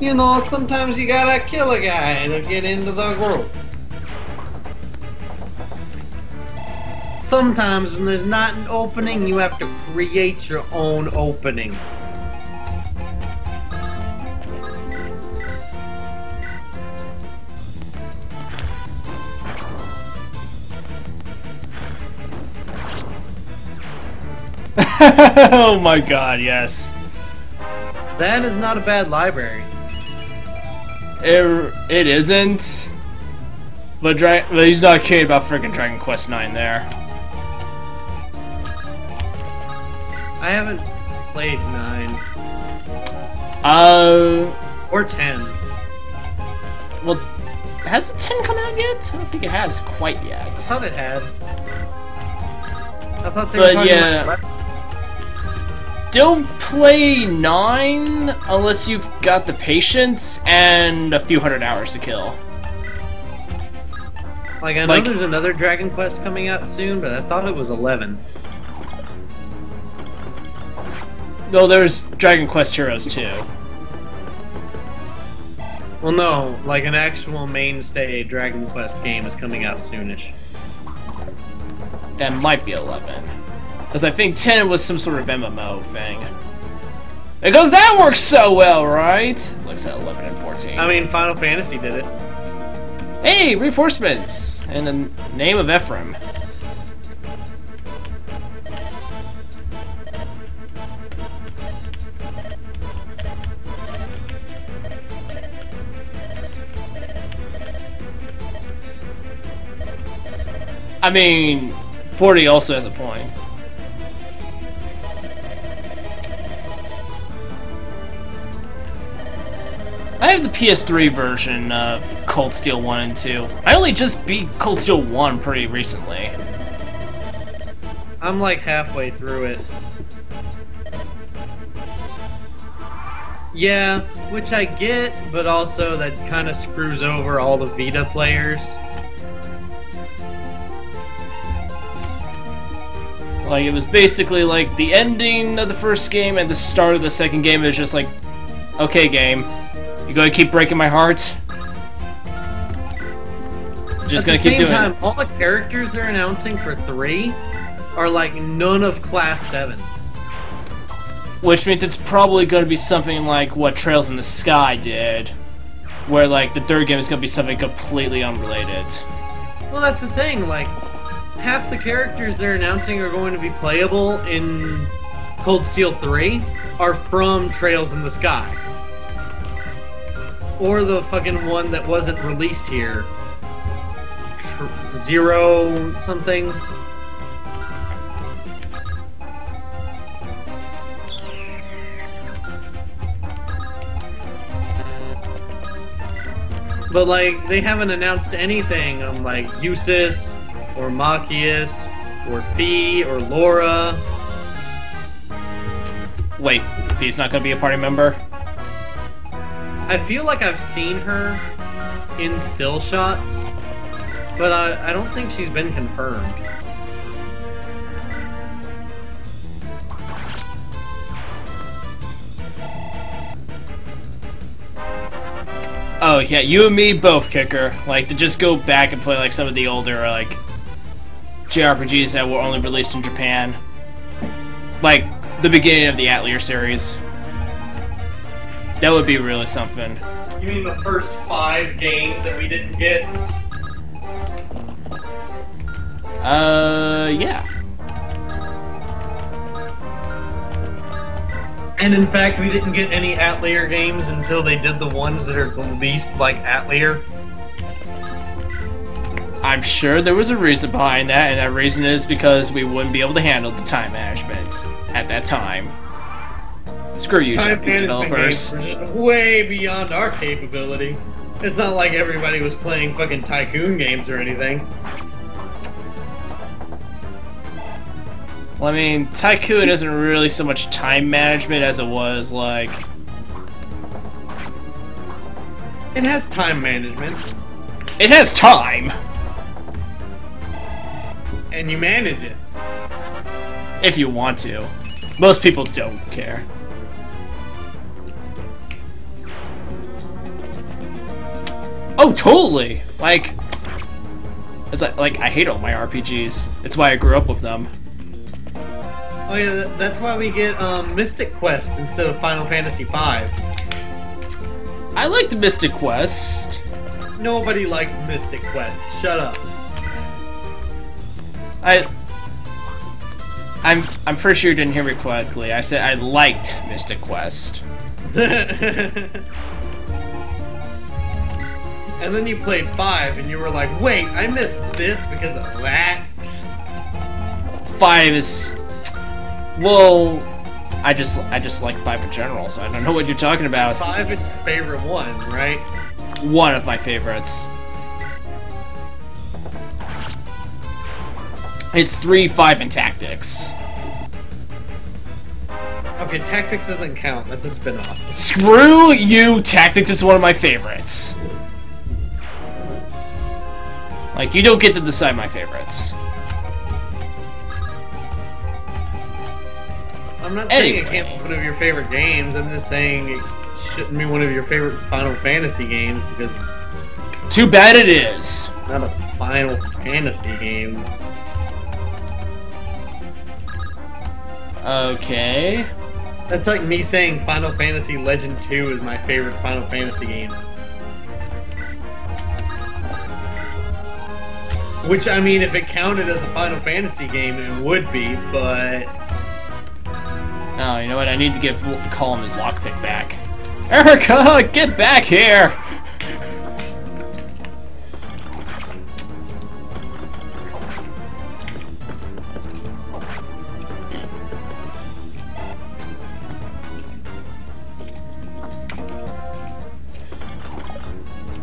You know, sometimes you gotta kill a guy to get into the group. Sometimes when there's not an opening, you have to create your own opening. Oh my god, yes. That is not a bad library. It isn't. But he's not kidding about freaking Dragon Quest IX there. I haven't played 9. Or 10. Well, has the 10 come out yet? I don't think it has quite I yet. thought it had. I thought they were But talking yeah. about... Don't play 9 unless you've got the patience and a few hundred hours to kill. Like, I know there's another Dragon Quest coming out soon, but I thought it was 11. No, there's Dragon Quest Heroes 2. Well, no, like an actual mainstay Dragon Quest game is coming out soonish. That might be 11. Because I think 10 was some sort of MMO thing. Because that works so well, right? Looks at 11 and 14. I mean, Final Fantasy did it. Hey, reinforcements! In the name of Ephraim. I mean, 40 also has a point. I have the PS3 version of Cold Steel 1 and 2. I only just beat Cold Steel 1 pretty recently. I'm like halfway through it. Yeah, which I get, but also that kind of screws over all the Vita players. Like, it was basically like the ending of the first game and the start of the second game is just like, okay, game, you gonna keep breaking my heart? Just gonna keep doing it. At the same time, all the characters they're announcing for 3 are like none of Class 7. Which means it's probably gonna be something like what Trails in the Sky did, where like the third game is gonna be something completely unrelated. Well, that's the thing, like, half the characters they're announcing are going to be playable in Cold Steel 3 are from Trails in the Sky. Or the fucking one that wasn't released here. Zero something. But like, they haven't announced anything on like Usis, or Machias, or Fee, or Laura. Wait, Fee's not gonna be a party member? I feel like I've seen her in still shots, but I don't think she's been confirmed. Oh yeah, you and me both, Kicker. Like, to just go back and play like some of the older like JRPGs that were only released in Japan. Like the beginning of the Atelier series. That would be really something. You mean the first 5 games that we didn't get? Yeah. And in fact, we didn't get any Atelier games until they did the ones that are the least like Atelier. I'm sure there was a reason behind that, and that reason is because we wouldn't be able to handle the time management at that time. Screw you, Time Japanese management developers. games were just way beyond our capability. It's not like everybody was playing fucking tycoon games or anything. Well, I mean, Tycoon isn't really so much time management as it was, like... It has time management, It has time! and you manage it. If you want to. Most people don't care. Oh, totally! Like... It's like, I hate all my RPGs. It's why I grew up with them. Oh yeah, that's why we get Mystic Quest instead of Final Fantasy V. I liked Mystic Quest. Nobody likes Mystic Quest. Shut up. I'm pretty sure you didn't hear me correctly. I said I liked Mystic Quest. And then you played 5 and you were like, wait, I missed this because of that? 5 is... Well... I just like 5 in general, so I don't know what you're talking about. 5 is your favorite one, right? One of my favorites. It's 3, 5, and Tactics. Okay, Tactics doesn't count. That's a spin-off. Screw you! Tactics is one of my favorites. Like, you don't get to decide my favorites. I'm not saying Anyway. it can't be one of your favorite games. I'm just saying it shouldn't be one of your favorite Final Fantasy games because it's Too bad it is. not a Final Fantasy game. Okay. That's like me saying Final Fantasy Legend 2 is my favorite Final Fantasy game. Which, I mean, if it counted as a Final Fantasy game, it would be, but... Oh, you know what? I need to call him his lockpick back. Eirika, get back here!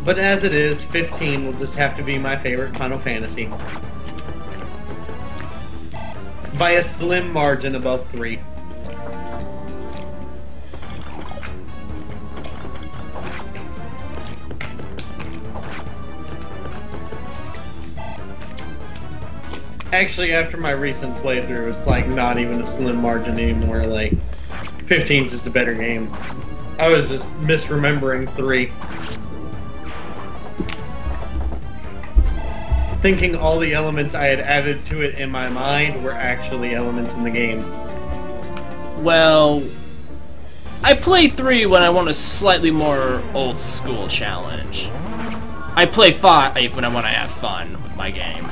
But as it is, 15 will just have to be my favorite Final Fantasy. By a slim margin above 3. Actually, after my recent playthrough, it's like not even a slim margin anymore. Like, 15's just a better game. I was just misremembering 3. Thinking all the elements I had added to it in my mind were actually elements in the game. Well, I played 3 when I want a slightly more old school challenge. I play 5 when I want to have fun with my game.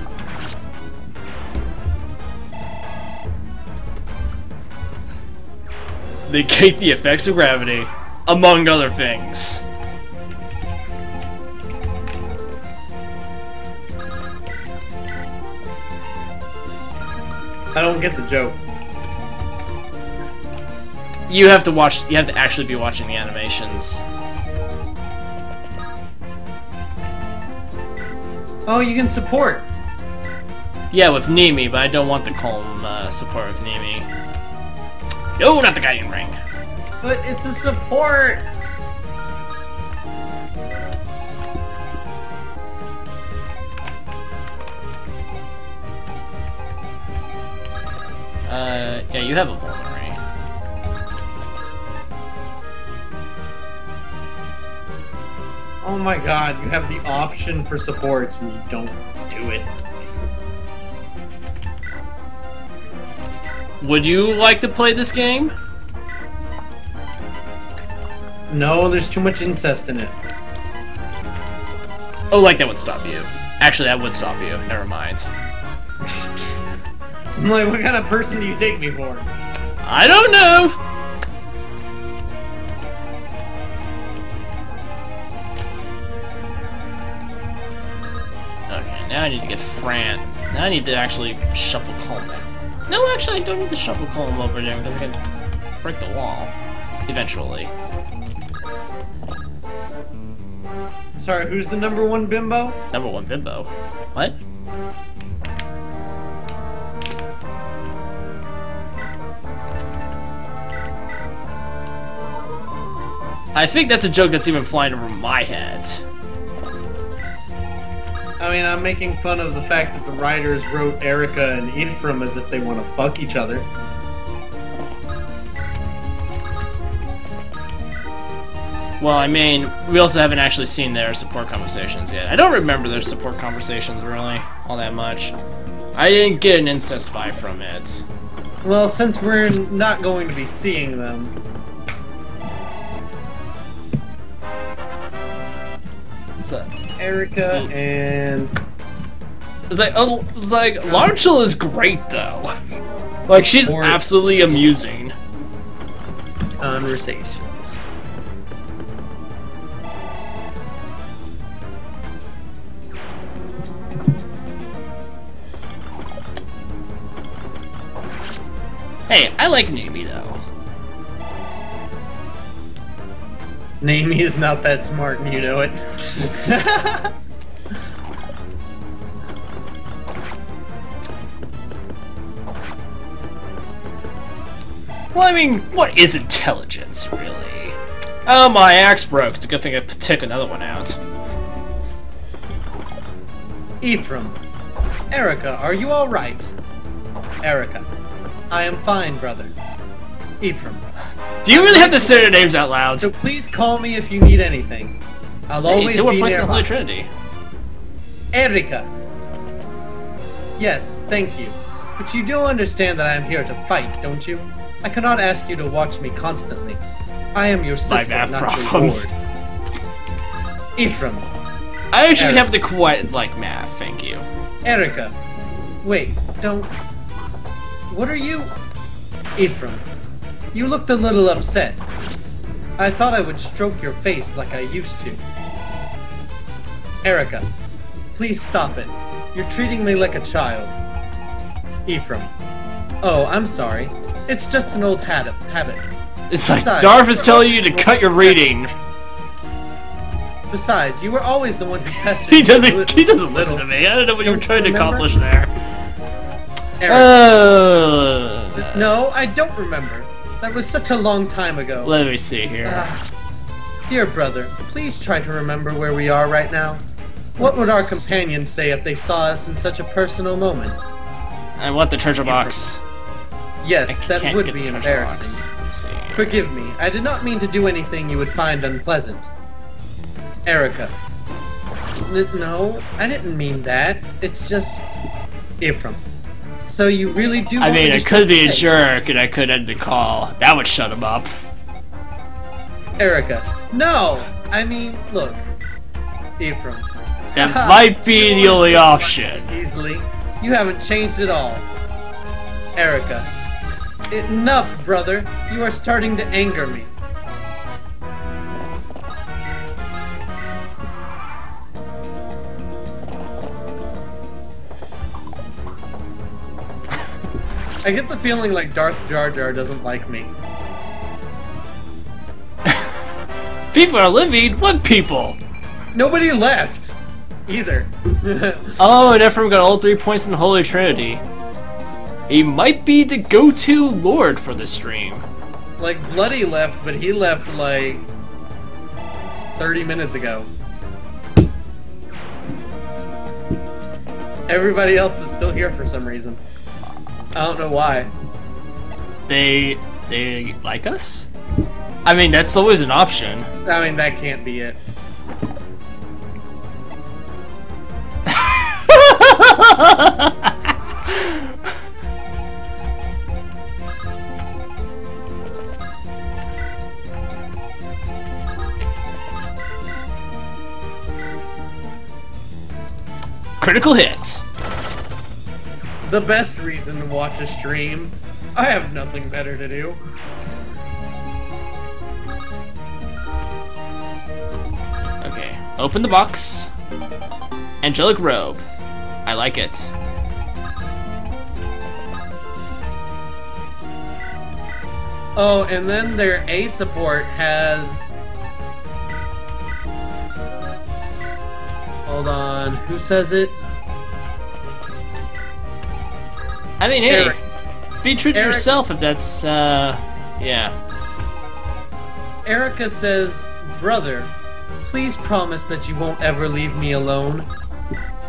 Negate the effects of gravity, among other things. I don't get the joke. You have to actually be watching the animations. Oh, you can support. Yeah, with Nemi, but I don't want the calm support of Nemi. No, not the guiding ring. But it's a support. Yeah, you have a vulnerary. Oh my god, you have the option for supports and you don't do it. Would you like to play this game? No, there's too much incest in it. Oh, like that would stop you. Actually, that would stop you. Never mind. I'm like, what kind of person do you take me for? I don't know. Okay, now I need to get Fran. Now I need to actually shuffle Colm there. No, actually, I don't need to shuffle Colm over there because I can break the wall eventually. Sorry, who's the number one bimbo? Number one bimbo. What? I think that's a joke that's even flying over my head. I mean, I'm making fun of the fact that the writers wrote Eirika and Ephraim as if they want to fuck each other. Well, I mean, we also haven't actually seen their support conversations yet. I don't remember their support conversations, really, all that much. I didn't get an incest vibe from it. Well, since we're not going to be seeing them... What's that? Eirika and... It's like, Larchel is great, though. Like, she's absolutely amusing. Conversations. Hey, I like Nami, though. Nami is not that smart and you know it. Well, I mean, what is intelligence, really? Oh, my axe broke. It's a good thing I took another one out. Ephraim. Eirika, are you alright? Eirika. I am fine, brother. Ephraim. Do you really have to say their names out loud? So please call me if you need anything. I'll always two more be points in the Holy nearby. Trinity. Eirika. Yes, thank you. But you do understand that I am here to fight, don't you? I cannot ask you to watch me constantly. I am your sister, math not problems. your ward. Ephraim. I actually Eirika. have to quite like math, thank you. Eirika. Wait, don't... What are you... Ephraim. You looked a little upset. I thought I would stroke your face like I used to. Eirika. Please stop it. You're treating me like a child. Ephraim. Oh, I'm sorry. It's just an old habit. It's like Besides, Darth is telling you to cut your reading. Besides, you were always the one who pestered He me doesn't. little- He doesn't listen to me. I don't know what you were Don't trying to you remember? accomplish there. Eirika. No, I don't remember. That was such a long time ago. Let me see here. Dear brother, please try to remember where we are right now. What would our companions say if they saw us in such a personal moment? I want the treasure box. Yes, I that can't would get be the treasure embarrassing. box. Let's see. Forgive me, I did not mean to do anything you would find unpleasant. Eirika. No, I didn't mean that. It's just... Ephraim. So you really do I want mean, me I to could be a face? jerk and I could end the call. That would shut him up. Eirika. No! I mean, look. Ephraim. That Haha, might be you the always only do option. much Easily. You haven't changed at all. Eirika. Enough, brother. You are starting to anger me. I get the feeling like Darth Jar Jar doesn't like me. People are living. What people? Nobody left! Either. Oh, and Ephraim got all 3 points in the Holy Trinity. He might be the go-to lord for the stream. Like, Bloody left, but he left like 30 minutes ago. Everybody else is still here for some reason. I don't know why. They like us? I mean, that's always an option. I mean, that can't be it. critical hit. The best reason to watch a stream. I have nothing better to do. Okay, open the box. Angelic robe. I like it. Oh, and then their A support has... Hold on, who says it? I mean, hey, Eric. be true to Eric. yourself if that's, yeah. Eirika says, "Brother, please promise that you won't ever leave me alone.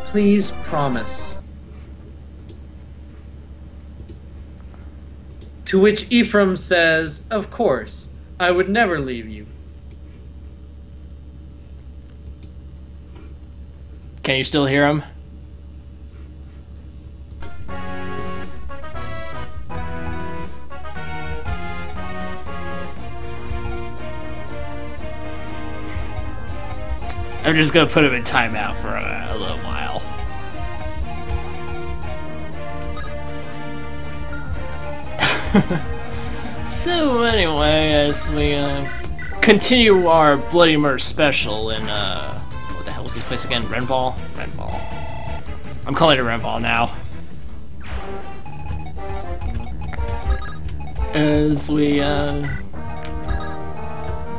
Please promise." To which Ephraim says, "Of course, I would never leave you." Can you still hear him? I'm just gonna put him in timeout for a little while. So anyway, as we continue our Bloody Murder special in what the hell was this place again? Renval? Renval. I'm calling it Renval now. As we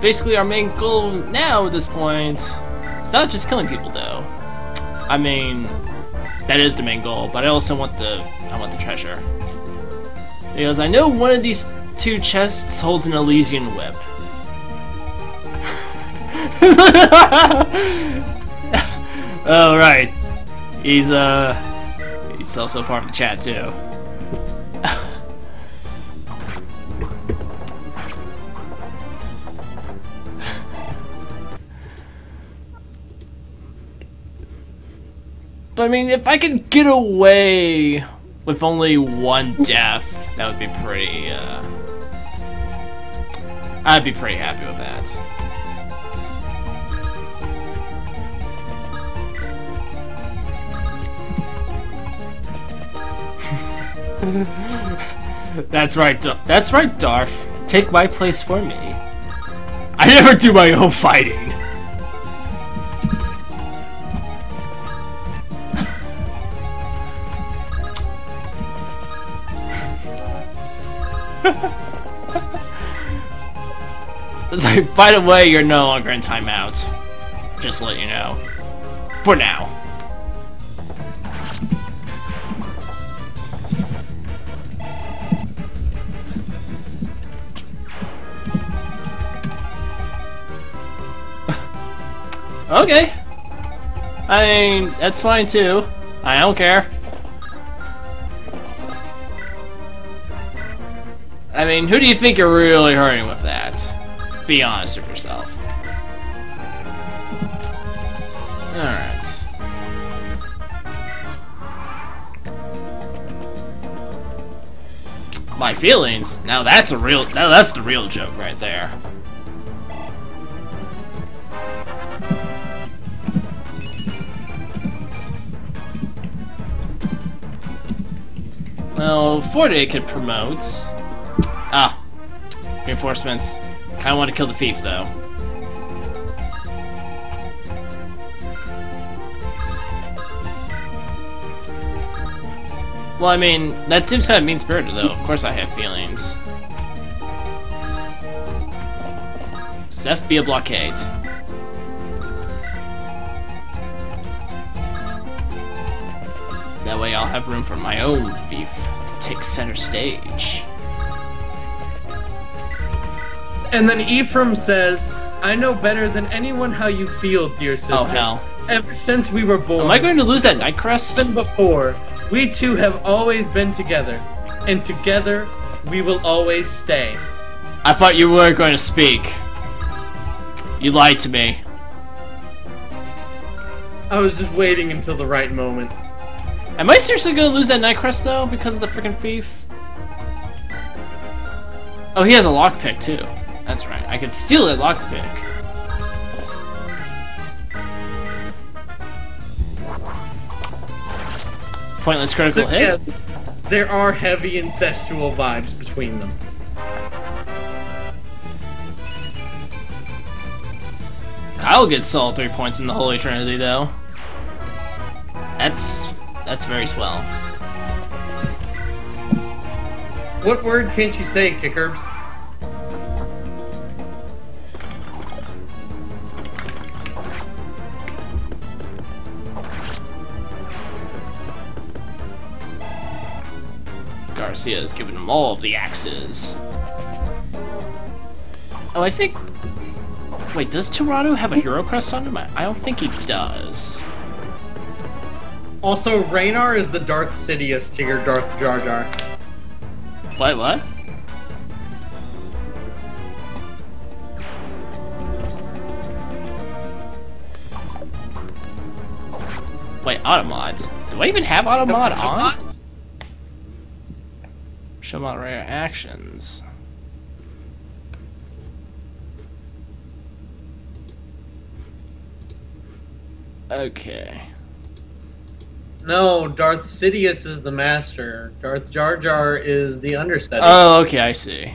basically our main goal now at this point, it's not just killing people though. I mean, that is the main goal, but I also want the treasure. Because I know one of these two chests holds an Elysian whip. Oh right. He's also part of the chat too. But I mean, if I could get away with only one death, that would be pretty, I'd be pretty happy with that. That's right, Darth. Take my place for me. I never do my own fighting. It's like, by the way, you're no longer in timeout. Just to let you know. For now. Okay. I mean, that's fine too. I don't care. I mean, who do you think you're really hurting with that? Be honest with yourself. Alright. My feelings? Now that's the real joke right there. Well, Forte could promote. Ah, reinforcements. Kinda want to kill the thief, though. Well, I mean, that seems kind of mean-spirited, though. Of course I have feelings. Seth be a blockade. That way I'll have room for my own thief to take center stage. And then Ephraim says, "I know better than anyone how you feel, dear sister. Oh, hell. Ever since we were born. Am I going to lose that night crest? Even before, we two have always been together. And together, we will always stay." I thought you weren't going to speak. You lied to me. I was just waiting until the right moment. Am I seriously going to lose that night crest, though, because of the freaking thief? Oh, he has a lockpick, too. That's right. I could steal that lockpick. Pointless critical hit? Yes, there are heavy incestual vibes between them. Kyle gets all 3 points in the Holy Trinity, though. That's very swell. What word can't you say, Kickerbs? Garcia has given him all of the axes. Oh, I think... Wait, does Grado have a hero crest on him? I don't think he does. Also, Raynar is the Darth Sidious to your Darth Jar Jar. What? Wait, Automods. Do I even have Automod on? Show mod rare actions. Okay. No, Darth Sidious is the master. Darth Jar Jar is the understudy. Oh, okay, I see.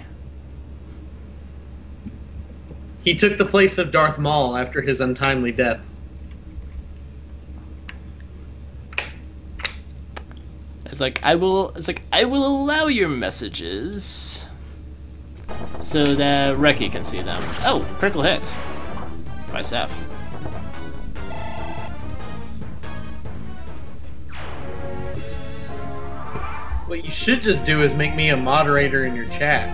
He took the place of Darth Maul after his untimely death. It's like I will allow your messages so that Reki can see them. Oh, critical hit by Seth. What you should just do is make me a moderator in your chat.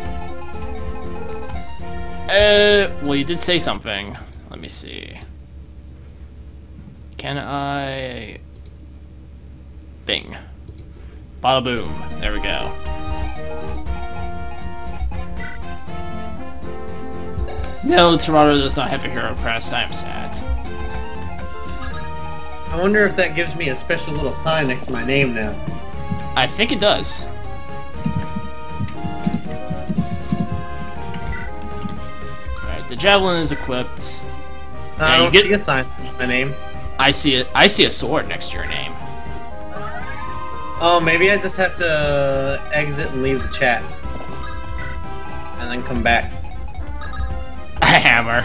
Well, you did say something. Let me see. Can I... Bing. Bada boom. There we go. No, Toronto does not have a hero crest. I'm sad. I wonder if that gives me a special little sign next to my name now. I think it does. Alright, the javelin is equipped. I don't see a sign next to my name. I see a sword next to your name. Oh, maybe I just have to exit and leave the chat. And then come back. A hammer.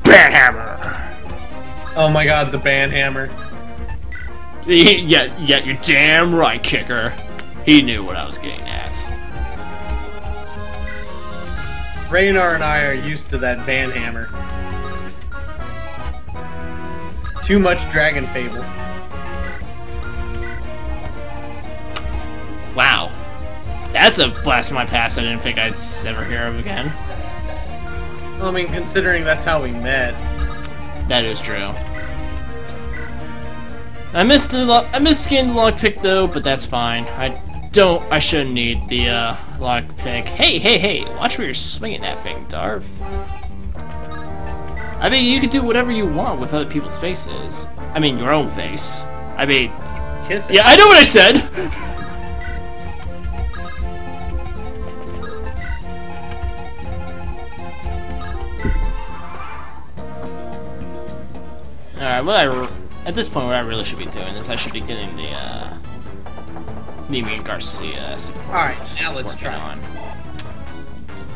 Bad hammer. Oh my god, the band hammer. Yeah, you're damn right, Kicker. He knew what I was getting at. Raynar and I are used to that band hammer. Too much Dragon Fable. Wow. That's a blast from my past I didn't think I'd ever hear of again. I mean, considering that's how we met. That is true. I missed getting the lockpick though, but that's fine. I shouldn't need the lockpick. Hey! Watch where you're swinging that thing, Darth. I mean, you can do whatever you want with other people's faces. I mean, your own face. I mean, Kiss it. yeah, I know what I said. Alright, at this point, what I really should be doing is I should be getting the, Nemi and Garcia support. Alright, now let's try. On.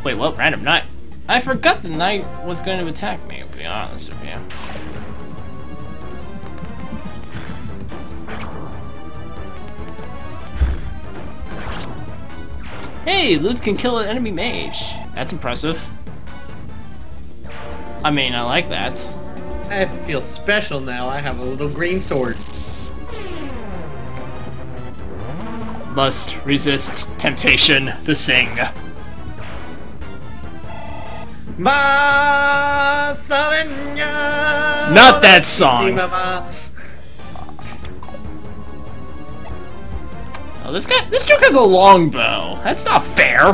Wait, what? Random knight? I forgot the knight was going to attack me, to be honest with you. Hey, loot can kill an enemy mage. That's impressive. I mean, I like that. I feel special now. I have a little green sword. Must resist temptation to sing. Not Not that song. Oh, this joke has a longbow. That's not fair.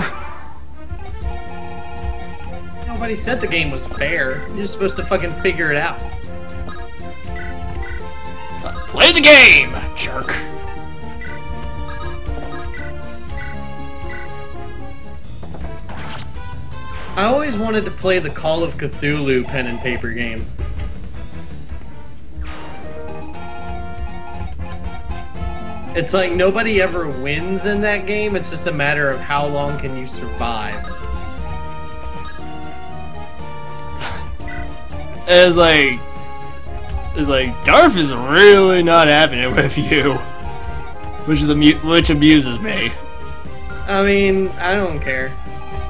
Nobody said the game was fair. You're just supposed to fucking figure it out. So, play the game, jerk. I always wanted to play the Call of Cthulhu pen and paper game. It's like nobody ever wins in that game. It's just a matter of how long can you survive. It's like Darth is really not having it with you, which amuses me. I mean, I don't care.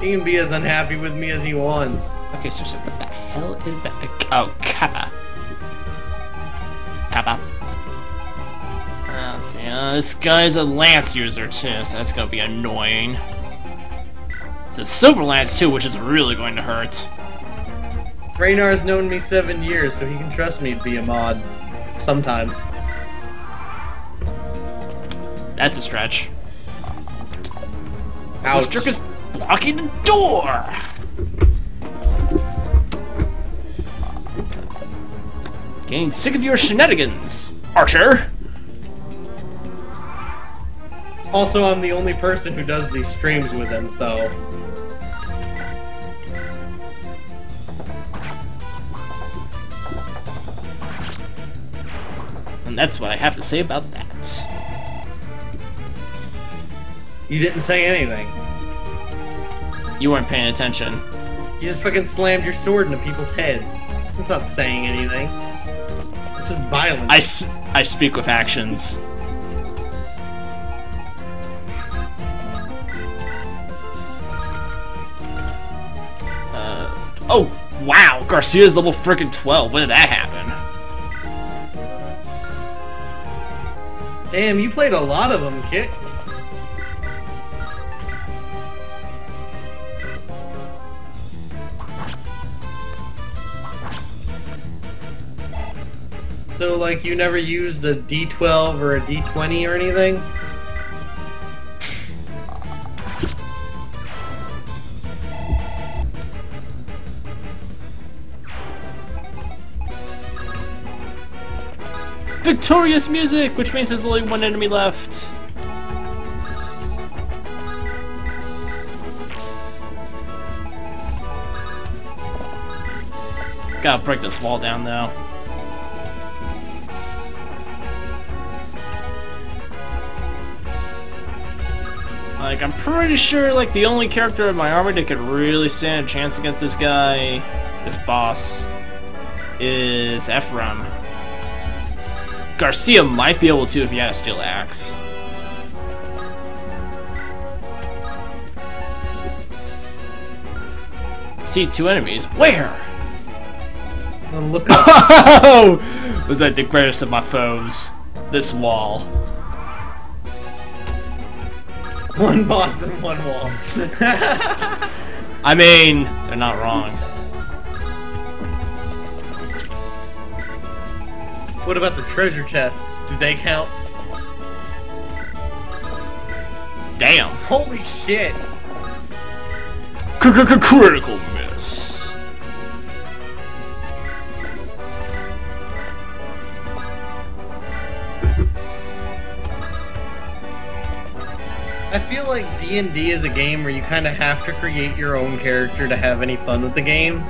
He can be as unhappy with me as he wants. Okay, so what the hell is that? Oh, Kappa. Kappa. Let's see. This guy's a lance user too, so that's gonna be annoying. It's a silver lance too, which is really going to hurt. Raynar's known me 7 years, so he can trust me to be a mod. Sometimes. That's a stretch. Ouch. This jerk is blocking the door! Getting sick of your shenanigans, Archer! Also, I'm the only person who does these streams with him, so... And that's what I have to say about that. You didn't say anything. You weren't paying attention. You just fucking slammed your sword into people's heads. It's not saying anything. It's just violence. I speak with actions. Oh, wow! Garcia's level frickin' 12. When did that happen? Damn, you played a lot of them, Kit. So, like, you never used a D12 or a D20 or anything? Victorious music, which means there's only one enemy left. Gotta break this wall down though. Like, I'm pretty sure, like, the only character in my army that could really stand a chance against this guy, this boss, is Ephraim. Garcia might be able to if he had a steel axe. See 2 enemies. Where? Look up. Oh! Was that the greatest of my foes? This wall. One boss and one wall. I mean, they're not wrong. What about the treasure chests? Do they count? Damn. Holy shit! Critical miss. I feel like D&D is a game where you kind of have to create your own character to have any fun with the game.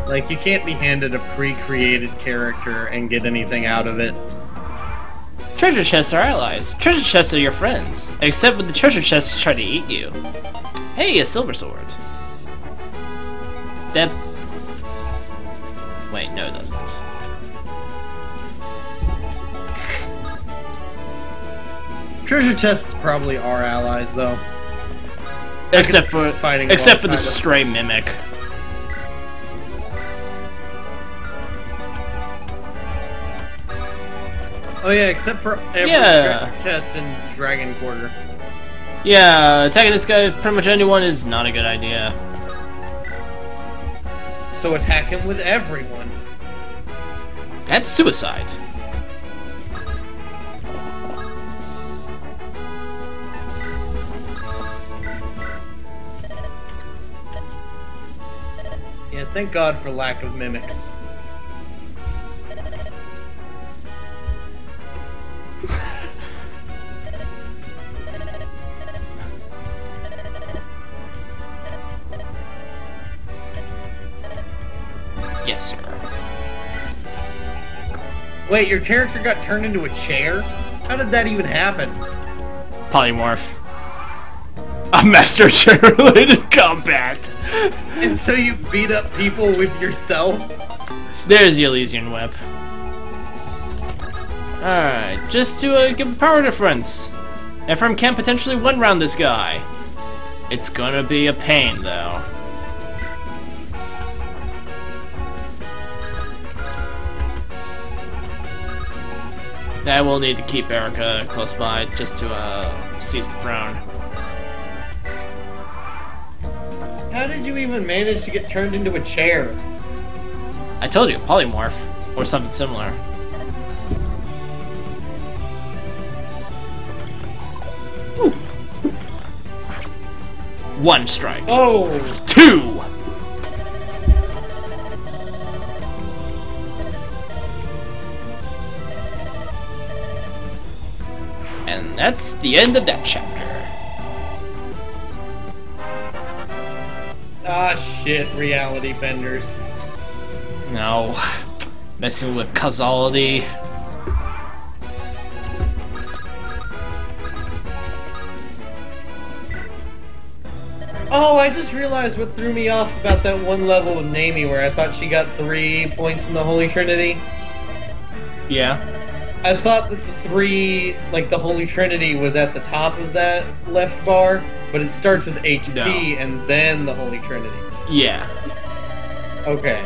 Like, you can't be handed a pre-created character and get anything out of it. Treasure chests are allies. Treasure chests are your friends. Except when the treasure chests try to eat you. Hey, a silver sword. That... Wait, no it doesn't. Treasure chests probably are allies, though. Except for fighting. Except for the stray mimic. Oh yeah, except for every treasure chest in Dragon Quarter. Yeah, attacking this guy with pretty much anyone is not a good idea. So attack him with everyone. That's suicide. Yeah, thank God for lack of mimics. Yes, sir. Wait, your character got turned into a chair? How did that even happen? Polymorph. A master general in combat. And so you beat up people with yourself? There's the Elysian Whip. Alright, just to give a power difference. Ephraim can potentially one-round this guy. It's gonna be a pain, though. I will need to keep Eirika close by just to seize the throne. How did you even manage to get turned into a chair? I told you, polymorph, or something similar. Ooh. 1 strike. Oh! 2! And that's the end of that chapter. Ah, shit, reality benders. No. Messing with causality. Oh, I just realized what threw me off about that one level with Naomi where I thought she got 3 points in the Holy Trinity. Yeah. I thought that the 3, like the Holy Trinity, was at the top of that left bar, but it starts with HP No. and then the Holy Trinity. Yeah. Okay.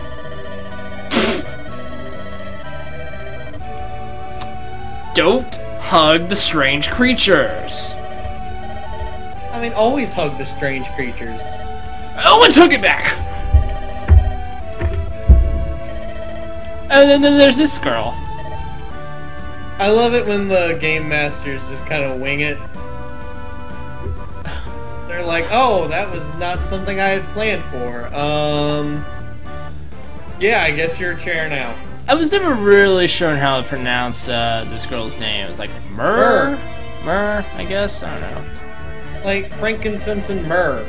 Don't hug the strange creatures. I mean, always hug the strange creatures. Oh, it took it back! And then there's this girl. I love it when the game masters just kind of wing it. They're like, oh, that was not something I had planned for. Yeah, I guess you're a chair now. I was never really sure how to pronounce this girl's name. It was like Myrrh? Myrrh, I guess? I don't know. Like frankincense and myrrh.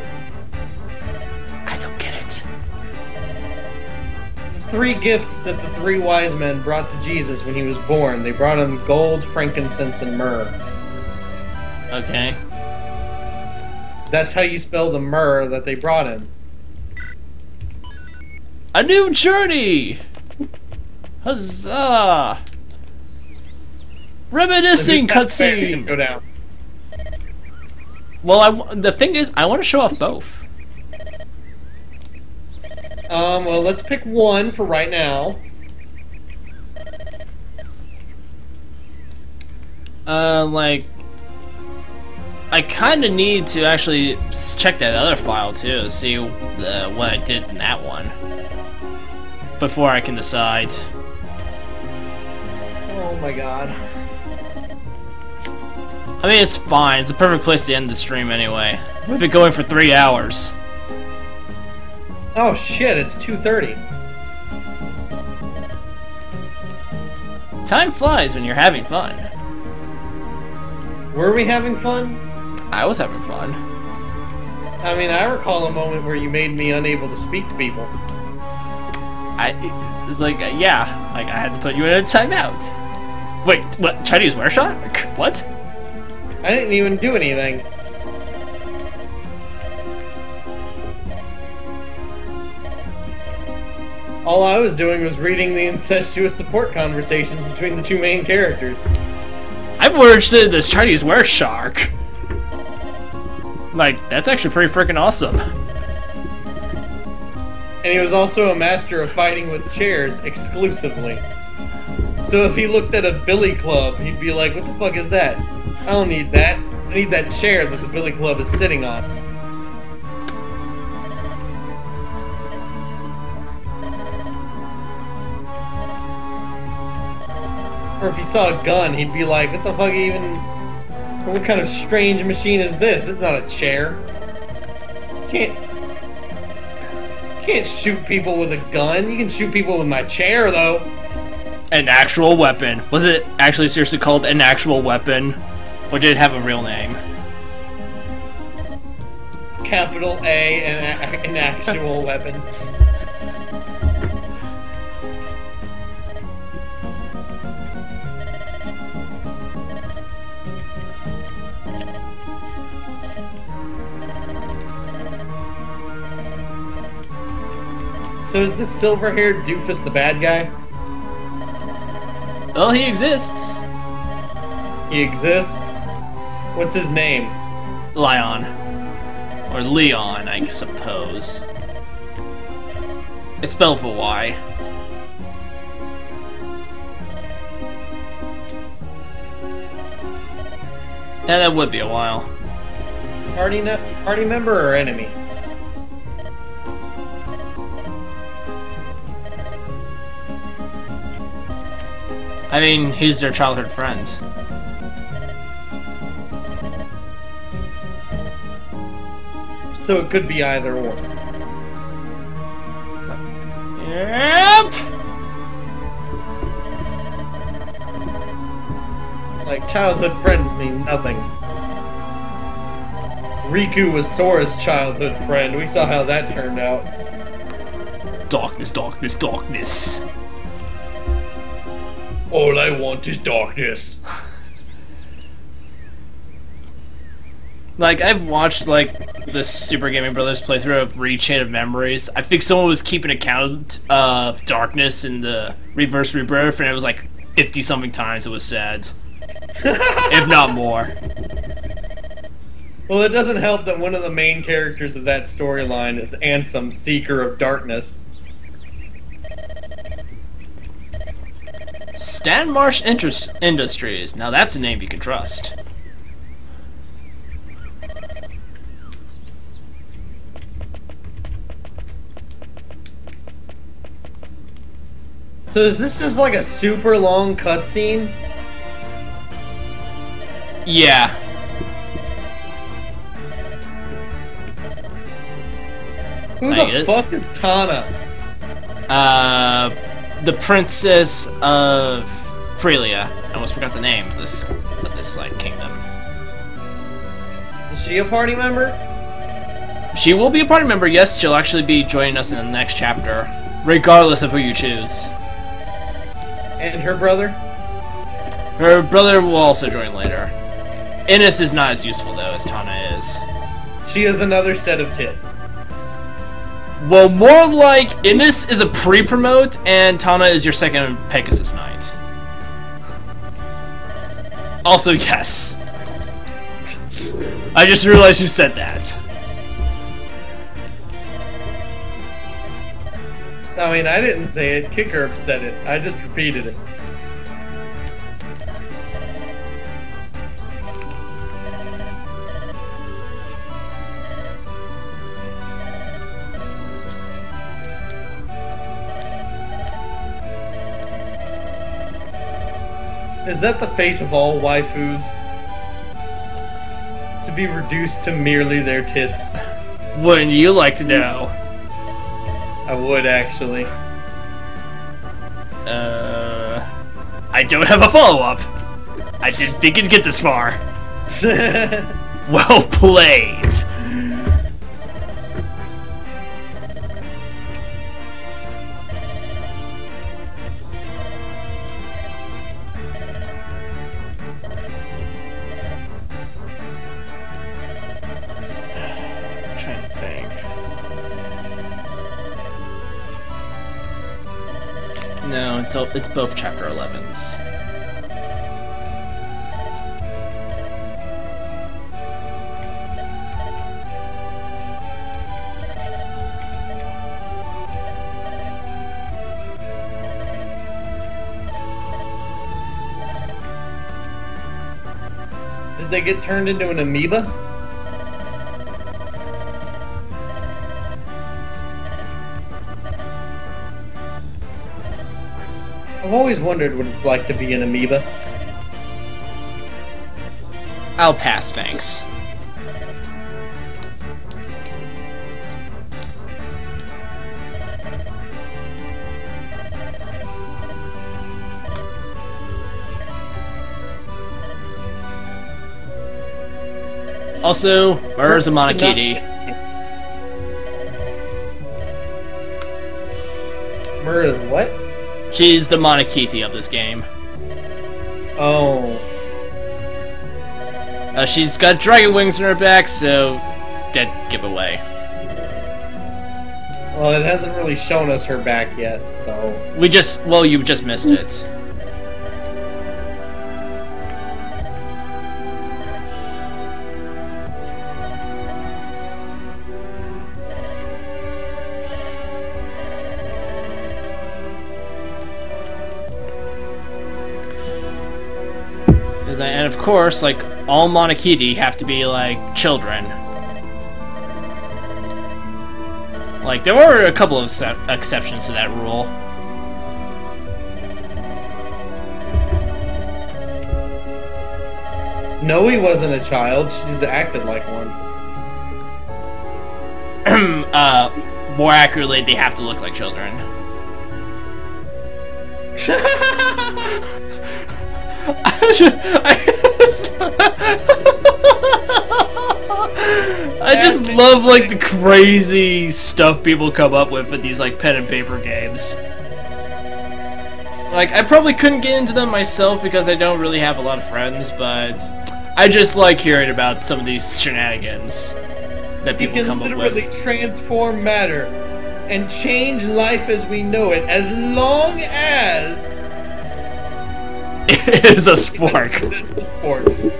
I don't get it. The 3 gifts that the 3 wise men brought to Jesus when he was born. They brought him gold, frankincense, and myrrh. Okay. That's how you spell the myrrh that they brought him. A new journey! Huzzah! Reminiscing Go cutscene! down. Well, the thing is, I want to show off both. Well, let's pick one for right now. Like, I kind of need to actually check that other file too, see what I did in that one before I can decide. Oh my god. I mean, it's fine. It's a perfect place to end the stream anyway. We've been going for 3 hours. Oh shit, it's 2:30. Time flies when you're having fun. Were we having fun? I was having fun. I mean, I recall a moment where you made me unable to speak to people. It's like, yeah, like I had to put you in a timeout. Wait, what? Chinese wear shot? What? I didn't even do anything. All I was doing was reading the incestuous support conversations between the 2 main characters. I'm more interested in this Chinese wear shark. Like, that's actually pretty freaking awesome. And he was also a master of fighting with chairs exclusively. So if he looked at a billy club, he'd be like, what the fuck is that? I don't need that. I need that chair that the billy club is sitting on. Or if he saw a gun, he'd be like, what the fuck even... What kind of strange machine is this? It's not a chair. You can't shoot people with a gun. You can shoot people with my chair, though. An actual weapon. Was it actually seriously called an actual weapon? Or did it have a real name? Capital A and an actual weapon. So is this silver-haired doofus the bad guy? Well, he exists. He exists? What's his name? Leon. Or Leon, I suppose. It's spelled with a Y. Yeah, that would be a while. Party member or enemy? I mean, he's their childhood friend. So it could be either or. Yep! Like, childhood friends mean nothing. Riku was Sora's childhood friend. We saw how that turned out. Darkness, darkness, darkness. All I want is darkness. Like, I've watched, like, the Super Gaming Brothers playthrough of Rechain of Memories. I think someone was keeping account of darkness in the Reverse Rebirth, and it was like 50-something times it was said. If not more. Well, it doesn't help that one of the main characters of that storyline is Ansem, Seeker of Darkness. Stan Marsh Industries. Now that's a name you can trust. So is this just like a super long cutscene? Yeah. Who Like the it. fuck is Tana? The Princess of Freelia. I almost forgot the name of this like kingdom. Is she a party member? She will be a party member. Yes, she'll actually be joining us in the next chapter, regardless of who you choose. And her brother? Her brother will also join later. Innes is not as useful though as Tana is. She has another set of tits. Well, more like Innes is a pre-promote and Tana is your second Pegasus Knight. Also, yes. I just realized you said that. I mean, I didn't say it. Kicker said it. I just repeated it. Is that the fate of all waifus? To be reduced to merely their tits? Wouldn't you like to know? I would, actually. I don't have a follow-up. I didn't think it'd get this far. Well played. Trying to think. No, it's both chapter 11s. Did they get turned into an amoeba? I've always wondered what it's like to be an amoeba. I'll pass, thanks. Also, Murr's a Monokiti. Mur is what? She's the Monokiti of this game. Oh. She's got dragon wings on her back, so dead giveaway. Well, it hasn't really shown us her back yet, so... Well, you just missed it. And of course, like, all Monokiti have to be, like, children. Like, there were a couple of exceptions to that rule. No, he wasn't a child. She just acted like one. More accurately, they have to look like children. I just love, like, the crazy stuff people come up with these, like, pen and paper games. Like, I probably couldn't get into them myself because I don't really have a lot of friends, but I just like hearing about some of these shenanigans that people come up with. You can literally transform matter and change life as we know it, as long as it is a spork. It's the sporks.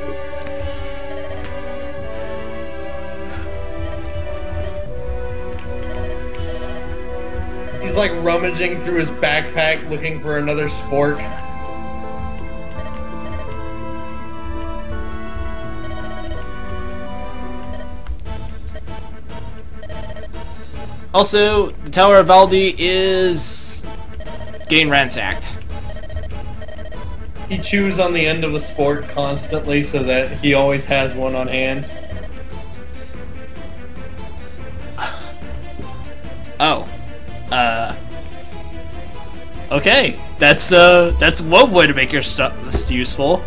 He's like rummaging through his backpack looking for another spork. Also, the Tower of Valdi is getting ransacked. He chews on the end of a spork constantly so that he always has one on hand. Oh. Okay. That's one way to make your stuff useful.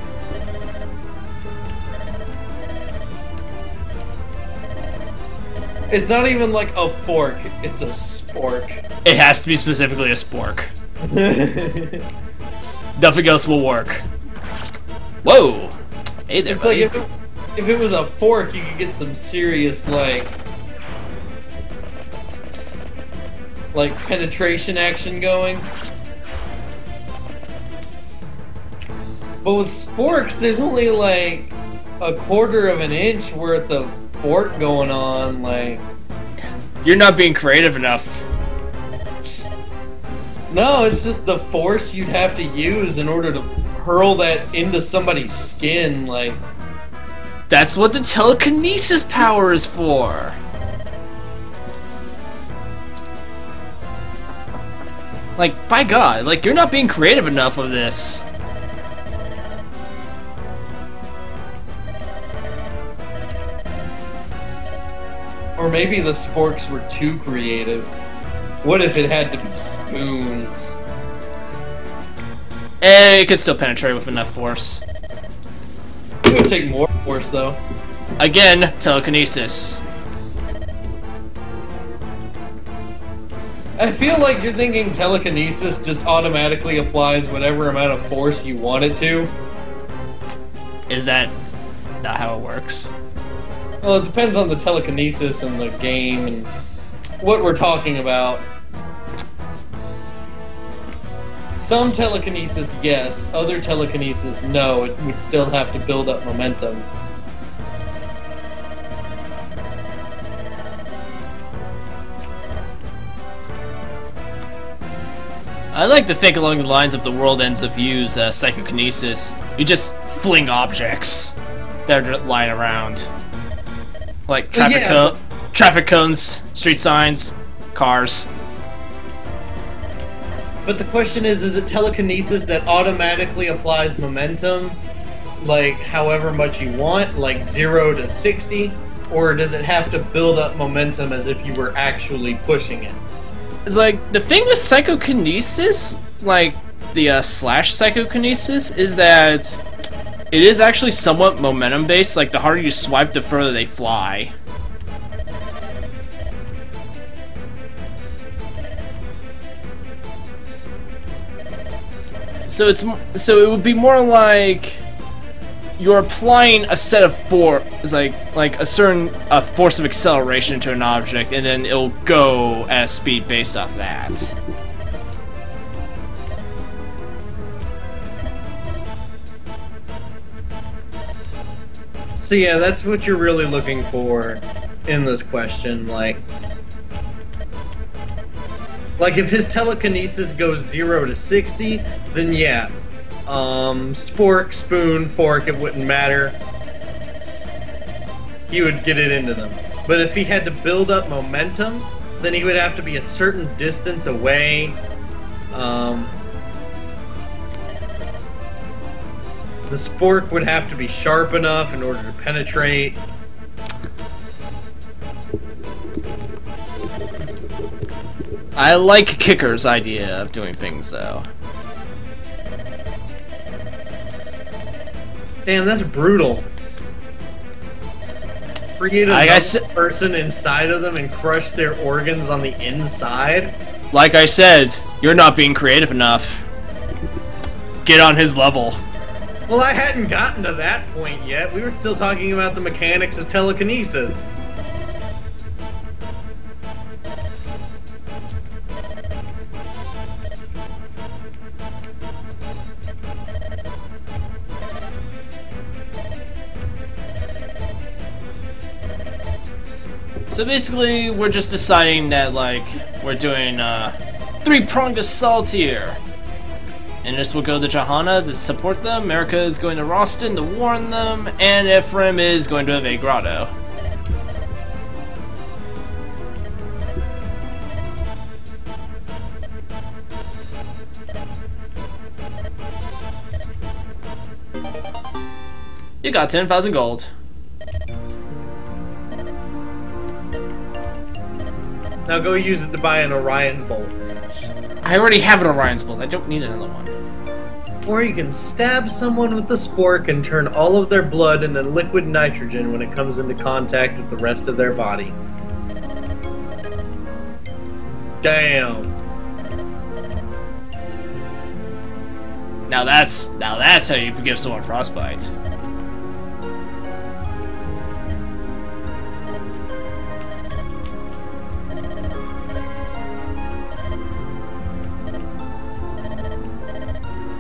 It's not even like a fork, it's a spork. It has to be specifically a spork. Nothing else will work. Whoa! Hey there, it's buddy. like if it was a fork, you could get some serious like penetration action going. But with sporks, there's only like a quarter of an inch worth of fork going on. Like, you're not being creative enough. No, it's just the force you'd have to use in order to hurl that into somebody's skin, like... That's what the telekinesis power is for! Like, by God, like, you're not being creative enough of this. Or maybe the sporks were too creative. What if it had to be spoons? It could still penetrate with enough force. It would take more force, though. Again, telekinesis. I feel like you're thinking telekinesis just automatically applies whatever amount of force you want it to. Is that not how it works? Well, it depends on the telekinesis and the game and what we're talking about. Some telekinesis, yes. Other telekinesis, no. It would still have to build up momentum. I like to think along the lines of the world ends of use psychokinesis. You just fling objects that are lying around. Like traffic cones, street signs, cars. But the question is it telekinesis that automatically applies momentum, like however much you want, like 0 to 60, or does it have to build up momentum as if you were actually pushing it? It's like, the thing with psychokinesis, like the slash psychokinesis, is that it is actually somewhat momentum based. Like, the harder you swipe, the further they fly. So it would be more like you're applying a set of force, like a certain force of acceleration to an object, and then it'll go at a speed based off that. So yeah, that's what you're really looking for in this question. Like if his telekinesis goes 0 to 60, then yeah. Spork, spoon, fork, it wouldn't matter. He would get it into them. But if he had to build up momentum, then he would have to be a certain distance away. The spork would have to be sharp enough in order to penetrate. I like Kicker's idea of doing things, though. Damn, that's brutal. Create a person inside of them and crush their organs on the inside? Like I said, you're not being creative enough. Get on his level. Well, I hadn't gotten to that point yet. We were still talking about the mechanics of telekinesis. So basically, we're just deciding that, like, we're doing three-pronged assault here. And this will go to Johanna to support them, Eirika is going to Roston to warn them, and Ephraim is going to evade Grado. You got 10,000 gold. Now go use it to buy an Orion's Bolt. I already have an Orion's Bolt, I don't need another one. Or you can stab someone with the spork and turn all of their blood into liquid nitrogen when it comes into contact with the rest of their body. Damn. Now that's how you give someone frostbite.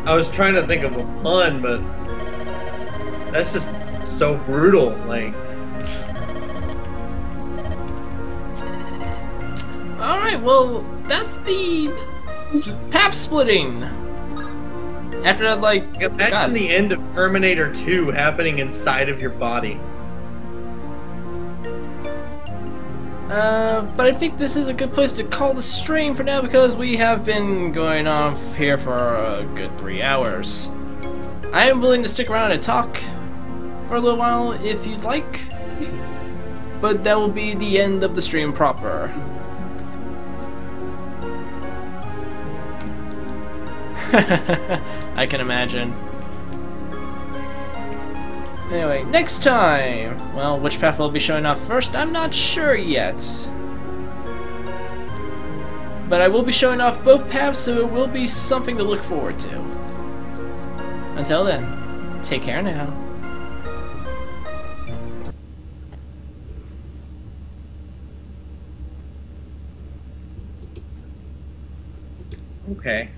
I was trying to think of a pun, but that's just so brutal. Like, all right, well, that's the path splitting. After that, like, imagine the end of Terminator 2 happening inside of your body. But I think this is a good place to call the stream for now because we have been going on here for a good 3 hours. I am willing to stick around and talk for a little while if you'd like, but that will be the end of the stream proper. I can imagine. Anyway, next time! Well, which path will be showing off first, I'm not sure yet. But I will be showing off both paths, so it will be something to look forward to. Until then, take care now. Okay.